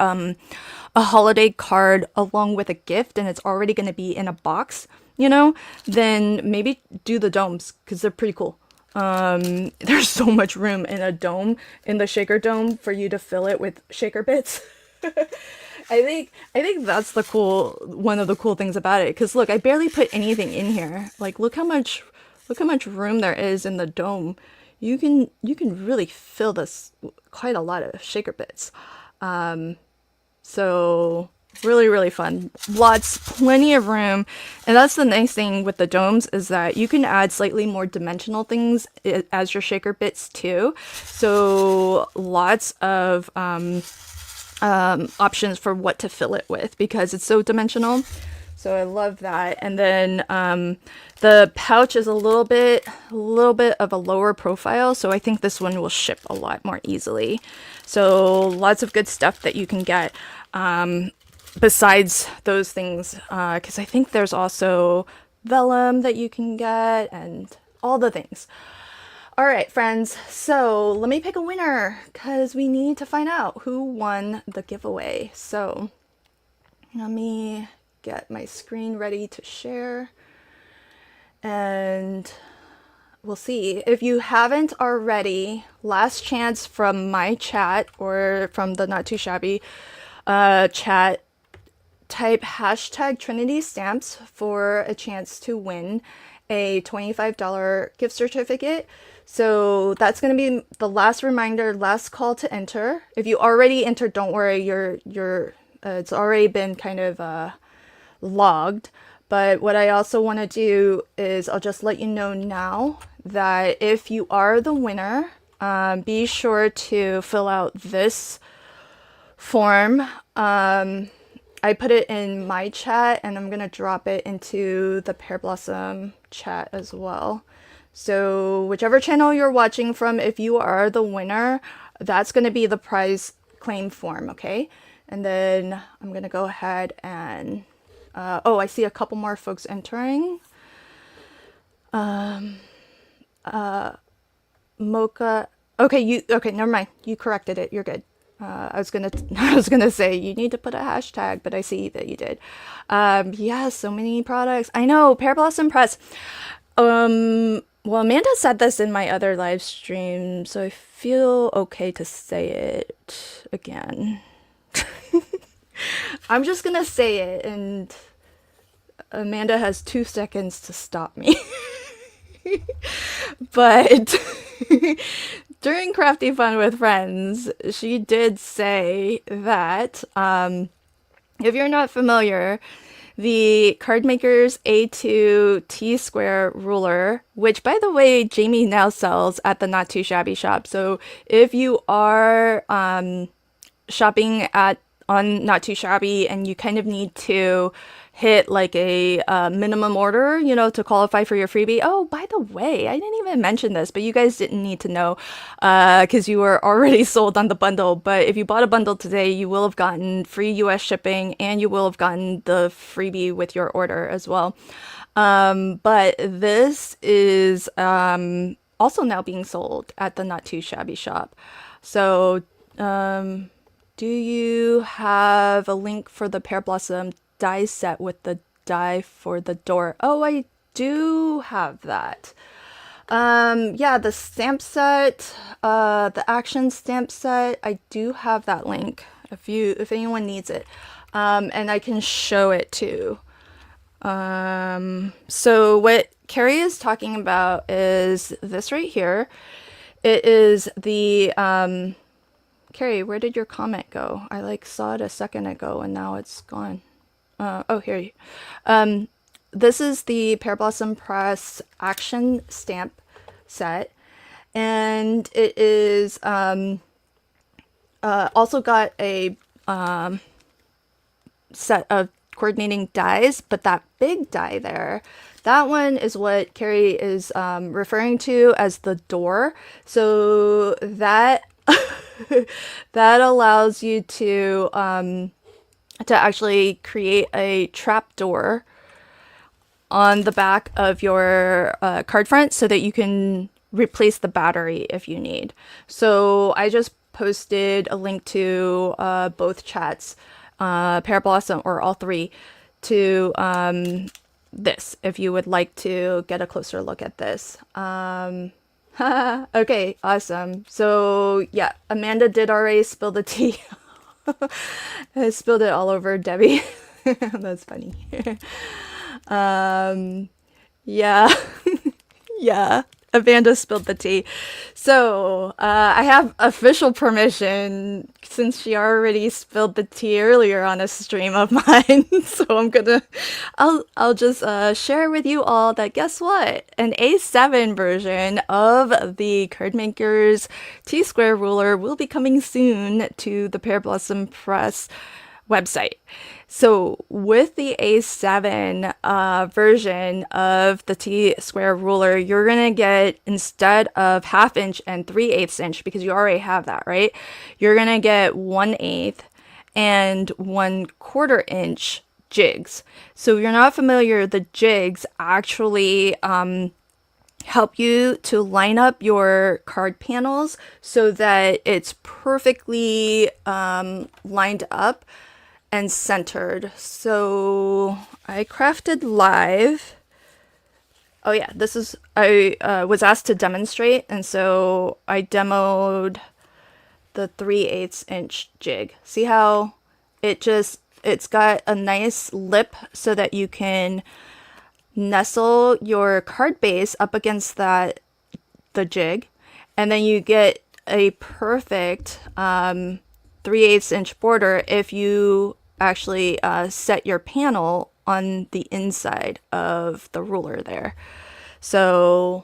holiday card along with a gift and it's already going to be in a box, you know, then maybe do the domes because they're pretty cool. There's so much room in a dome, in the shaker dome, for you to fill it with shaker bits. I think that's one of the cool things about it. Because look, I barely put anything in here. Like, look how much room there is in the dome. You can really fill this quite a lot of shaker bits. So really fun. Plenty of room. And that's the nice thing with the domes, is that you can add slightly more dimensional things as your shaker bits too. So lots of options for what to fill it with because it's so dimensional. So I love that. And then the pouch is a little bit of a lower profile, so I think this one will ship a lot more easily. So lots of good stuff that you can get besides those things, because I think there's also vellum that you can get and all the things. All right, friends, so let me pick a winner because we need to find out who won the giveaway. So let me get my screen ready to share, and we'll see. If you haven't already, last chance from my chat or from the Not Too Shabby chat, type hashtag Trinity Stamps for a chance to win a $25 gift certificate. So that's going to be the last reminder, last call to enter. If you already entered, don't worry, you're it's already been kind of logged. But what I also want to do is I'll just let you know now that if you are the winner, be sure to fill out this form. I put it in my chat, and I'm going to drop it into the Pear Blossom chat as well. So whichever channel you're watching from, if you are the winner, that's going to be the prize claim form, okay? And then I'm going to go ahead and... oh, I see a couple more folks entering. Mocha... Okay, never mind. You corrected it. You're good. I was gonna say you need to put a hashtag, but I see that you did. Yeah, so many products. I know, Pear Blossom Press. Well, Amanda said this in my other live stream, so I feel okay to say it again. I'm just gonna say it, and Amanda has 2 seconds to stop me. But during Crafty Fun with Friends, she did say that, if you're not familiar, the Cardmaker's A2 T-square ruler, which by the way, Jamie now sells at the Not Too Shabby shop. So if you are shopping on Not Too Shabby and you kind of need to hit like a minimum order, you know, to qualify for your freebie. Oh, by the way, I didn't even mention this, but you guys didn't need to know because you were already sold on the bundle. But if you bought a bundle today, you will have gotten free US shipping, and you will have gotten the freebie with your order as well. But this is also now being sold at the Not Too Shabby shop. So Do you have a link for the Pear Blossom die set with the die for the door? Oh, I do have that. Yeah, the stamp set, the action stamp set, I do have that link if anyone needs it. And I can show it too. So what Carrie is talking about is this right here. It is the, Carrie, where did your comment go? I like saw it a second ago and now it's gone. Oh, here. This is the Pear Blossom Press Action Stamp set, and it is also got a set of coordinating dies, but that big die there, that one is what Carrie is referring to as the door. So that that allows you to actually create a trap door on the back of your card front so that you can replace the battery if you need. So I just posted a link to both chats, Pear Blossom or all three, to this if you would like to get a closer look at this. Okay, awesome. So yeah, Amanda did already spill the tea. I spilled it all over Debbie. That's funny. Yeah. Yeah, Amanda spilled the tea. So I have official permission since she already spilled the tea earlier on a stream of mine. So I'll just share with you all that guess what? An A7 version of the Cardmaker's T-square ruler will be coming soon to the Pear Blossom Press website. So with the A7 version of the T-square ruler, you're gonna get, instead of 1/2 inch and 3/8 inch, because you already have that, right? You're gonna get 1/8 and 1/4 inch jigs. So if you're not familiar, the jigs actually help you to line up your card panels so that it's perfectly lined up and centered. So I crafted live. Oh yeah, this is, I was asked to demonstrate, and so I demoed the 3/8 inch jig. See how it's got a nice lip so that you can nestle your card base up against the jig, and then you get a perfect 3/8 inch border if you actually set your panel on the inside of the ruler there. So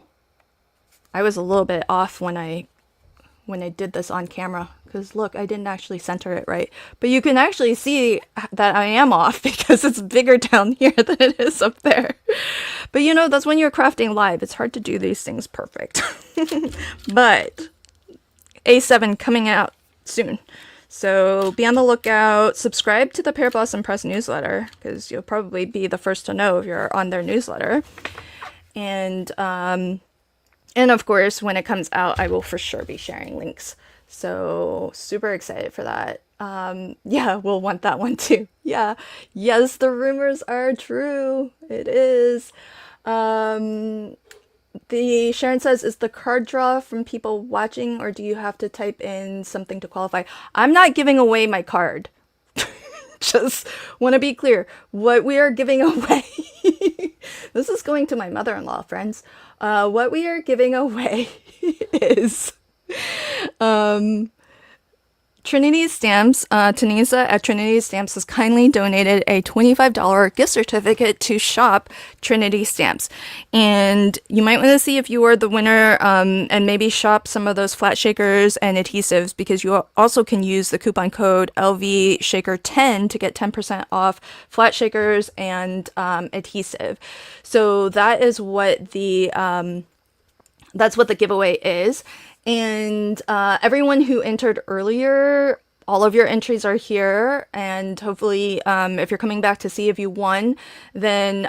I was a little bit off when I did this on camera, because look, I didn't actually center it right. But you can actually see that I am off because it's bigger down here than it is up there. But you know, that's when you're crafting live. It's hard to do these things perfect. But A7 coming out soon. So be on the lookout. Subscribe to the Pear Blossom Press newsletter, because you'll probably be the first to know if you're on their newsletter. And of course, when it comes out, I will for sure be sharing links. So super excited for that. Yeah, we'll want that one too. Yeah. Yes, the rumors are true. It is. The Sharon says, is the card draw from people watching, or do you have to type in something to qualify? I'm not giving away my card. Just want to be clear. What we are giving away, this is going to my mother-in-law, friends. What we are giving away is Trinity Stamps. Tanisa at Trinity Stamps has kindly donated a $25 gift certificate to shop Trinity Stamps. And you might want to see if you are the winner, and maybe shop some of those flat shakers and adhesives, because you also can use the coupon code LVShaker10 to get 10% off flat shakers and adhesive. So that is what that's what the giveaway is. And everyone who entered earlier, all of your entries are here. And hopefully, if you're coming back to see if you won, then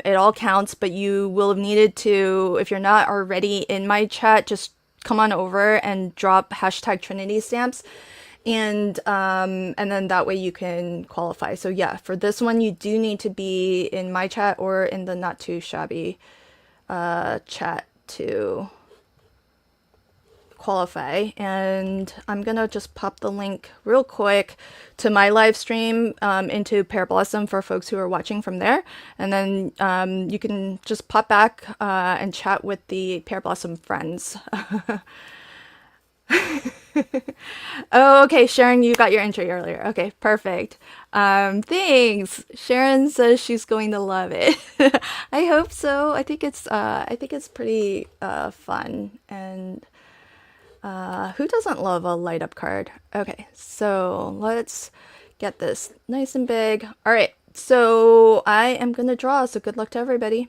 it all counts. But you will have needed to, if you're not already in my chat, just come on over and drop hashtag Trinity Stamps, and then that way you can qualify. So yeah, for this one you do need to be in my chat or in the Not Too Shabby chat to qualify. And I'm gonna just pop the link real quick to my live stream into Pear Blossom for folks who are watching from there, and then you can just pop back and chat with the Pear Blossom friends. Oh, okay, Sharon, you got your entry earlier. Okay, perfect. Thanks. Sharon says she's going to love it. I hope so. I think it's pretty fun, and who doesn't love a light up card? Okay, so let's get this nice and big. All right, so I am gonna draw, so good luck to everybody.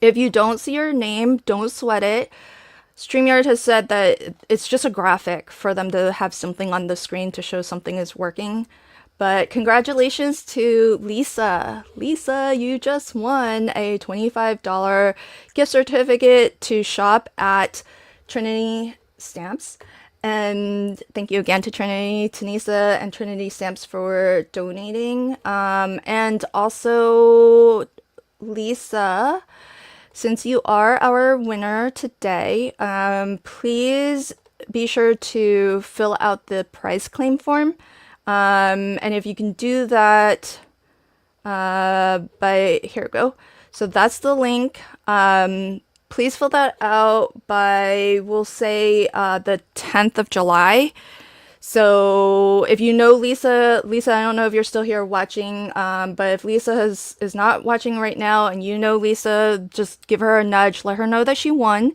If you don't see your name, don't sweat it. StreamYard has said that it's just a graphic for them to have something on the screen to show something is working. But congratulations to Lisa. Lisa, you just won a $25 gift certificate to shop at Trinity Stamps. And thank you again to Trinity, Tanisa, and Trinity Stamps for donating. And also, Lisa, since you are our winner today, please be sure to fill out the prize claim form. And if you can do that here we go. So that's the link. Please fill that out by, we'll say, the 10th of July. So if you know Lisa, I don't know if you're still here watching, but if Lisa is not watching right now and you know Lisa, just give her a nudge, let her know that she won.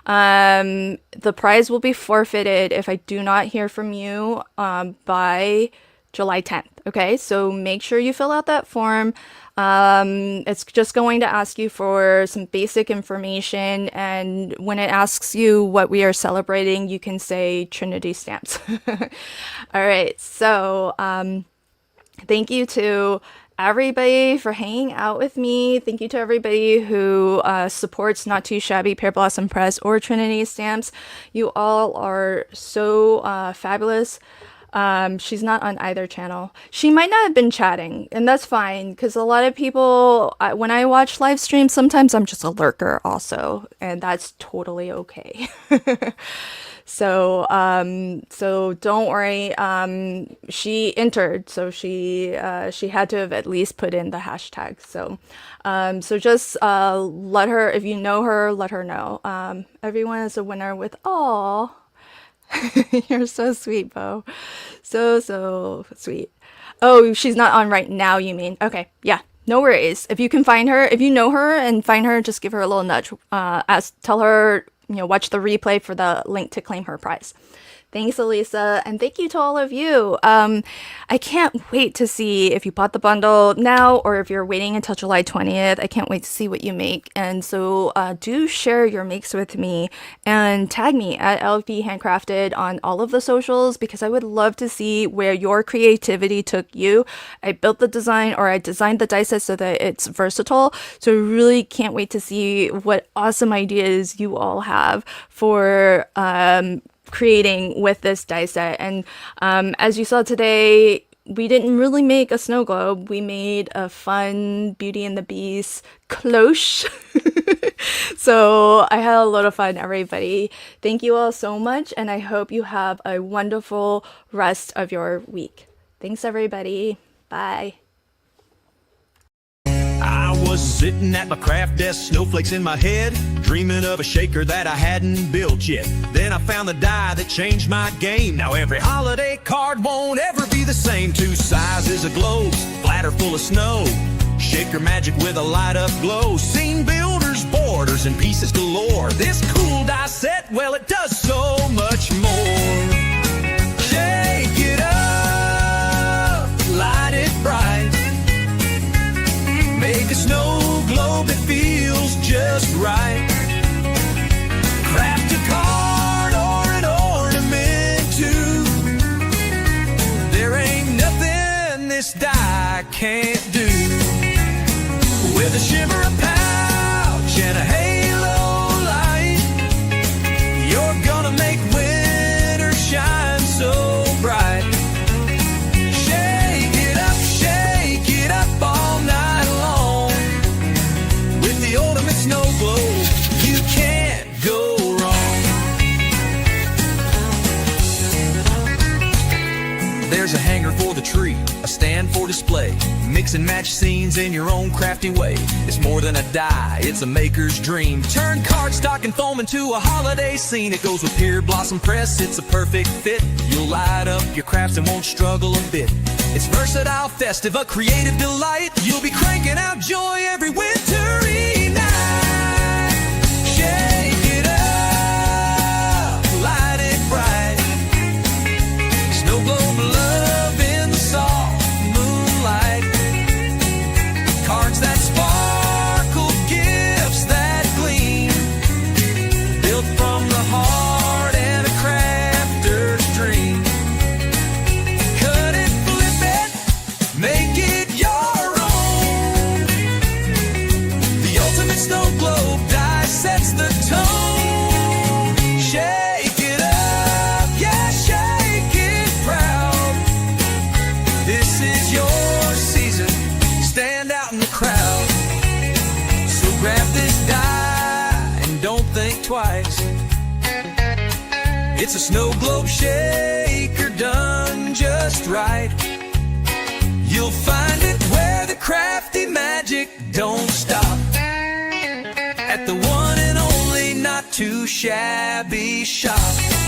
The prize will be forfeited if I do not hear from you by July 10th. Okay, so make sure you fill out that form. It's just going to ask you for some basic information, and when it asks you what we are celebrating, you can say Trinity Stamps. All right, so thank you to everybody for hanging out with me. Thank you to everybody who supports Not Too Shabby, Pear Blossom Press, or Trinity Stamps. You all are so fabulous. She's not on either channel. She might not have been chatting, and that's fine, because a lot of people, when I watch live streams, sometimes I'm just a lurker also, and that's totally okay. So don't worry. She entered, so she had to have at least put in the hashtag. So just let her, if you know her, let her know. Everyone is a winner with all. You're so sweet, Bo. So sweet. Oh, she's not on right now, you mean? Okay, yeah, no worries. If you can find her, if you know her and find her, just give her a little nudge. Tell her, watch the replay for the link to claim her prize. Thanks, Elisa, and thank you to all of you. I can't wait to see if you bought the bundle now or if you're waiting until July 20th. I can't wait to see what you make. And so do share your makes with me and tag me at LFB Handcrafted on all of the socials, because I would love to see where your creativity took you. I built the design, or I designed the die set so that it's versatile. So I really can't wait to see what awesome ideas you all have for creating with this die set. And as you saw today, we didn't really make a snow globe. We made a fun Beauty and the Beast cloche. So I had a lot of fun, everybody. Thank you all so much, and I hope you have a wonderful rest of your week. Thanks, everybody. Bye. I was sitting at my craft desk, snowflakes in my head, dreaming of a shaker that I hadn't built yet. Then I found the die that changed my game. Now every holiday card won't ever be the same. Two sizes of globes, flatter full of snow, shaker magic with a light up glow. Seen builders, borders, and pieces galore. This cool die set, well, it does so much more. Shake it up, light it bright, make a snow globe that feels just right. Craft a card or an ornament too. There ain't nothing this die can't do. With a shimmer, a pouch, and a halo light, your stand for display. Mix and match scenes in your own crafty way. It's more than a die, it's a maker's dream. Turn cardstock and foam into a holiday scene. It goes with Pier Blossom Press, it's a perfect fit. You'll light up your crafts and won't struggle a bit. It's versatile, festive, a creative delight. You'll be cranking out joy every wintry night. Shake it up, light it bright. Snow globe love in the soft moonlight. Cards that sparkle, gifts that gleam, built from the heart and a crafter's dream. Cut it, flip it, make it your own. The ultimate snow globe die sets the tone. Shake it up, yeah, shake it proud. This is your season, stand out in the crowd. So grab this die and don't think twice. It's a snow globe shaker done just right. You'll find it where the crafty magic don't stop. At the one and only not too shabby shop.